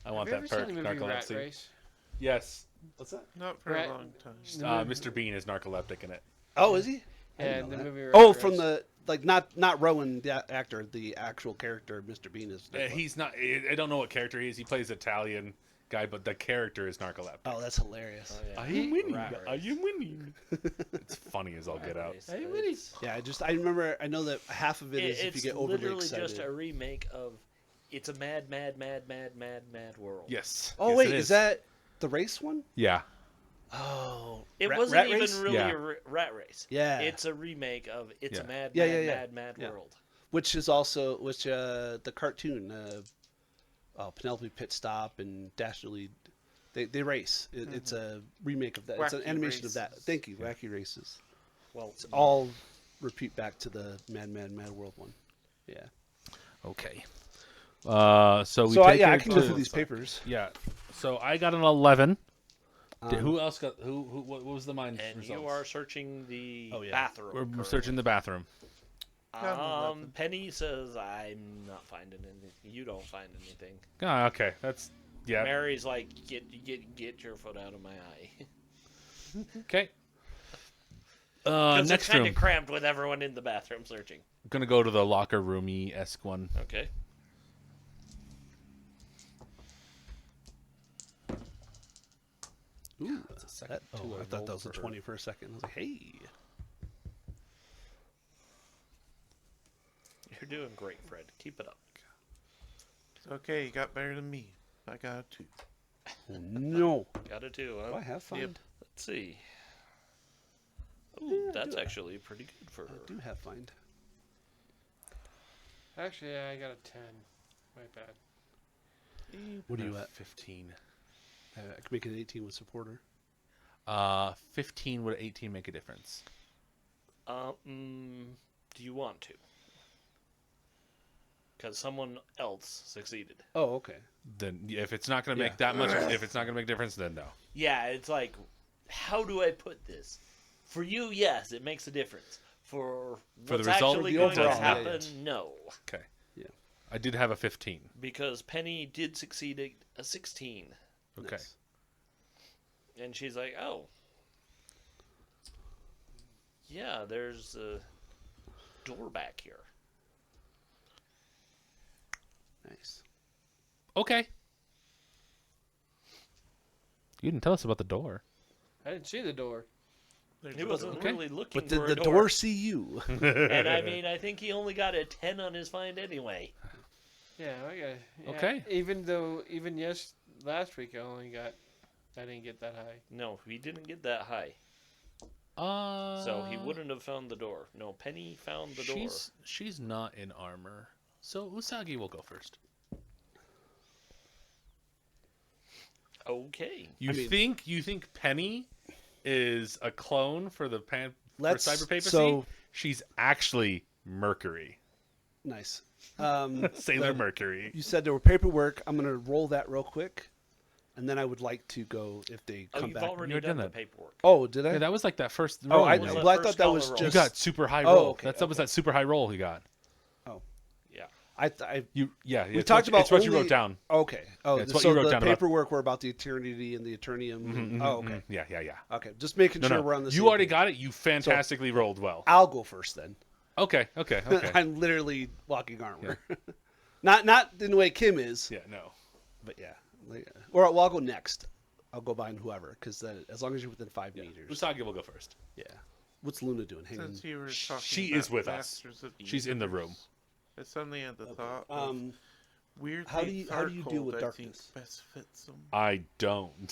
S3: I want
S4: Have you
S3: that
S4: ever
S3: perk.
S4: seen the movie Rat
S3: Narcolepsy.
S4: Race?
S3: Yes.
S1: What's that?
S5: Not for
S4: Right.
S5: a long time.
S3: Mr. Bean is narcoleptic in it.
S1: Oh, is he? I
S4: Yeah,
S1: didn't know
S4: the
S1: that.
S4: movie Rat
S1: Oh,
S4: Race.
S1: from the like not Rowan, the actor, the actual character, Mr. Bean is.
S3: He's not. I don't know what character he is. He plays Italian guy, but the character is narcoleptic.
S1: Oh, that's hilarious.
S2: Oh, yeah.
S3: I am winning.
S2: Rat
S3: I
S2: race.
S3: am winning. It's funny as all get out.
S2: Race.
S4: Hey, Winnie.
S1: Yeah, I remember. I know that half of it is if
S2: It's
S1: you get overly
S2: literally
S1: excited.
S2: just a remake of It's a Mad, Mad, Mad, Mad, Mad, Mad World.
S3: Yes.
S1: Oh
S3: Yes,
S1: wait,
S3: it
S1: is that the race one?
S3: Yeah.
S1: Oh,
S2: It
S1: Rat
S2: wasn't even
S1: Race?
S2: really
S3: Yeah.
S2: a rat race.
S1: Yeah.
S2: It's a remake of It's
S3: Yeah.
S2: a Mad,
S1: Yeah,
S2: Mad,
S1: yeah, yeah.
S2: Mad, Mad
S1: Yeah.
S2: World.
S1: Which is also the cartoon, Penelope Pit Stop and Dastardly, they race. It's a remake of that. It's an
S5: Wacky
S1: animation of that.
S5: Races.
S1: Thank you, Wacky Races.
S2: Well,
S1: It's all repeat back to the Mad World one. Yeah.
S3: Okay. So we
S1: So
S3: take
S1: I
S3: it
S1: can go
S3: to-
S1: through these papers.
S3: Yeah. So I got an 11.
S1: Um,
S3: Who else got? Who? What was the mine
S2: and
S3: results?
S2: you are searching the
S1: Oh, yeah.
S2: bathroom.
S3: We're
S2: currently.
S3: searching the bathroom.
S2: Penny says I'm not finding anything. You don't find anything.
S3: Oh, okay. That's yeah.
S2: Mary's like, get your foot out of my eye.
S3: Okay.
S2: Because
S3: Next
S2: it's kind
S3: room.
S2: of cramped with everyone in the bathroom searching.
S3: Gonna go to the locker roomy esque one.
S2: Okay.
S1: Ooh,
S3: That's a second
S1: that,
S3: two
S1: I
S3: I
S1: thought that
S3: rolled
S1: was a
S3: for-
S1: 20 for a second. I was like, hey.
S2: doing great, Fred. Keep it up.
S5: It's okay, you got better than me. I got a 2.
S1: Oh, no.
S2: Got it too.
S1: Do
S2: Huh?
S1: I have find?
S2: Let's see. Oh,
S1: Yeah, I
S2: that's
S1: do.
S2: actually pretty good for
S1: I
S2: her.
S1: do have find.
S4: Actually, I got a 10. My bad.
S1: What are you at?
S3: 15.
S1: I could make it 18 with supporter.
S3: 15 would 18 make a difference?
S2: Do you want to? Because someone else succeeded.
S1: Oh, okay.
S3: Then if it's not going to
S1: Yeah.
S3: make that much, if it's not going to make a difference, then no.
S2: Yeah, it's like, how do I put this? For you, yes, it makes a difference. For
S3: For the
S2: what's
S3: result,
S2: actually
S1: the
S2: going to
S1: overall, yeah,
S2: happen,
S1: yes.
S2: no.
S3: Okay.
S1: Yeah.
S3: I did have a 15.
S2: Because Penny did succeed at a 16.
S3: Okay.
S1: Nice.
S2: And she's like, oh. Yeah, there's a door back here.
S1: Nice.
S3: Okay. You didn't tell us about the door.
S4: I didn't see the door.
S2: He wasn't
S3: Okay.
S2: really looking
S1: But did
S2: for
S1: the
S2: a
S1: door see you?
S2: And I mean, I think he only got a 10 on his find anyway.
S4: Yeah, I got. Yeah,
S3: Okay.
S4: Even last week I didn't get that high.
S2: No, he didn't get that high. So he wouldn't have found the door. No, Penny found the door.
S3: She's not in armor. So Usagi will go first.
S2: Okay.
S3: You think Penny is a clone for the for cyber papacy?
S1: So
S3: She's actually Mercury.
S1: nice.
S3: Sailor Mercury.
S1: You said there were paperwork. I'm gonna roll that real quick, and then I would like to go if they
S2: Oh,
S1: come
S2: you've
S1: back.
S2: already
S3: You had
S2: done
S3: done
S2: the
S3: that.
S2: paperwork.
S1: Oh, did I?
S3: Yeah, that was like that first
S1: oh,
S3: roll.
S1: I,
S3: you
S2: was
S3: made.
S2: the
S1: well, I
S2: first
S1: thought that was
S2: color roll.
S3: You
S1: just.
S3: got super high
S1: Oh,
S3: roll.
S1: okay,
S3: That was that super high roll he got.
S2: Yeah.
S1: I
S3: We
S1: talked about
S3: it's what you
S1: only-
S3: wrote down.
S1: okay. Oh,
S3: Yeah, it's what
S1: so
S3: you wrote
S1: the
S3: down about-
S1: paperwork were about the eternity and the eternium. Oh, okay.
S3: Yeah.
S1: Okay, just making
S3: No,
S1: sure
S3: no.
S1: we're on the
S3: You
S1: same
S3: already
S1: page.
S3: got it. You fantastically rolled well.
S1: I'll go first then.
S3: Okay.
S1: I'm literally walking armor. not in the way Kim is,
S3: Yeah, no.
S1: but yeah. Or well, I'll go next. I'll go behind whoever, because as long as you're within 5 meters.
S3: Usagi will go first.
S1: Yeah. What's Luna doing? Hanging.
S5: Since you were talking
S3: She
S5: about
S3: is with us.
S5: Masters of the
S3: She's in the
S5: Universe,
S3: room.
S5: I suddenly had the thought of weird
S1: how do you deal with darkness?
S5: Best fits them.
S3: I don't.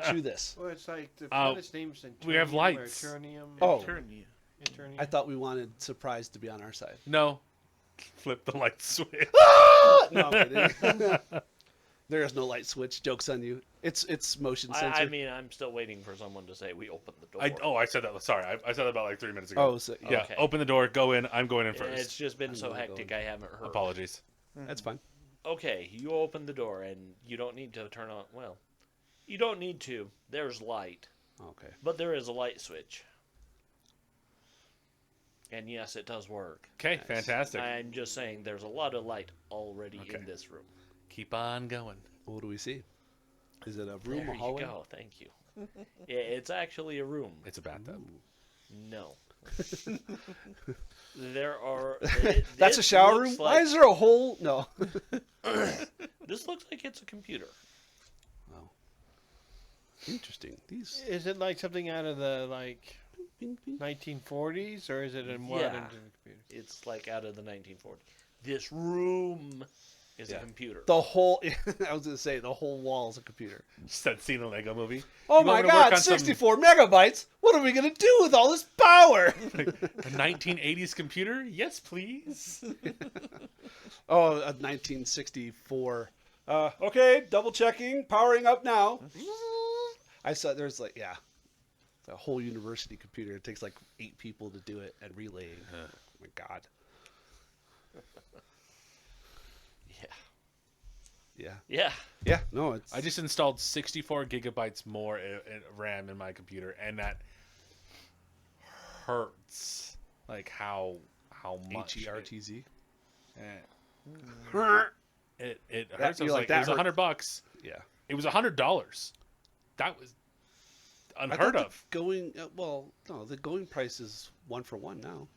S1: Chew this.
S4: Well, it's like the
S3: Uh,
S4: planet's name's
S3: we have
S4: Eternium or
S3: lights.
S4: Eternium.
S1: Oh.
S5: Eternia.
S4: Eternium.
S1: I thought we wanted surprise to be on our side.
S3: No. Flip the light switch.
S1: No, I'm kidding. There is no light switch. Joke's on you. It's motion sensor.
S2: I mean, I'm still waiting for someone to say we opened the door.
S3: I said that. Sorry, I said that about like 3 minutes ago.
S1: Oh, so,
S3: Yeah,
S2: Okay.
S3: open the door, go in. I'm going in first.
S2: It's just been so
S1: gonna go
S2: hectic,
S1: in.
S2: I haven't heard.
S3: Apologies.
S1: that's fine.
S2: Okay, you open the door, and you don't need to turn on. Well, you don't need to. There's light,
S1: Okay.
S2: but there is a light switch. And yes, it does work.
S3: Okay, fantastic.
S2: I'm just saying, there's a lot of light already
S3: Okay.
S2: in this room.
S3: Keep on going.
S1: What do we see? Is it a room,
S2: There
S1: a
S2: you
S1: hallway?
S2: go. Thank you. Yeah, it's actually a room.
S3: It's a bathtub.
S2: No. There are.
S1: That's a
S2: this
S1: shower
S2: looks
S1: room.
S2: like-
S1: Why is there a hole? No.
S2: This looks like it's a computer.
S1: Wow. Interesting. These.
S4: Is it like something out of the like
S1: Bing, bing.
S4: 1940s, or is it a modern
S2: Yeah.
S4: computer?
S2: It's like out of the 1940s. This room is
S1: Yeah.
S2: a computer.
S1: The whole. I was gonna say the whole wall is a computer.
S3: Just that scene in Lego Movie.
S1: Oh
S3: You
S1: my
S3: want me to work
S1: God!
S3: on some-
S1: 64 megabytes. What are we gonna do with all this power?
S3: A 1980s computer? Yes, please.
S1: Oh, a 1964. Okay, double checking, powering up now. I saw there's like it's a whole university computer. It takes like 8 people to do it and relaying. Oh my God.
S2: Yeah.
S1: Yeah.
S2: Yeah.
S1: Yeah. No, it's.
S3: I just installed 64 gigabytes more in RAM in my computer, and that hurts. Like how much
S1: HERTZ.
S3: it
S1: That-
S3: hurts. I
S1: you're
S3: was
S1: like,
S3: like,
S1: that
S3: it was $100.
S1: Yeah.
S3: It was $100. That was
S1: I
S3: unheard
S1: thought the
S3: of.
S1: going. Well, no, the going price is 1 for 1 now.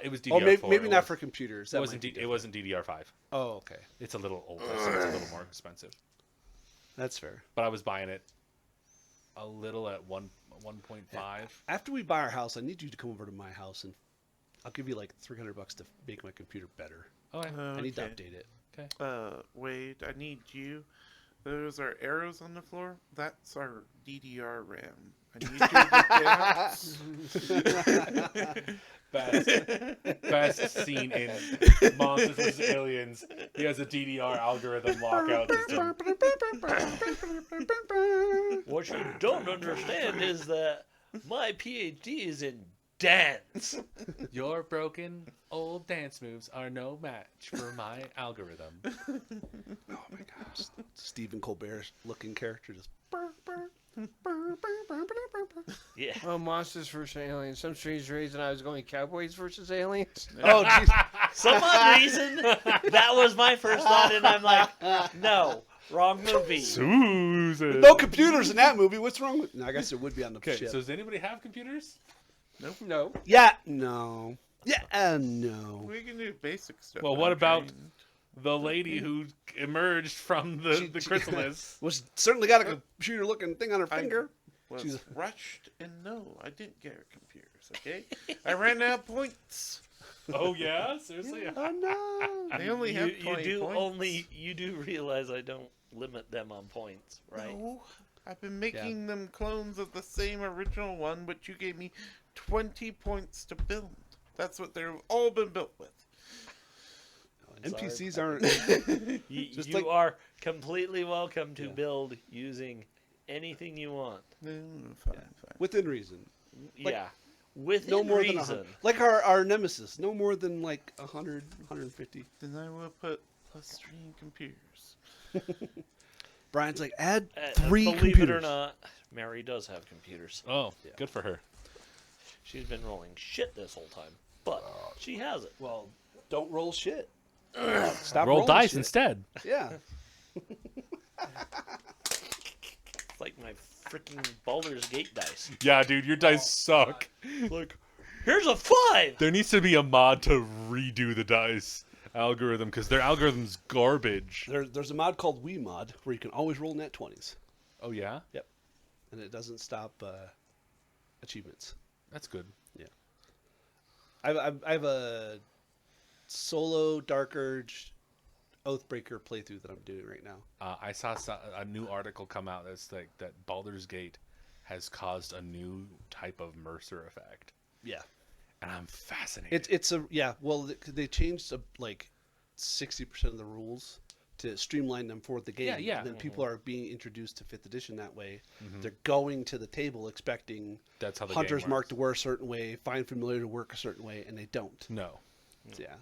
S3: It was DDR4.
S1: Oh, maybe
S3: It
S1: not
S3: was-
S1: for computers.
S3: It
S1: That
S3: wasn't.
S1: might be
S3: It wasn't DDR5.
S1: Oh, okay.
S3: It's a little older, so it's a little more expensive.
S1: That's fair.
S3: But I was buying it a little at 1.5.
S1: After we buy our house, I need you to come over to my house and I'll give you like $300 to make my computer better.
S3: Okay.
S1: I need to
S5: Okay.
S1: update it.
S5: Wade, I need you. Those are arrows on the floor. That's our DDR RAM. I need you to
S3: Best scene in Monsters vs. Aliens. He has a DDR algorithm lockout system.
S2: What you don't understand is that my PhD is in dance.
S3: Your broken old dance moves are no match for my algorithm.
S1: Oh my gosh. Stephen Colbert looking character just.
S2: Yeah.
S4: Oh, Monsters vs. Aliens. Some strange reason I was going Cowboys versus Aliens.
S1: Oh, jeez.
S2: Some odd reason, that was my first thought, and I'm like, no, wrong movie.
S3: Susan.
S1: No computers in that movie. What's wrong with? No, I guess it would be on the
S3: Okay,
S1: ship.
S3: so does anybody have computers?
S4: No.
S1: Yeah. No. Yeah. No.
S5: We can do basic stuff.
S3: Well, what
S5: I'm
S3: about
S5: trained.
S3: the lady who emerged from the chrysalis?
S1: Well, she certainly got a computer-looking thing on her
S5: I-
S1: finger.
S5: was
S1: She's-
S5: rushed, and no, I didn't get her computers. Okay, I ran out of points.
S3: Oh yeah, seriously.
S1: Oh no.
S5: They only have 20 points.
S2: You do realize I don't limit them on points, right?
S5: No, I've been making them clones of the same original one, but you gave me 20 points to build. That's what they've all been built with.
S1: NPCs aren't.
S2: You,
S1: Just
S2: you
S1: like-
S2: are completely welcome to
S1: Yeah.
S2: build using anything you want.
S5: No, fine, fine.
S1: within reason. Like,
S2: yeah, within
S1: No more than
S2: reason.
S1: 100. Like our nemesis, no more than like 100, 150.
S5: Then I will put +3 in computers.
S1: Brian's like, add
S2: Uh,
S1: 3
S2: believe
S1: computers.
S2: it or not, Mary does have computers.
S3: Oh, good for her.
S2: She's been rolling shit this whole time, but she has it.
S1: Well, don't roll shit. Stop
S3: Roll
S1: rolling
S3: dice
S1: shit.
S3: instead.
S1: Yeah.
S2: It's like my freaking Baldur's Gate dice.
S3: Yeah, dude, your dice suck.
S2: Like, here's a 5.
S3: There needs to be a mod to redo the dice algorithm because their algorithm's garbage.
S1: There's a mod called WeMod where you can always roll net 20s,
S3: Oh yeah,
S1: and it doesn't stop achievements.
S3: that's good.
S1: I have a solo Dark Urge Oathbreaker playthrough that I'm doing right now.
S3: I saw a new article come out that's like that Baldur's Gate has caused a new type of Mercer effect,
S1: Yeah.
S3: and I'm fascinated.
S1: It's a yeah. Well, they changed like 60% of the rules to streamline them for the game.
S3: Yeah, yeah.
S1: And then people are being introduced to 5th edition that way. They're going to the table expecting
S3: That's how the
S1: hunters
S3: game
S1: mark
S3: works.
S1: to work a certain way, find familiar to work a certain way, and they don't.
S3: No.
S1: Yeah.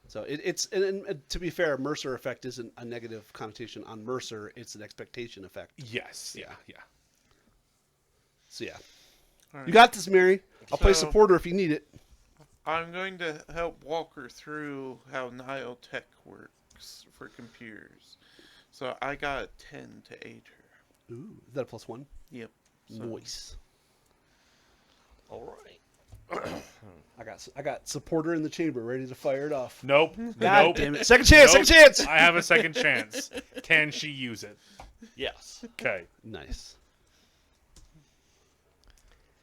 S1: So it's and to be fair, Mercer effect isn't a negative connotation on Mercer. It's an expectation effect.
S3: Yes. Yeah. Yeah.
S1: So yeah,
S5: All right.
S1: you got this, Mary. I'll play
S5: So-
S1: supporter if you need it.
S5: I'm going to help Walker through how Nile Tech works for computers. So I got a 10 to aid her.
S1: Ooh, is that a +1?
S5: Yep. So
S1: Nice.
S2: All right.
S1: I got supporter in the chamber ready to fire it off.
S3: Nope.
S1: God
S3: nope.
S1: damn it! Second chance.
S3: Nope.
S1: Second chance.
S3: I have a second chance. Can she use it?
S2: Yes.
S3: Okay.
S1: Nice.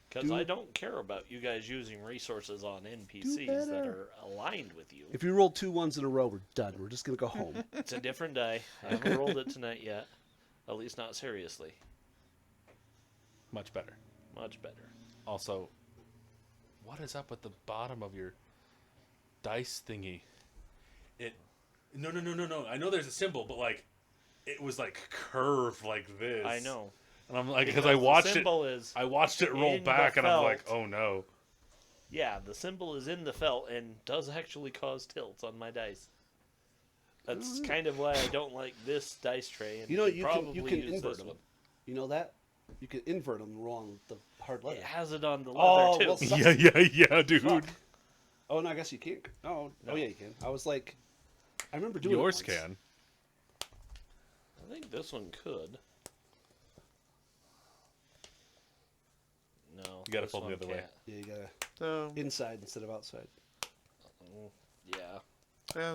S2: Because I don't care about you guys using resources on NPCs that
S1: better.
S2: are aligned with you.
S1: If you roll 2 1s in a row, we're done. We're just gonna go home.
S2: It's a different die. I haven't rolled it tonight yet. At least not seriously.
S3: Much better.
S2: Much better.
S3: Also, what is up with the bottom of your dice thingy? It. No. I know there's a symbol, but like, it was like curved like this.
S2: I know.
S3: And I'm like, because I watched
S2: the
S3: it.
S2: symbol is
S3: I watched it roll
S2: in the
S3: back, and I'm like,
S2: felt.
S3: oh no.
S2: yeah, the symbol is in the felt and does actually cause tilts on my dice. That's kind of why I don't like this dice tray. And
S1: You know,
S2: should
S1: you
S2: probably
S1: can
S2: use
S1: invert
S2: this
S1: them.
S2: one.
S1: You know that? You can invert them and roll on the hard leather.
S2: It has it on the leather
S1: Oh,
S2: too.
S1: well, sucks.
S3: Yeah, dude.
S1: Fuck. Oh no, I guess you can't. Oh,
S2: No.
S1: oh yeah, you can. I was like, I remember doing
S3: Yours
S1: it once.
S3: can.
S2: I think this one could. No.
S3: You gotta
S2: this
S3: fold the
S2: one
S3: other way.
S2: can't.
S1: Yeah, you gotta
S5: So,
S1: inside instead of outside.
S2: Yeah.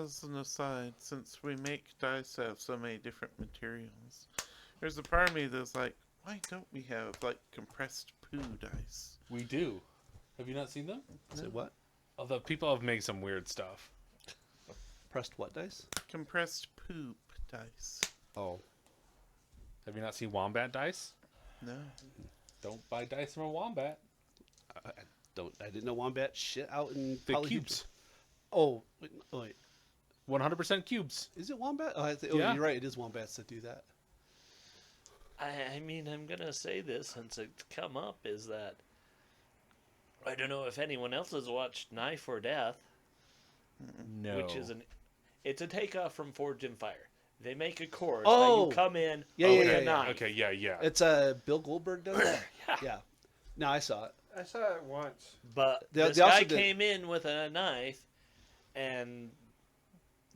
S5: as an aside, since we make dice out of so many different materials, there's a part of me that's like, why don't we have like compressed poo dice?
S3: We do. Have you not seen them?
S1: Say what?
S3: Although people have made some weird stuff.
S1: Pressed what dice?
S5: Compressed poop dice.
S1: Oh,
S3: Have you not seen wombat dice?
S5: No.
S3: Don't buy dice from a wombat.
S1: I didn't know wombat shit out in
S3: The
S1: Polyhedron.
S3: cubes.
S1: Oh, wait.
S3: 100% cubes.
S1: Is it wombat? Oh,
S3: Yeah.
S1: You're right. It is wombats that do that.
S2: I mean, I'm gonna say this since it's come up is that I don't know if anyone else has watched Knife or Death,
S3: No.
S2: which is it's a takeoff from Forged in Fire. They make a course
S1: Oh!
S2: that you come in
S1: Yeah,
S2: with
S1: yeah,
S2: a
S1: yeah.
S2: knife.
S3: Okay, yeah.
S1: It's Bill Goldberg does that. Yeah. No, I saw it.
S4: I saw it once.
S2: But
S1: They
S2: this
S1: also
S2: guy
S1: did-
S2: came in with a knife, and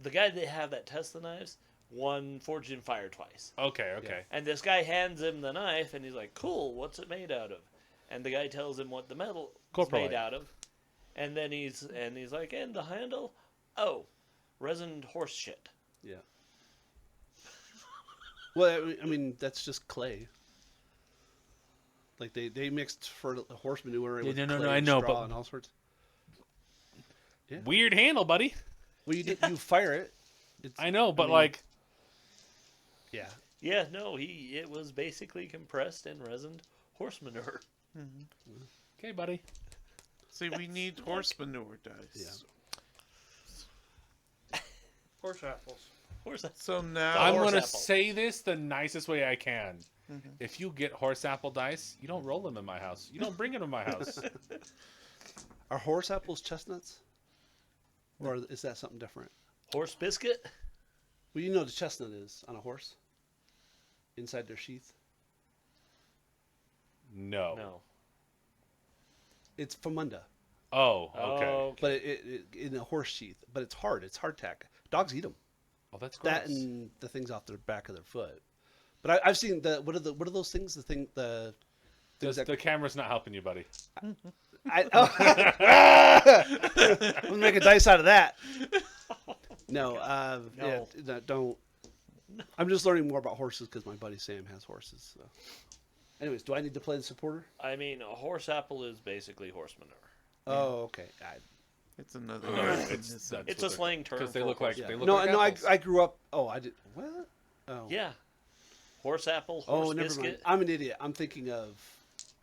S2: the guy they have that tests the knives won Forged in Fire twice.
S3: Okay.
S2: And this guy hands him the knife, and he's like, "Cool, what's it made out of?" And the guy tells him what the metal is
S3: Coprolite.
S2: made out of, and then he's like, "And the handle? Oh, resined horse shit."
S1: Yeah. Well, I mean, that's just clay. Like they mixed for horse manure
S3: Yeah,
S1: with
S3: no,
S1: clay
S3: I
S1: and
S3: know,
S1: straw
S3: but-
S1: and all sorts.
S3: Weird handle, buddy.
S1: Well, you fire it. It's,
S3: I know, but
S1: mean-
S3: like,
S1: yeah.
S2: Yeah, no, it was basically compressed and resined horse manure.
S3: okay, buddy.
S5: See, we need horse manure dice.
S1: Yeah.
S4: Horse apples.
S2: Horse.
S5: So now
S3: I'm
S2: horse
S3: gonna
S2: apple.
S3: say this the nicest way I can. If you get horse apple dice, you don't roll them in my house. You don't bring them in my house.
S1: Are horse apples chestnuts? Or is that something different?
S2: Horse biscuit?
S1: Well, you know what a chestnut is on a horse. Inside their sheath.
S3: No.
S2: No.
S1: It's famunda,
S3: Oh, okay.
S2: Oh,
S1: but it in a horse sheath. But it's hard. It's hardtack. Dogs eat them.
S3: Oh, that's gross.
S1: That and the things off the back of their foot. But I've seen what are those things? The things
S3: the camera's not helping you, buddy.
S1: I'm gonna make a dice out of that. No,
S2: No.
S1: no, don't. I'm just learning more about horses because my buddy Sam has horses. So. Anyways, do I need to play the supporter?
S2: I mean, a horse apple is basically horse manure.
S1: Oh, okay.
S5: it's another.
S3: It's
S5: euphemism.
S2: It's a slang term
S3: because they
S2: for
S3: look like
S2: horse
S3: they
S2: apple.
S3: look
S1: no,
S3: like apples.
S1: I grew up. Oh, I did. What? Oh.
S2: Yeah. Horse apple, horse
S1: Oh, never
S2: biscuit.
S1: mind. I'm an idiot. I'm thinking of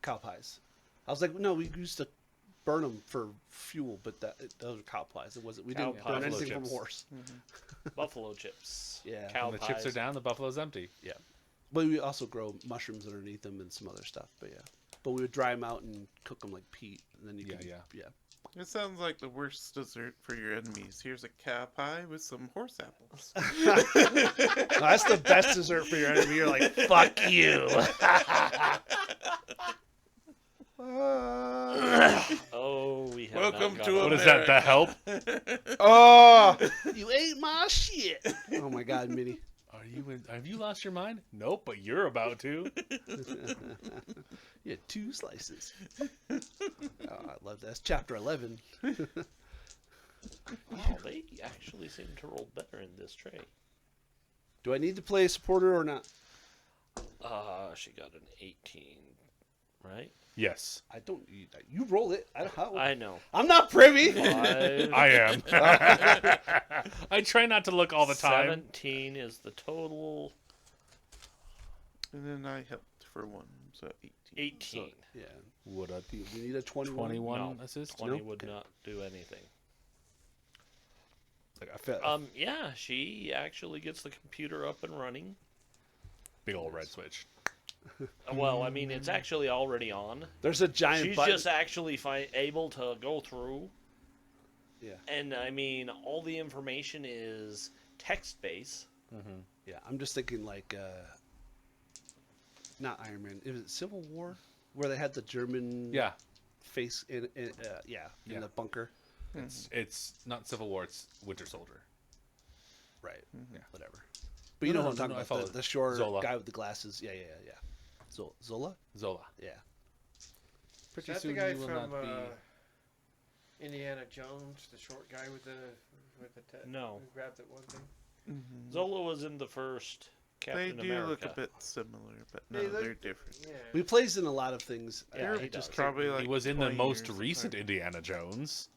S1: cow pies. I was like, no, we used to burn them for fuel, but those are cow pies. It wasn't. We
S2: Cow
S1: didn't
S2: pies.
S1: burn anything
S3: Buffalo
S1: from a
S3: chips.
S1: horse.
S2: Buffalo chips.
S1: Yeah.
S2: Cow
S3: When the
S2: pies.
S3: chips are down, the buffalo's empty.
S1: Yeah. But we also grow mushrooms underneath them and some other stuff. But yeah. But we would dry them out and cook them like peat, and then you
S3: Yeah,
S1: could,
S3: yeah.
S5: It sounds like the worst dessert for your enemies. Here's a cow pie with some horse apples.
S1: No, that's the best dessert for your enemy. You're like, fuck you.
S2: Oh, we have
S5: Welcome
S2: not
S5: to
S2: gone
S3: What
S2: on
S3: is that? The help?
S1: Oh, you ate my shit. Oh my god, Minnie.
S3: Have you lost your mind? Nope, but you're about to.
S1: You had 2 slices. Oh, I love that. That's chapter 11.
S2: Wow, they actually seem to roll better in this tray.
S1: Do I need to play a supporter or not?
S2: She got an 18, right?
S3: Yes,
S1: I don't. You roll it. I don't know.
S2: I know.
S1: I'm not privy.
S2: Five,
S3: I am. I try not to look all the time.
S2: 17 is the total.
S5: And then I helped for one, so 18.
S2: 18.
S1: Yeah.
S3: Would a
S1: Do you need a 21?
S3: 21
S2: No,
S3: assist?
S2: 20
S1: No?
S2: would
S1: Okay.
S2: not do anything.
S1: Like, I felt.
S2: Yeah, she actually gets the computer up and running.
S3: Big old red switch.
S2: Well, I mean, it's actually already on.
S1: There's a giant
S2: She's
S1: button.
S2: just actually able to go through.
S1: Yeah.
S2: And, I mean, all the information is text-based.
S1: Yeah. I'm just thinking like, not Iron Man. Is it Civil War where they had the German
S3: Yeah,
S1: face in
S3: Yeah.
S1: the bunker?
S3: it's not Civil War. It's Winter Soldier.
S1: Right.
S3: Yeah.
S1: Whatever. But you
S3: No,
S1: know
S3: no,
S1: what I'm talking
S3: no, I
S1: about.
S3: follow.
S1: The short
S3: Zola.
S1: guy with the glasses. Yeah. Zola?
S3: Zola.
S1: Yeah.
S3: Pretty
S4: Is that
S3: soon
S4: the guy
S3: you will
S4: from
S3: not be.
S4: Indiana Jones, the short guy with the
S2: No.
S4: who grabbed that one thing?
S2: Zola was in the first
S5: They
S2: Captain
S5: do
S2: America.
S5: look a bit similar, but no,
S4: They look-
S5: they're different.
S4: Yeah.
S1: He plays in a lot of things.
S2: Yeah,
S5: They're
S2: he does.
S5: probably like
S3: He was in the
S5: 20
S3: most
S5: years
S3: recent
S5: apart.
S3: Indiana Jones.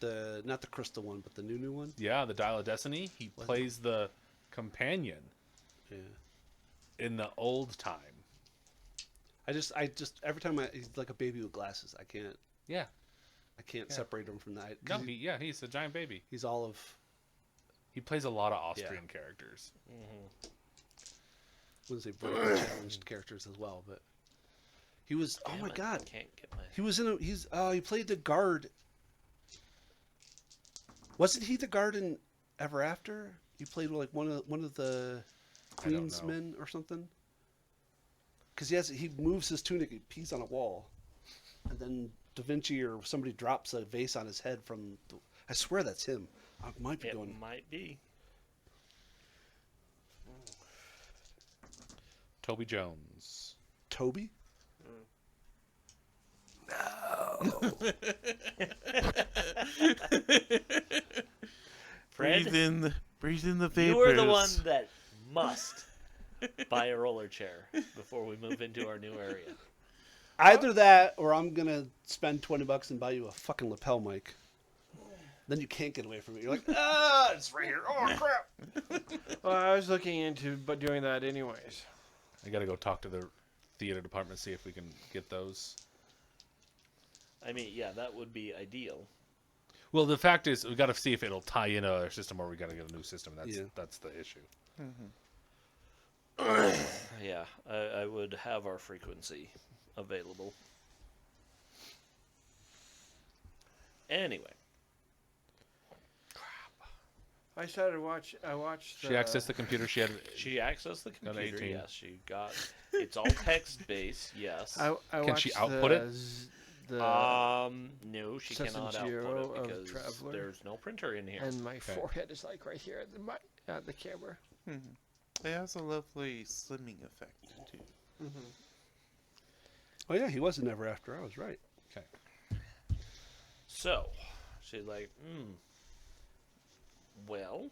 S1: the not the crystal one, but the new one.
S3: Yeah, the Dial of Destiny. He plays the companion
S1: Yeah.
S3: in the old time.
S1: I just every time he's like a baby with glasses. I can't
S3: Yeah.
S1: separate him from that.
S3: No, he's a giant baby.
S1: He's all of.
S3: He plays a lot of Austrian characters.
S1: I wouldn't say vertically challenged characters as well, but he was.
S2: Damn
S1: oh my
S2: it,
S1: god.
S2: Can't get my.
S1: He was in a. He played the guard. Wasn't he the guard in Ever After? He played like one of the
S3: I don't
S1: Queen's
S3: know.
S1: men or something. Because he moves his tunic, he pees on a wall, and then Da Vinci or somebody drops a vase on his head from. I swear that's him. I might be
S2: It
S1: going.
S2: might be.
S3: Toby Jones.
S1: Toby.
S2: Fred,
S5: breathe in the vapors.
S2: you are the one that must buy a roller chair before we move into our new area.
S1: Either that, or I'm gonna spend $20 and buy you a fucking lapel mic. Then you can't get away from it. You're like, it's right here. Oh crap!
S4: Well, I was looking into doing that anyways.
S3: I gotta go talk to the theater department, see if we can get those.
S2: I mean, yeah, that would be ideal.
S3: Well, the fact is, we gotta see if it'll tie into our system, or we gotta get a new system. That's the issue.
S2: Yeah, I would have our frequency available. Anyway,
S4: I started I watched.
S3: She accessed the computer. She had.
S2: she accessed the
S3: Got
S2: computer.
S3: 18.
S2: Yes, she got. It's all text based. Yes.
S4: I
S3: Can she
S4: watched
S3: output it?
S2: No, she
S4: Session
S2: cannot
S4: Zero
S2: output it
S4: of
S2: because
S4: Traveler.
S2: there's no printer in here.
S4: and my forehead is like right here at the camera.
S5: It has a lovely slimming effect too.
S1: Oh yeah, he was in Ever After. I was right.
S3: Okay.
S2: So, she's like, well,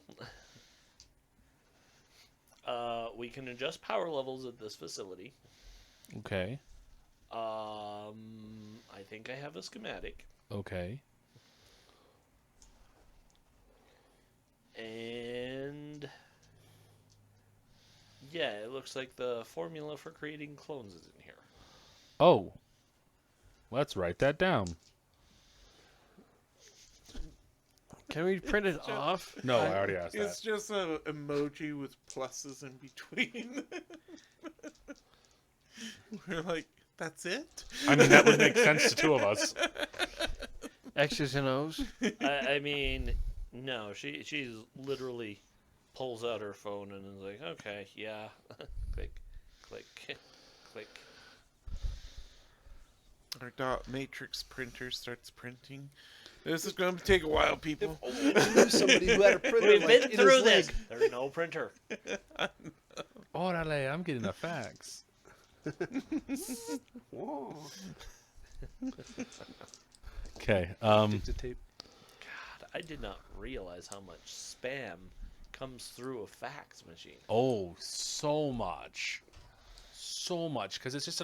S2: we can adjust power levels at this facility.
S3: Okay.
S2: I think I have a schematic.
S3: Okay.
S2: And yeah, it looks like the formula for creating clones is in here.
S3: Oh. Let's write that down.
S4: Can we print it off?
S3: No, I already asked
S5: It's
S3: that.
S5: just an emoji with pluses in between. We're like, that's it?
S3: I mean, that would make sense to two of us.
S4: X's and O's.
S2: I mean, no, she's literally pulls out her phone and is like, okay, yeah, click, click, click.
S5: Our dot matrix printer starts printing. This is going to take a while, people.
S1: I knew somebody who had a printer.
S2: We've
S1: like,
S2: been
S1: in his
S2: through this.
S1: leg.
S2: There's no printer.
S3: Orale, I'm getting a fax.
S1: Whoa.
S3: Okay.
S1: Dictape.
S2: God, I did not realize how much spam comes through a fax machine.
S3: Oh, so much. So much. Because it's just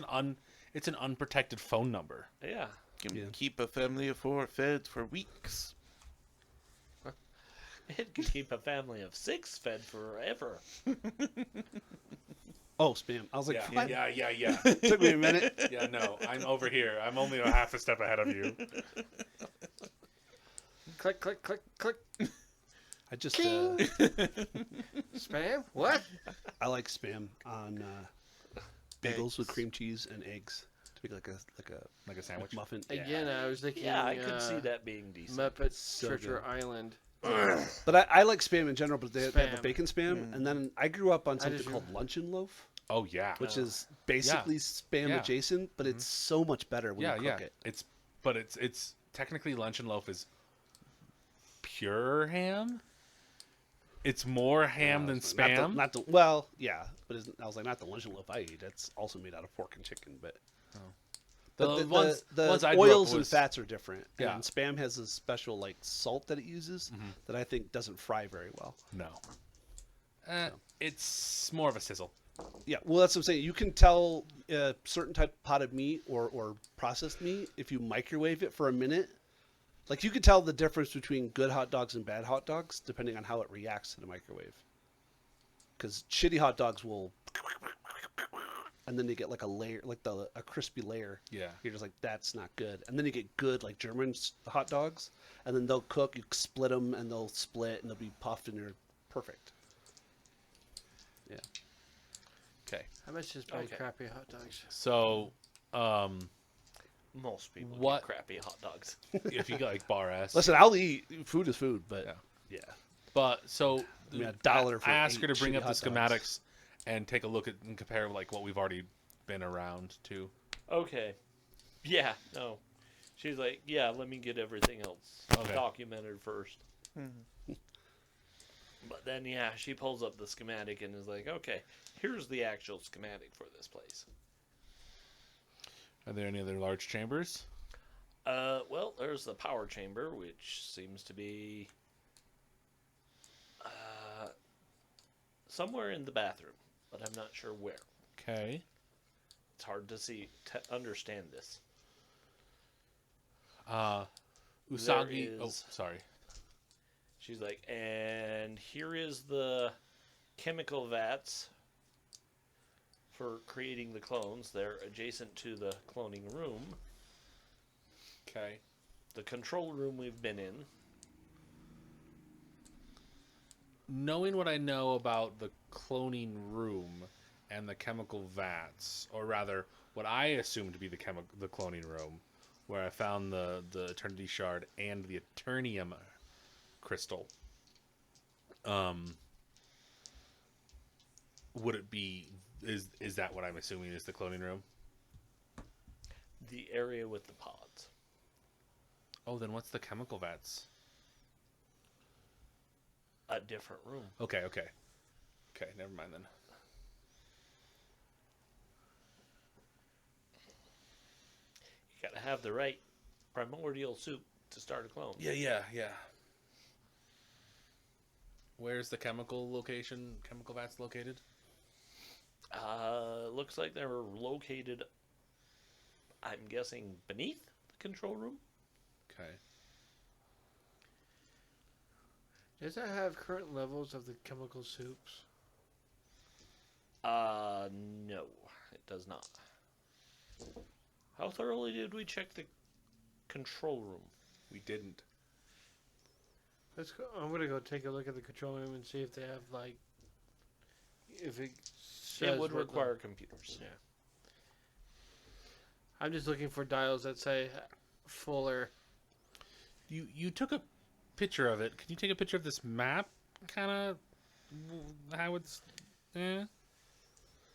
S3: it's an unprotected phone number.
S2: Yeah.
S5: Can
S1: Yeah.
S5: keep a family of 4 fed for weeks.
S2: It could keep a family of 6 fed forever.
S1: Oh, spam. I was like, what?
S3: Yeah.
S1: Took me a minute.
S3: Yeah, no, I'm over here. I'm only a half a step ahead of you.
S4: Click, click, click, click.
S1: I just
S4: Spam? What?
S1: I like spam on bagels with cream cheese and eggs to make
S3: Like a sandwich.
S1: muffin.
S4: Again, I was thinking.
S2: Yeah, I could see that being decent.
S4: Muppet
S1: So
S4: Treasure
S1: good.
S4: Island.
S1: But I like spam in general. But they have a
S4: Spam.
S1: bacon spam, and then I grew up on something
S4: just-
S1: called luncheon loaf,
S3: Oh yeah.
S1: which is basically spam
S3: Yeah.
S1: adjacent, but it's so much better when you cook it.
S3: It's technically luncheon loaf is pure ham. It's more ham than spam.
S1: Not the well, yeah, but I was like, not the luncheon loaf I eat. That's also made out of pork and chicken, but
S3: The
S1: But
S3: ones I grew up
S1: oils and
S3: was-
S1: fats are different.
S3: Yeah.
S1: And spam has a special like salt that it uses that I think doesn't fry very well.
S3: No. It's more of a sizzle.
S1: Yeah, well, that's what I'm saying. You can tell a certain type of pot of meat or processed meat if you microwave it for a minute. Like you could tell the difference between good hot dogs and bad hot dogs depending on how it reacts to the microwave. Because shitty hot dogs will, and then you get like a layer, like a crispy layer.
S3: Yeah.
S1: You're just like, that's not good. And then you get good like German hot dogs, and then they'll cook. You split them, and they'll split, and they'll be puffed, and they're perfect. Yeah.
S3: Okay.
S4: How much is buy
S2: Okay.
S4: crappy hot dogs?
S3: So,
S2: Most people
S3: What-
S2: get crappy hot dogs.
S3: if you got like bar ass,
S1: Listen, I'll eat. Food is food, but
S3: Yeah.
S1: yeah.
S3: but so
S1: I mean, $1 for
S3: I asked her
S1: 8
S3: to bring
S1: shitty
S3: up the
S1: hot dogs.
S3: schematics and take a look at and compare like what we've already been around to.
S2: Okay. Yeah, no. She's like, yeah, let me get everything else
S3: Okay.
S2: documented first.
S5: Mhm.
S2: But then, yeah, she pulls up the schematic and is like, okay, here's the actual schematic for this place.
S3: Are there any other large chambers?
S2: Well, there's the power chamber, which seems to be somewhere in the bathroom, but I'm not sure where.
S3: Okay.
S2: It's hard to understand this.
S3: Usagi. Oh,
S2: is-
S3: sorry.
S2: She's like, and here is the chemical vats for creating the clones. They're adjacent to the cloning room.
S3: Okay.
S2: The control room we've been in.
S3: Knowing what I know about the cloning room and the chemical vats, or rather, what I assume to be the cloning room, where I found the Eternity Shard and the Eternium crystal. Would it be? Is that what I'm assuming is the cloning room?
S2: The area with the pods.
S3: Oh, then what's the chemical vats?
S2: A different room.
S3: Okay. Never mind then.
S2: You gotta have the right primordial soup to start a clone.
S3: Yeah. Where's the chemical vats located?
S2: Looks like they're located, I'm guessing, beneath the control room.
S3: Okay.
S4: Does that have current levels of the chemical soups?
S2: No, it does not. How thoroughly did we check the control room?
S3: We didn't.
S4: Let's go. I'm gonna go take a look at the control room and see if they have like, if it says
S2: It would
S4: what the-
S2: require computers.
S4: Yeah. I'm just looking for dials that say fuller.
S3: You took a picture of it. Can you take a picture of this map? Kind of how it's.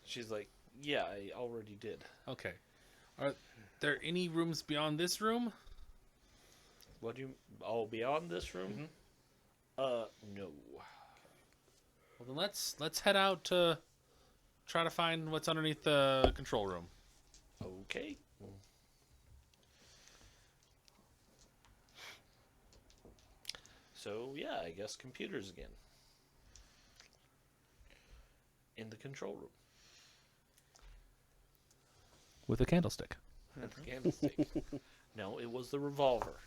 S2: She's like, yeah, I already did.
S3: Okay. Are there any rooms beyond this room?
S2: What do you? Oh, beyond this room? No.
S3: Well, then let's head out to try to find what's underneath the control room.
S2: Okay. So yeah, I guess computers again. In the control room.
S3: With a candlestick.
S2: At the candlestick. No, it was the revolver.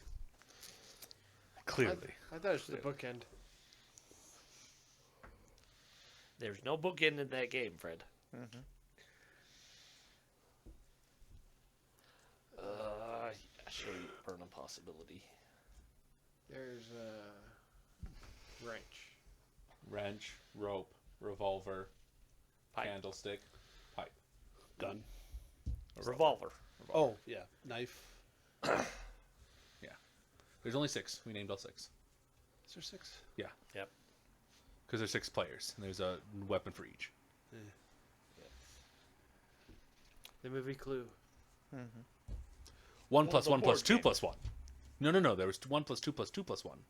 S3: Clearly.
S4: I thought it was the bookend.
S2: There's no bookend in that game, Fred.
S5: Mhm.
S2: Show you burn a possibility.
S4: There's a wrench.
S3: Wrench, rope, revolver,
S2: Pipe.
S3: candlestick, pipe.
S1: Gun.
S2: A revolver.
S1: Oh yeah, knife.
S3: There's only 6. We named all 6.
S1: Is there 6?
S2: Yep.
S3: Because there's 6 players, and there's a weapon for each.
S4: The movie Clue.
S5: Mhm.
S3: 1
S2: Well,
S3: plus
S2: the
S3: 1 plus
S2: board
S3: 2
S2: game.
S3: plus 1. No. There was 1 plus 2 plus 2 plus 1.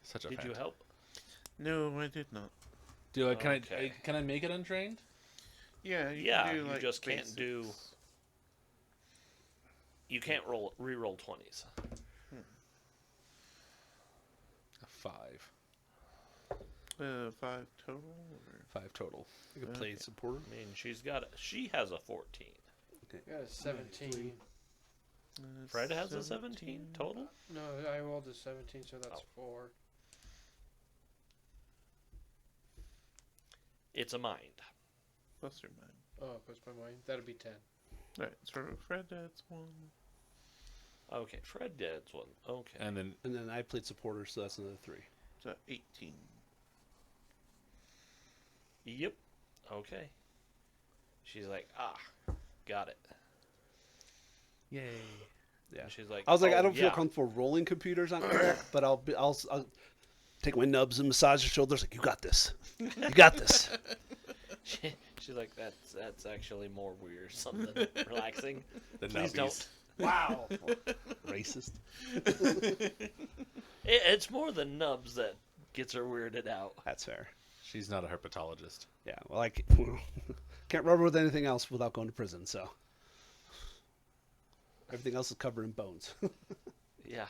S3: Such a
S2: Did you help?
S5: No, I did not.
S2: Okay.
S3: Can I make it untrained?
S5: Yeah, you
S2: Yeah,
S5: can do,
S2: you
S5: like,
S2: just can't do-
S5: basics.
S2: You can't re-roll 20s.
S3: A 5.
S5: 5 total. Or...
S3: 5 total.
S1: I could play support.
S2: I mean, she has a 14.
S4: Got a 17.
S2: Fred has a 17 total?
S4: No, I rolled a 17, so that's 4.
S2: It's a mind.
S5: Plus or minus.
S4: Oh, plus my mind. That'd be 10.
S5: Alright, so Fred adds 1.
S2: Okay, Fred adds 1. Okay.
S3: And then
S1: And then I played supporter, so that's another 3.
S5: So 18.
S2: Yep. Okay. She's like, got it.
S3: yay.
S1: Yeah.
S2: And she's like,
S1: I was like,
S2: "Oh,
S1: I don't feel
S2: yeah."
S1: comfortable rolling computers on Eric, but I'll take my nubs and massage your shoulders. Like, you got this. You got this.
S2: She's like, that's actually more weird, something relaxing.
S3: The
S2: Please
S3: nubbies.
S2: don't.
S1: Wow. Racist.
S2: It's more the nubs that gets her weirded out.
S1: That's fair.
S3: She's not a herpetologist.
S1: Yeah. Well, I can't rubber with anything else without going to prison. So everything else is covered in bones.
S2: Yeah,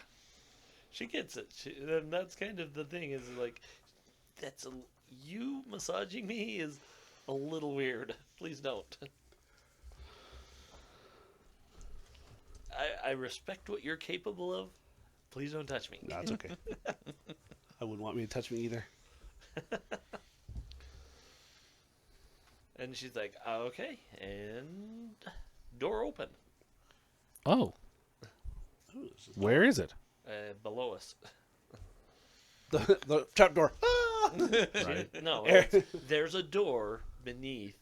S2: she gets it. And that's kind of the thing is like, you massaging me is a little weird. Please don't. I respect what you're capable of. Please don't touch me.
S1: No, it's okay. I wouldn't want me to touch me either.
S2: And she's like, okay, and door open
S3: Oh, where is it?
S2: below us.
S1: The trap door. Ah!
S3: Right.
S2: No, there's a door beneath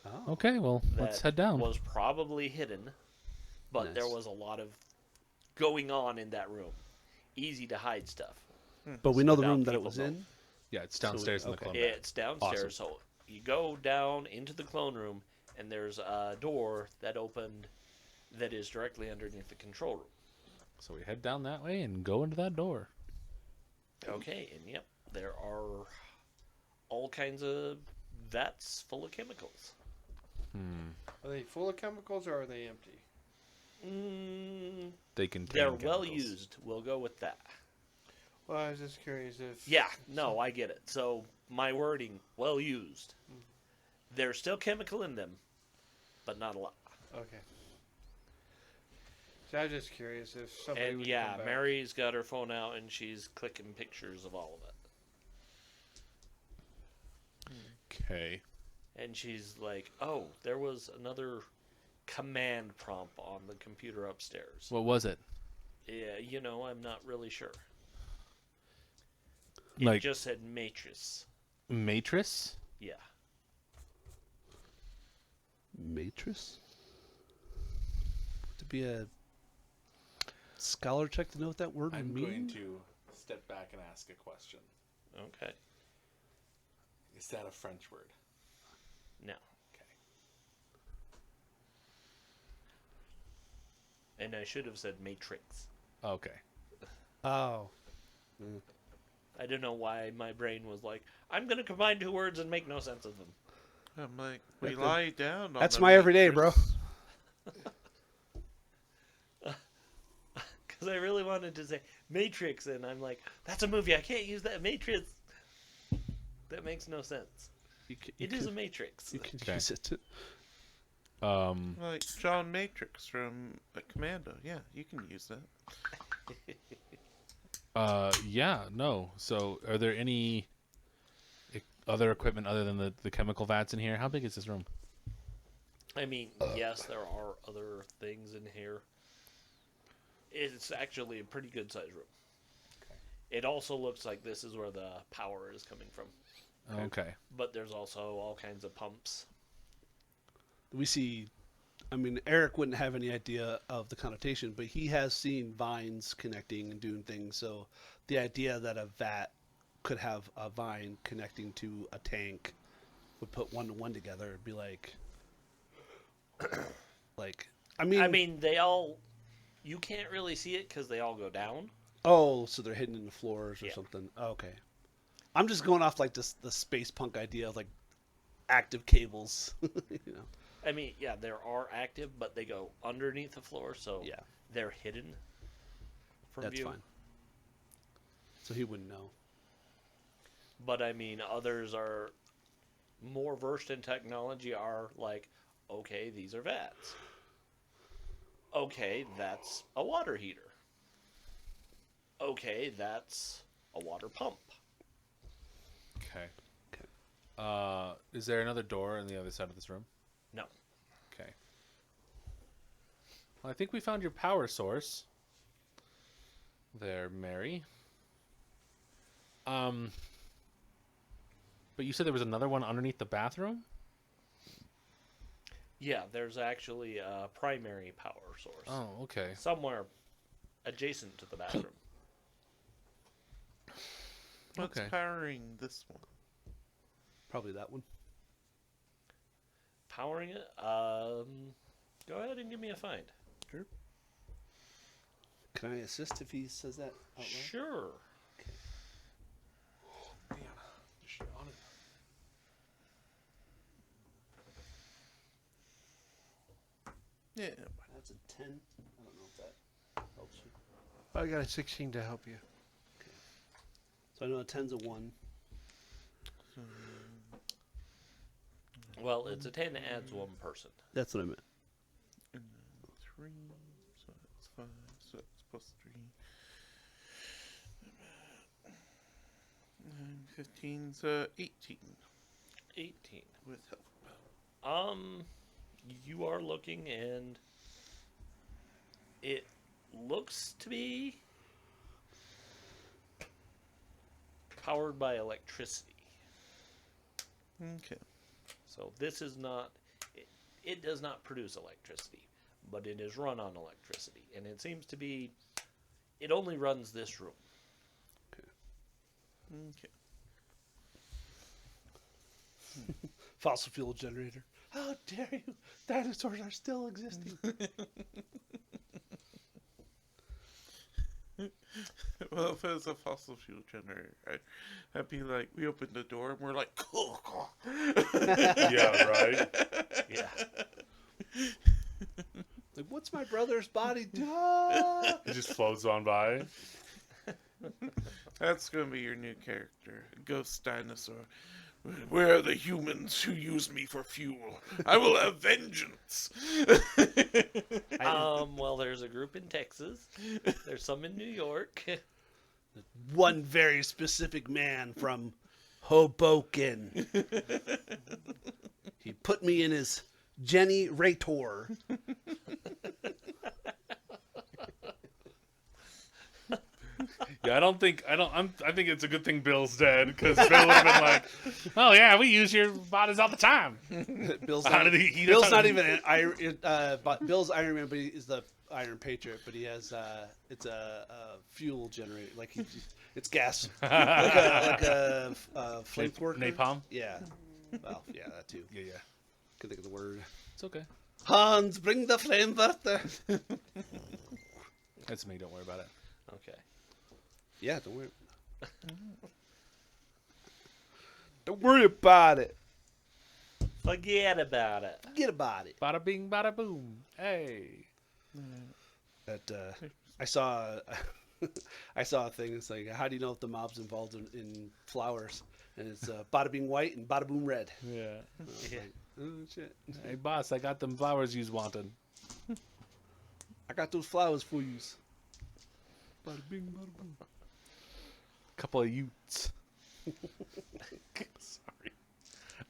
S1: Oh.
S3: Okay, well,
S2: that
S3: let's head down.
S2: was probably hidden, but there
S1: Nice.
S2: was a lot of going on in that room. Easy to hide stuff.
S1: But we know the
S2: Without
S1: room that it
S2: people
S1: was
S2: know.
S1: in.
S3: Yeah, it's downstairs in the
S1: okay.
S3: clone.
S2: It's downstairs, so you go down into the clone room, and there's a door that opened that is directly underneath the control room.
S3: So we head down that way and go into that door.
S2: Okay, and yep, there are all kinds of vats full of chemicals.
S4: Are they full of chemicals or are they empty?
S3: They contain
S2: They're well
S3: chemicals.
S2: used. We'll go with that.
S4: Well, I was just curious if.
S2: Yeah, no, I get it. So my wording, well used. There's still chemical in them, but not a lot.
S4: Okay. So I was just curious if somebody
S2: And
S4: would
S2: yeah,
S4: come back.
S2: Mary's got her phone out and she's clicking pictures of all of it.
S3: Okay.
S2: And she's like, oh, there was another command prompt on the computer upstairs.
S3: What was it?
S2: Yeah, I'm not really sure. It
S3: Like
S2: just said Matrix.
S3: Matrix?
S2: Yeah.
S1: Matrix? To be a scholar check to know what that word would mean?
S3: to step back and ask a question.
S2: Okay.
S3: Is that a French word?
S2: No.
S3: Okay.
S2: And I should have said Matrix.
S3: Okay.
S1: Oh.
S2: I don't know why my brain was like, I'm going to combine two words and make no sense of them.
S5: I'm like, we
S1: That's
S5: lie down on
S1: That's
S5: the
S1: my everyday, bro.
S5: mattress.
S2: Because I really wanted to say Matrix, and I'm like, that's a movie. I can't use that. Matrix. That makes no sense. It is a Matrix.
S1: You can
S3: Okay.
S1: use it.
S5: Like John Matrix from Commando. Yeah, you can use that.
S3: Yeah, no. So are there any other equipment other than the chemical vats in here? How big is this room?
S2: I mean, yes, there are other things in here. It's actually a pretty good sized room. It also looks like this is where the power is coming from.
S3: Okay.
S2: But there's also all kinds of pumps.
S1: We see, I mean, Eric wouldn't have any idea of the connotation, but he has seen vines connecting and doing things. So the idea that a vat could have a vine connecting to a tank would put one to one together. It'd be like, I mean,
S2: they all, you can't really see it because they all go down.
S1: oh, so they're hidden in the floors or
S2: Yeah.
S1: something. Oh, okay. I'm just going off like this, the space punk idea of like active cables, you know?
S2: I mean, yeah, there are active, but they go underneath the floor, so
S1: Yeah,
S2: they're hidden from
S1: that's
S2: view.
S1: fine. So he wouldn't know.
S2: But I mean, others are more versed in technology. Are like, okay, these are vats. Okay, that's a water heater. Okay, that's a water pump.
S3: Okay.
S1: Okay.
S3: Is there another door on the other side of this room?
S2: No.
S3: Okay. Well, I think we found your power source. There, Mary. But you said there was another one underneath the bathroom?
S2: Yeah, there's actually a primary power source.
S3: Oh, okay.
S2: Somewhere adjacent to the bathroom.
S5: What's
S3: Okay.
S5: powering this one?
S1: Probably that one.
S2: Powering it? Go ahead and give me a find.
S1: Sure. Can I assist if he says that out loud?
S2: Sure.
S5: Yeah.
S1: That's a 10. I don't know if that helps you.
S4: I got a 16 to help you.
S1: So I know a 10's a 1.
S2: Well, it's a 10 adds one person.
S1: That's what I meant.
S5: And then 3, so that's 5, so that's plus 3. 9, 15's 18
S2: 18.
S5: with help.
S2: You are looking and it looks to be powered by electricity.
S5: Okay.
S2: So this is not, it does not produce electricity, but it is run on electricity. And it seems to be, it only runs this room.
S5: Okay.
S1: Fossil fuel generator. How dare you? Dinosaurs are still existing.
S5: Well, if it was a fossil fuel generator, I'd be like, we opened the door and we're like,
S3: Yeah, right.
S2: Yeah.
S1: Like, what's my brother's body? Duh!
S3: It just floats on by.
S5: That's gonna be your new character, Ghost Dinosaur. Where are the humans who use me for fuel? I will have vengeance.
S2: Well, there's a group in Texas. There's some in New York.
S1: One very specific man from Hoboken. He put me in his Jenny Rator.
S3: Yeah, I think it's a good thing Bill's dead, because Bill would have been like, "Oh yeah, we use your bodies all the time."
S1: Bill's
S3: How
S1: not,
S3: did he
S1: Bill's
S3: doesn't-
S1: not even an Iron. Bill's Iron Man, but he is the Iron Patriot. But he has it's a fuel generator, like it's gas, like a flamethrower.
S3: Napalm?
S1: Yeah. Well, yeah, that too.
S3: Yeah.
S1: Could think of the word.
S3: It's okay.
S1: Hans, bring the flamethrower.
S3: That's me. Don't worry about it.
S2: Okay.
S1: Yeah, don't worry. Don't worry about it.
S2: Forget about it.
S1: Forget about it.
S3: Bada bing, bada boom. Hey.
S1: That I saw. I saw a thing. It's like, how do you know if the mob's involved in flowers? And it's bada bing white and bada boom red.
S3: Yeah.
S1: I was like, oh shit!
S3: Hey boss, I got them flowers you's wanting.
S1: I got those flowers for you. Bada bing, bada boom.
S3: Couple of utes. Sorry.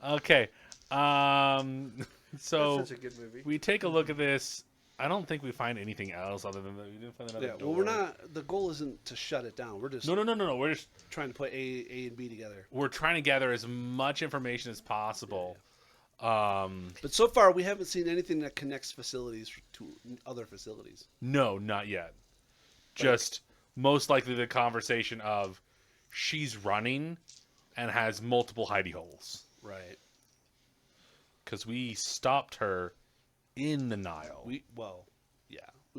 S3: Okay. So
S4: That's such a good movie.
S3: we take a look at this. I don't think we find anything else other than that. We didn't find another
S1: Yeah.
S3: door.
S1: Well, we're not. The goal isn't to shut it down. We're just
S3: No. We're just
S1: trying to put A and B together.
S3: we're trying to gather as much information as possible.
S1: But so far, we haven't seen anything that connects facilities to other facilities.
S3: No, not yet. Just most likely the conversation of she's running and has multiple hidey holes.
S1: Right.
S3: Because we stopped her in the Nile.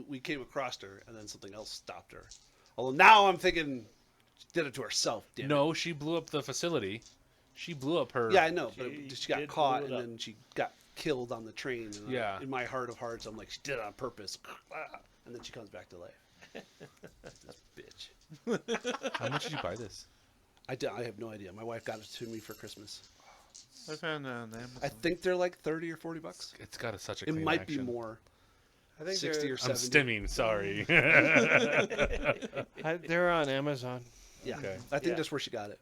S1: We came across her, and then something else stopped her. Although now I'm thinking she did it to herself. Damn it.
S3: No, she blew up the facility. She blew up her.
S1: Yeah, I know, but
S2: She
S1: she got
S2: did
S1: caught,
S2: blow it
S1: and
S2: up.
S1: then she got killed on the train. And
S3: Yeah.
S1: in my heart of hearts, I'm like, she did it on purpose. And then she comes back to life. This bitch.
S3: How much did you buy this?
S1: I have no idea. My wife got it to me for Christmas.
S5: I found it on Amazon.
S1: I think they're like $30 or $40.
S3: It's got such a
S1: It
S3: clean
S1: might
S3: action.
S1: be more.
S4: I think
S1: 60 or
S3: I'm
S1: 70.
S3: stimming. Sorry.
S4: they're on Amazon.
S1: Yeah,
S3: Okay.
S1: I think
S2: Yeah.
S1: that's where she got it.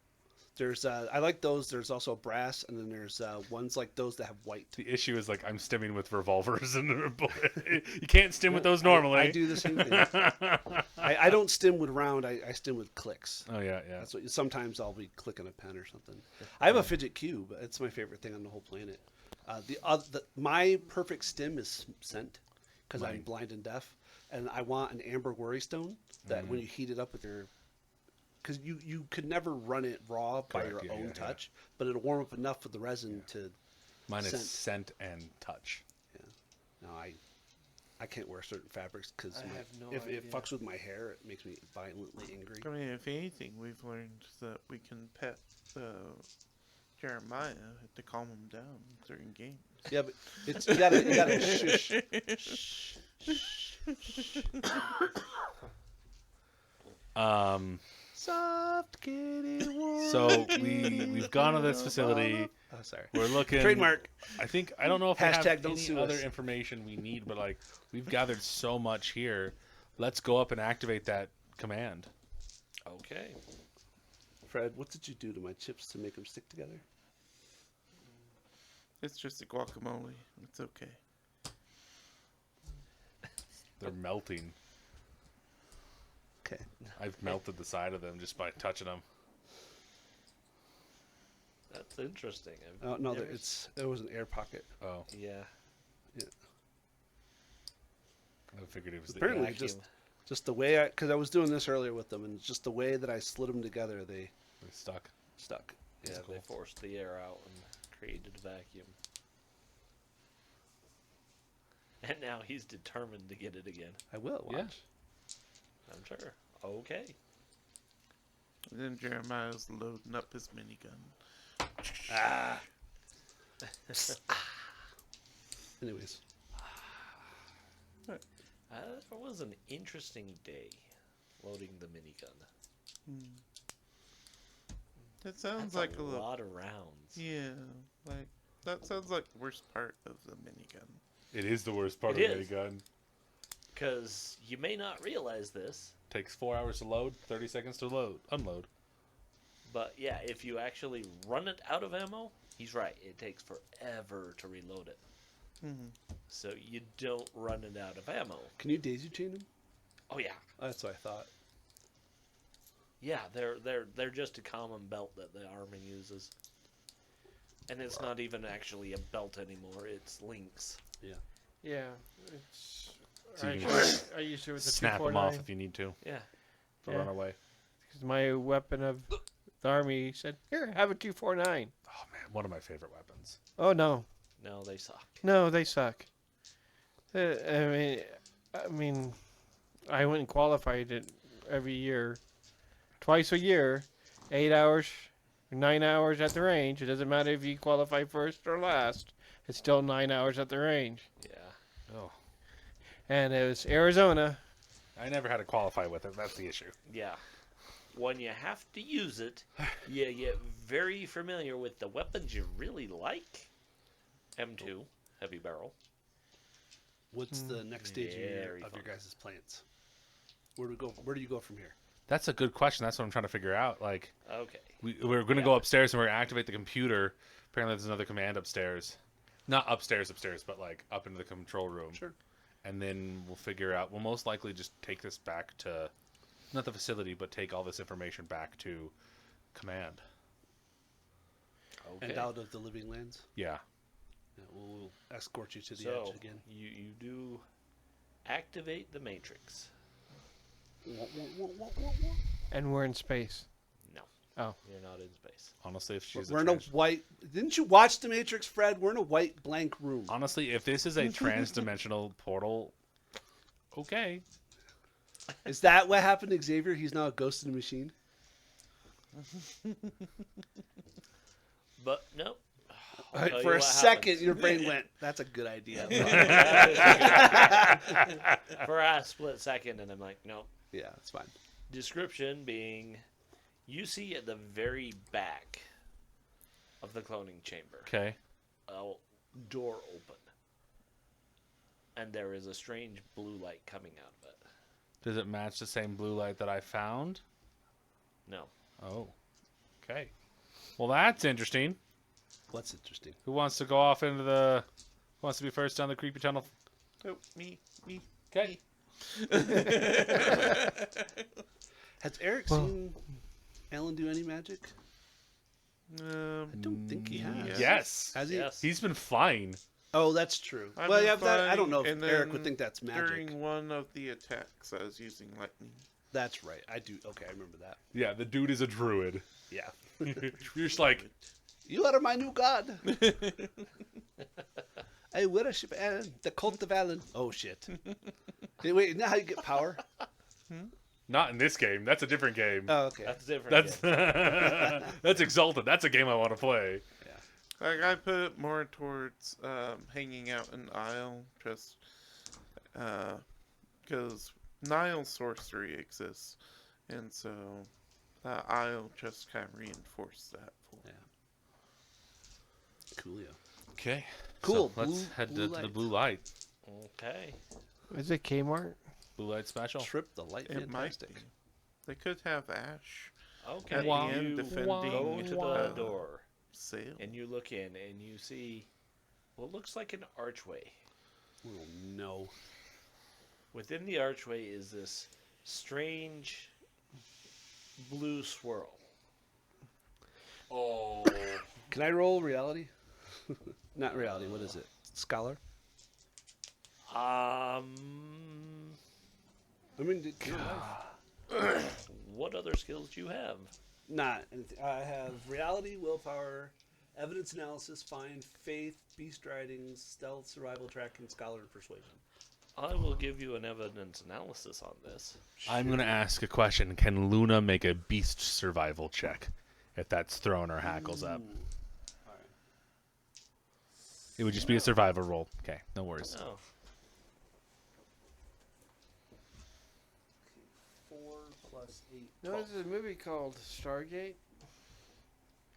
S1: There's I like those. There's also brass, and then there's ones like those that have white.
S3: The issue is like I'm stimming with revolvers, and you can't stim with those normally.
S1: I do the same thing. I don't stim with round. I stim with clicks.
S3: Oh yeah, yeah.
S1: That's what. Sometimes I'll be clicking a pen or something. I have a fidget cube. It's my favorite thing on the whole planet. My perfect stim is scent because I'm
S3: Mine.
S1: blind and deaf, and I want an amber worry stone that when you heat it up with your, because you could never run it raw by
S3: Correct,
S1: your
S3: yeah,
S1: own
S3: yeah,
S1: touch, but it'll warm up enough with the resin to.
S3: Mine
S1: Scent.
S3: is scent and touch.
S1: No, I can't wear certain fabrics because
S4: I have no
S1: if it
S4: idea.
S1: fucks with my hair, it makes me violently angry.
S5: I mean, if anything, we've learned that we can pet Jeremiah to calm him down during games.
S1: Yeah, but it's you gotta shush. Soft kitty.
S3: So we've gone to this facility.
S1: Oh, sorry.
S3: We're looking.
S1: Trademark.
S3: I don't know if we have
S1: Hashtag don't
S3: any
S1: sue
S3: other
S1: us.
S3: information we need, but like we've gathered so much here. Let's go up and activate that command.
S2: Okay.
S1: Fred, what did you do to my chips to make them stick together?
S5: It's just a guacamole. It's okay.
S3: They're melting.
S1: Okay.
S3: I've melted the side of them just by touching them.
S2: That's interesting.
S1: Oh no,
S2: never-
S1: it was an air pocket.
S3: Oh,
S2: Yeah.
S3: I figured it was
S1: Apparently,
S3: the
S1: just the way because I was doing this earlier with them, and just the way that I slid them together, they
S3: They're stuck.
S1: stuck.
S2: Yeah,
S3: cool.
S2: they forced the air out and created a vacuum. And now he's determined to get it again.
S1: I will. Watch.
S3: Yeah.
S2: I'm sure. Okay.
S5: And then Jeremiah's loading up his minigun.
S1: Anyways,
S2: That was an interesting day, loading the minigun.
S5: That sounds
S2: That's
S5: like
S2: a
S5: a little.
S2: lot of rounds.
S5: Yeah, like that sounds like the worst part of the minigun.
S3: It is the worst part
S2: It
S3: of
S2: is.
S3: the minigun.
S2: Because you may not realize this,
S3: Takes 4 hours to load, 30 seconds to unload.
S2: but yeah, if you actually run it out of ammo, he's right. It takes forever to reload it.
S5: Mm-hmm.
S2: So you don't run it out of ammo.
S1: can you daisy chain them?
S2: Oh yeah,
S1: That's what I thought.
S2: yeah. They're just a common belt that the army uses, and it's not even actually a belt anymore. It's links.
S4: Yeah, it's.
S3: So you
S4: I used to with the
S3: Snap them
S4: 249
S3: off if you need to.
S2: Yeah.
S3: To
S4: Yeah.
S3: run away.
S4: because my weapon of the army said, "Here, have a 249."
S3: Oh man, one of my favorite weapons.
S4: Oh no,
S2: No, they suck.
S4: no, they suck. I mean, I went and qualified it every year, twice a year, 8 hours, 9 hours at the range. It doesn't matter if you qualify first or last. It's still 9 hours at the range.
S2: Yeah.
S3: Oh,
S4: And it was Arizona.
S3: I never had to qualify with it. That's the issue.
S2: Yeah. When you have to use it, you get very familiar with the weapons you really like. M2, heavy barrel.
S1: What's the next stage
S2: Very
S1: of your
S2: fun.
S1: guys' plans? Where do we go? Where do you go from here?
S3: That's a good question. That's what I'm trying to figure out. Like,
S2: Okay.
S3: we're going to go upstairs and we're going to activate the computer. Apparently, there's another command upstairs. Not upstairs, but like up into the control room.
S1: Sure.
S3: And then we'll figure out. We'll most likely just take this back to, not the facility, but take all this information back to command.
S2: Okay.
S1: And out of the living lands.
S3: Yeah.
S1: Yeah, we'll escort you to the
S2: So
S1: edge again.
S2: you do activate the matrix.
S4: And we're in space.
S2: No.
S4: Oh.
S2: You're not in space.
S3: Honestly, if she's
S1: We're in a white. Didn't you watch The Matrix, Fred? We're in a white blank room.
S3: honestly, if this is a trans-dimensional portal, okay.
S1: Is that what happened to Xavier? He's now a ghost in the machine.
S2: But nope. I'll tell you
S1: For a
S2: what
S1: second,
S2: happens.
S1: your brain went, "That's a good idea."
S2: For a split second, and I'm like, nope.
S1: Yeah, it's fine.
S2: Description being, you see at the very back of the cloning chamber,
S3: Okay.
S2: a door open. and there is a strange blue light coming out of it.
S3: Does it match the same blue light that I found?
S2: No.
S3: Oh. Okay. Well, that's interesting.
S1: What's interesting?
S3: Who wants to go off into the... Who wants to be first down the creepy tunnel?
S5: Oh, me.
S3: Okay.
S1: Has Eric seen Alan do any magic?
S5: Um,
S1: I don't think he has.
S3: Yes.
S1: Has he?
S2: Yes.
S3: He's been flying.
S1: Oh, that's true.
S5: I've
S1: Well,
S5: been
S1: yeah, but I don't know
S5: flying,
S1: if
S5: and
S1: Eric would
S5: then
S1: think that's magic.
S5: During one of the attacks, I was using lightning.
S1: That's right. I do. Okay, I remember that.
S3: Yeah, the dude is a druid.
S1: Yeah.
S3: You're just like,
S1: You are my new god. I worship Alan, the cult of Alan. Oh shit. Wait, now how you get power?
S3: not in this game. That's a different game.
S1: Oh, okay.
S2: That's different.
S3: That's that's Exalted. That's a game I want to play.
S5: Like, I put it more towards hanging out in Isle, just because Nile sorcery exists, and so Isle just kind of reinforced that for me.
S1: Coolio.
S3: Okay.
S1: Cool.
S3: So let's
S1: Blue-
S3: head
S1: blue
S3: to the
S1: light.
S3: blue light.
S2: Okay.
S4: Is it Kmart?
S3: Blue light special.
S1: Trip the light.
S5: It might
S1: Fantastic.
S5: be. They could have Ash
S2: Okay.
S5: at
S3: Wow.
S5: the end
S2: You
S5: defending
S2: go to the
S5: the
S2: door,
S5: sail.
S2: and you look in, and you see what looks like an archway.
S1: Oh no.
S2: Within the archway is this strange blue swirl.
S3: Oh.
S1: Can I roll reality? Not reality. What is it? Scholar. I mean, your life.
S2: What other skills do you have?
S1: Not anything. I have reality, willpower, evidence analysis, find, faith, beast riding, stealth, survival tracking, scholar, and persuasion.
S2: I will give you an evidence analysis on this.
S3: I'm gonna ask a question. Can Luna make a beast survival check? If that's thrown her hackles up,
S1: Alright.
S3: it would just be a survival roll. Okay, no worries.
S2: Oh,
S1: 4 plus 8.
S4: No, there's a movie called Stargate.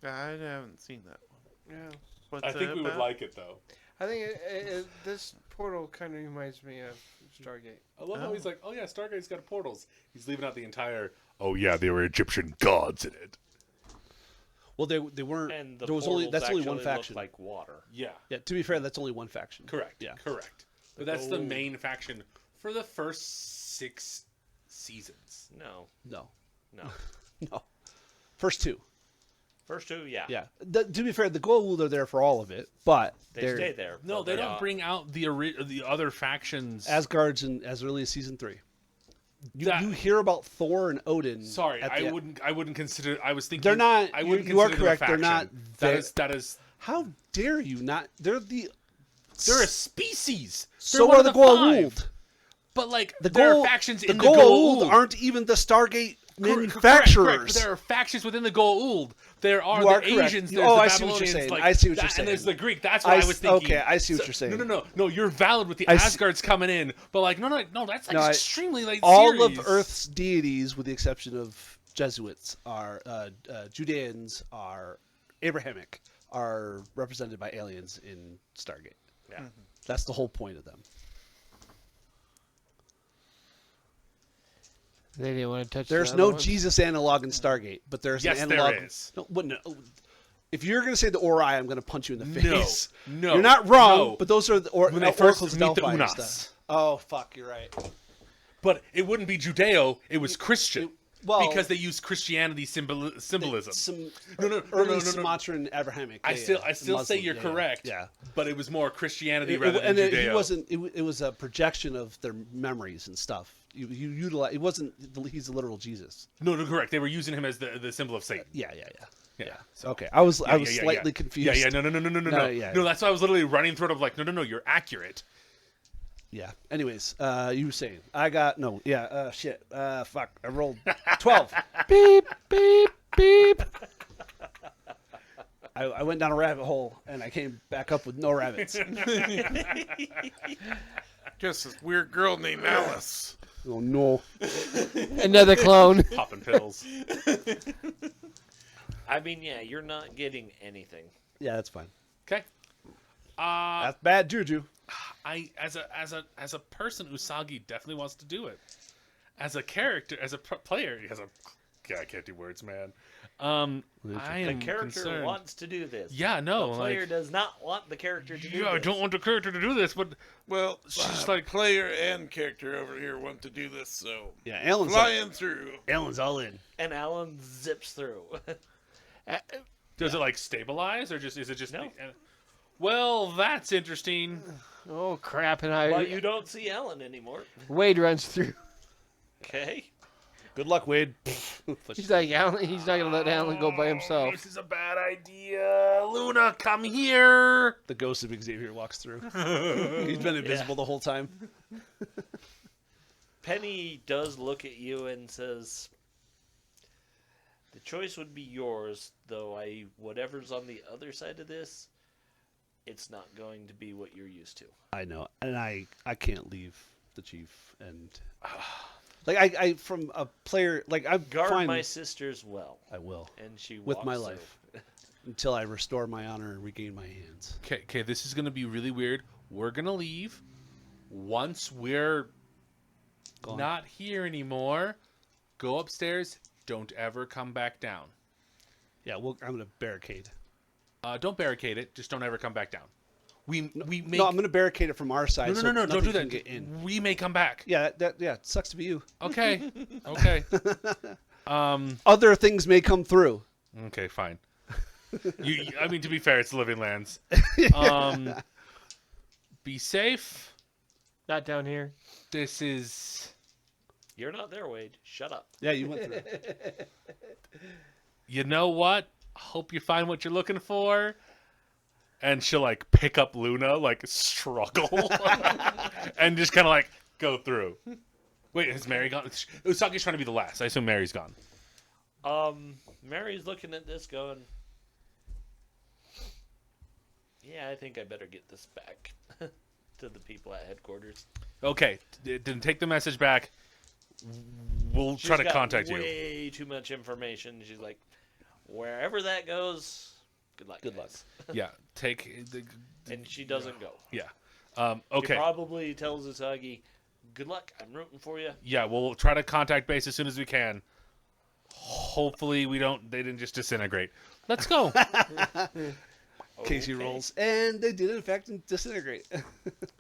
S5: I haven't seen that one.
S4: Yeah.
S5: What's
S3: I
S5: it
S3: think we would
S5: about?
S3: like it though.
S4: I think this portal kind of reminds me of Stargate.
S3: I love how
S5: Oh.
S3: he's like, oh yeah, Stargate's got portals. He's leaving out the entire. Oh yeah, there were Egyptian gods in it.
S1: Well, they weren't.
S2: and the
S1: there was only
S2: portals
S1: that's only one
S2: actually look
S1: faction.
S2: like water.
S3: Yeah,
S1: Yeah. To be fair, that's only one faction.
S3: correct.
S1: Yeah.
S3: correct. But that's the
S2: gold.
S3: main faction for the first 6 seasons.
S2: No,
S1: No.
S2: no.
S1: No. First 2.
S2: First two, yeah.
S1: Yeah. To be fair, the Goa'uld are there for all of it, but
S2: They
S1: they're
S2: stay there.
S3: No,
S2: but
S3: they don't bring out the other factions.
S1: Asgard's in as early as season 3.
S3: That-
S1: You hear about Thor and Odin.
S3: Sorry,
S1: at
S3: I
S1: the-
S3: wouldn't consider. I was thinking
S1: They're not.
S3: I wouldn't
S1: you are
S3: consider them a
S1: correct. They're not.
S3: faction.
S1: They,
S3: That is.
S1: how dare you not? They're the.
S3: They're a species. They're
S1: So
S3: one
S1: are
S3: of
S1: the
S3: five.
S1: Goa'uld.
S3: But like
S1: The
S3: there
S1: Goa'uld-
S3: are factions
S1: the
S3: in the
S1: Goa'uld
S3: Goa'uld.
S1: aren't even the Stargate
S3: Correct,
S1: manufacturers.
S3: but there are factions within the Goa'uld. There are
S1: You are
S3: the
S1: correct.
S3: Asians.
S1: Oh,
S3: There's the
S1: I see what you're
S3: Babylonians,
S1: saying.
S3: like,
S1: I see what you're
S3: that- And there's
S1: saying.
S3: the Greek. That's what I was thinking.
S1: Okay, I see what you're saying.
S3: No. You're valid with the
S1: I see-
S3: Asgards coming in, but like no. That's like
S1: No,
S3: extremely late.
S1: All
S3: series.
S1: of Earth's deities, with the exception of Jesuits, are Judeans, are Abrahamic, are represented by aliens in Stargate.
S2: Yeah.
S1: That's the whole point of them.
S4: They didn't want to touch.
S1: There's
S4: the
S1: no
S4: other ones.
S1: Jesus analog in Stargate, but there's
S3: Yes,
S1: an
S3: there
S1: analog.
S3: is.
S1: No, what, no. If you're going to say the Ori, I'm going to punch you in the face.
S3: No.
S1: You're not wrong,
S3: No.
S1: but those are the
S3: When they first
S1: oracles of
S3: meet the
S1: Delphi and
S3: Unas.
S1: stuff. Oh, fuck, you're right.
S3: But it wouldn't be Judeo. It was Christian.
S1: well-
S3: because they use Christianity symbolism.
S1: Some
S3: No.
S1: early Sumatran Abrahamic.
S3: I still say
S1: Muslim,
S3: you're correct.
S1: Yeah.
S3: But it was more Christianity
S1: It,
S3: rather
S1: and
S3: than
S1: it,
S3: Judeo.
S1: he wasn't. It was a projection of their memories and stuff. You utilize. It wasn't. He's the literal Jesus.
S3: No, correct. They were using him as the symbol of Satan.
S1: Yeah.
S3: Yeah.
S1: Okay. I was
S3: Yeah,
S1: slightly confused.
S3: Yeah. No.
S1: yeah.
S3: No, that's why I was literally running through it of like, no. You're accurate.
S1: Yeah. Anyways, you were saying I got no. Yeah. Shit. Fuck. I rolled 12. Beep beep beep. I went down a rabbit hole and I came back up with no rabbits.
S5: Just this weird girl named Alice.
S1: Oh no.
S4: Another clone.
S3: Popping pills.
S2: I mean, yeah, you're not getting anything.
S1: Yeah, that's fine.
S3: Okay.
S1: That's bad juju.
S3: as a person, Usagi definitely wants to do it. As a character, as a player, I can't do words, man. I
S2: The
S3: am
S2: character
S3: concerned.
S2: wants to do this.
S3: Yeah, no,
S2: The player
S3: like,
S2: does not want the character to do
S3: yeah, I
S2: this.
S3: don't want the character to do this, but
S5: Well,
S3: she's like,
S5: player and character over here want to do this, so
S1: Yeah, Alan's
S5: flying through.
S1: Alan's all in.
S2: And Alan zips through.
S3: does it like stabilize or just is it just?
S2: No.
S3: Well, that's interesting.
S4: Oh crap! And
S2: But you don't see Alan anymore.
S4: Wade runs through.
S2: Okay.
S1: Good luck, Wade.
S4: He's like Alan. He's not gonna let Alan go by himself.
S3: This is a bad idea. Luna, come here.
S1: The ghost of Xavier walks through. He's been invisible the whole time.
S2: Penny does look at you and says, "The choice would be yours, though whatever's on the other side of this, it's not going to be what you're used to."
S1: I know, and I can't leave the chief, and like I from a player, like I'm
S2: Guard
S1: fine.
S2: my sisters well.
S1: I will
S2: And she
S1: with my
S2: walks
S1: life until I restore my honor and regain my hands.
S3: Okay, this is gonna be really weird. We're gonna leave once we're
S1: Gone.
S3: not here anymore. Go upstairs. Don't ever come back down.
S1: Yeah, I'm gonna barricade.
S3: Don't barricade it. Just don't ever come back down. We make.
S1: No, I'm gonna barricade it from our side.
S3: no,
S1: so
S3: don't
S1: nothing
S3: do
S1: can
S3: that.
S1: Get in.
S3: We may come back.
S1: Yeah, it sucks to be you.
S3: Okay. Okay.
S1: Other things may come through.
S3: Okay. Fine. I mean, to be fair, it's Living Lands. Be safe.
S4: Not down here.
S3: This is.
S2: You're not there, Wade. Shut up.
S1: Yeah, you went through.
S3: You know what? Hope you find what you're looking for. And she'll like pick up Luna, like struggle, and just kind of like go through. Wait, has Mary gone? Usagi's trying to be the last. I assume Mary's gone.
S2: Mary's looking at this going, "Yeah, I think I better get this back to the people at headquarters."
S3: Okay, then take the message back. We'll try to
S2: She's got
S3: contact you.
S2: way too much information. She's like, "Wherever that goes, good luck."
S1: Good luck.
S2: guys."
S3: Yeah, take the.
S2: And she doesn't go.
S3: Yeah.
S2: She
S3: Okay.
S2: probably tells Usagi, "Good luck. I'm rooting for you."
S3: Yeah, we'll try to contact base as soon as we can. Hopefully, they didn't just disintegrate. Let's go.
S1: Casey
S2: Okay.
S1: rolls, and they did in fact disintegrate.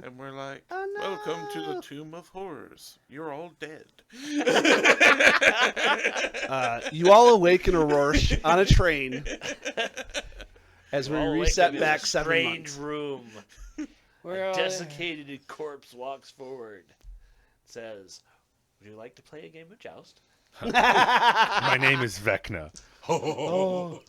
S5: And we're like,
S1: Oh, no.
S5: welcome to the Tomb of Horrors. You're all dead.
S1: You all awaken Aurora on a train as we
S2: All
S1: reset
S2: awakened in
S1: back
S2: a
S1: 7
S2: strange
S1: months.
S2: room.
S4: Where
S2: A desiccated corpse walks forward. Says, "Would you like to play a game of Joust?"
S3: My name is Vecna.
S1: Oh.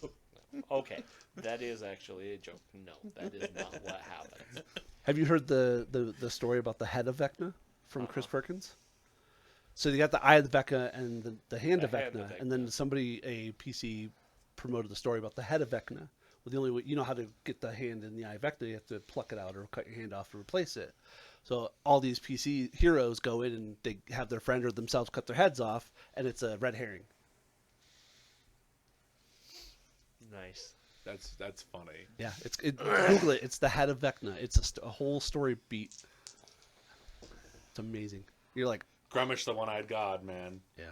S2: Okay, that is actually a joke. No, that is not what happened.
S1: Have you heard the story about the head of Vecna from Chris Perkins? So you got the eye of the Vecna and the hand of
S2: The hand
S1: Vecna,
S2: of
S1: and then
S2: Vecna.
S1: a PC promoted the story about the head of Vecna. Well, the only way you know how to get the hand in the eye of Vecna, you have to pluck it out or cut your hand off to replace it. So all these PC heroes go in and they have their friend or themselves cut their heads off, and it's a red herring.
S2: Nice.
S3: That's funny.
S1: Yeah, Google it. It's the head of Vecna. It's a whole story beat. It's amazing. You're like,
S3: Grummish, the one-eyed god, man.
S1: yeah.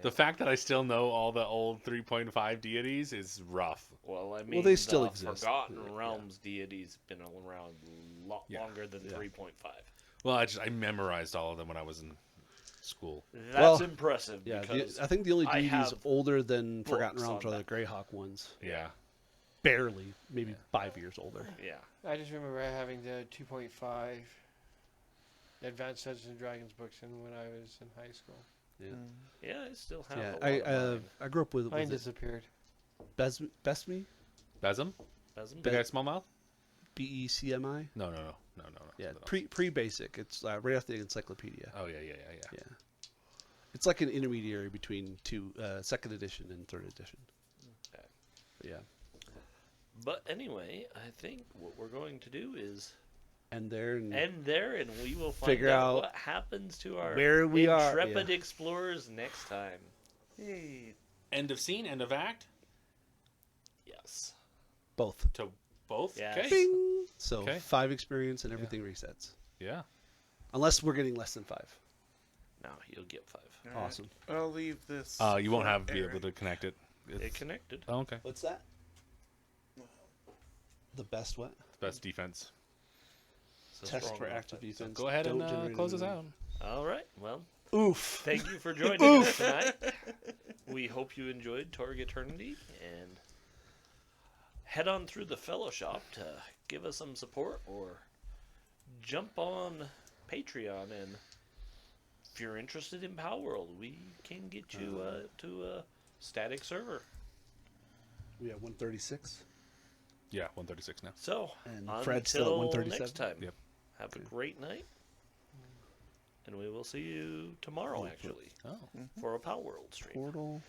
S3: The fact that I still know all the old 3.5 deities is rough.
S2: Well, I mean,
S1: they still
S2: the
S1: exist.
S2: Forgotten
S1: Yeah.
S2: Realms deities been around
S3: Yeah.
S2: longer than
S1: Yeah.
S2: 3.5.
S3: Well, I memorized all of them when I was in school.
S2: That's
S1: Well,
S2: impressive.
S1: Yeah,
S2: because
S1: I think the only
S2: I
S1: deities
S2: have
S1: older than Forgotten
S2: books
S1: Realms
S2: on
S1: are the
S2: that.
S1: Greyhawk ones.
S3: Yeah.
S1: Barely, maybe 5 years older.
S2: yeah.
S4: I just remember having the 2.5 Advanced Dungeons and Dragons books when I was in high school.
S1: Yeah,
S2: Yeah, I still have
S1: yeah.
S2: a lot
S1: I
S2: of mine.
S1: I grew up with
S4: Mine
S1: it
S4: disappeared.
S1: Besme,
S3: Besem?
S2: Doesn't
S3: The
S2: it?
S3: guy with small mouth?
S1: BECMI.
S3: No.
S1: Yeah,
S3: something else.
S1: pre basic. It's right after the encyclopedia.
S3: Oh, yeah.
S1: Yeah, it's like an intermediary between second edition and third edition.
S2: Okay.
S1: Yeah,
S2: But anyway, I think what we're going to do is
S1: and there and
S2: end there, and we will find
S1: Figure
S2: out
S1: out
S2: what happens to our
S1: where we are,
S2: intrepid explorers next time.
S3: End of scene, end of act.
S2: Yes.
S1: both.
S3: To Both?
S2: Yes.
S3: Okay.
S1: Bing! So
S3: Okay.
S1: 5 experience and everything resets.
S3: Yeah.
S1: Unless we're getting less than 5.
S2: No, you'll get 5.
S5: All right,
S1: Awesome.
S5: I'll leave this.
S3: You won't
S5: for
S3: be able
S5: Eric.
S3: to connect it.
S2: It connected.
S3: Oh, okay.
S1: What's that? The best what?
S3: Best defense.
S2: So
S1: Test
S2: strong
S1: for
S2: enough
S1: active
S2: that-
S1: defense.
S3: Go ahead
S1: Don't
S3: and
S1: generate
S3: close us
S1: anything.
S3: out.
S2: All right. Well,
S1: Oof.
S2: thank you for joining us tonight. We hope you enjoyed Torg Eternity, and head on through the fellow shop to give us some support, or jump on Patreon, and if you're interested in Power World, we can get you to a static server.
S1: We have 136.
S3: Yeah, 136 now.
S2: So,
S1: And
S2: until
S1: Fred's still at 137?
S2: next time,
S3: Yep.
S2: have
S1: Okay.
S2: a great night, and we will see you tomorrow, actually,
S3: Oh.
S2: for a Power World stream.
S1: Portal.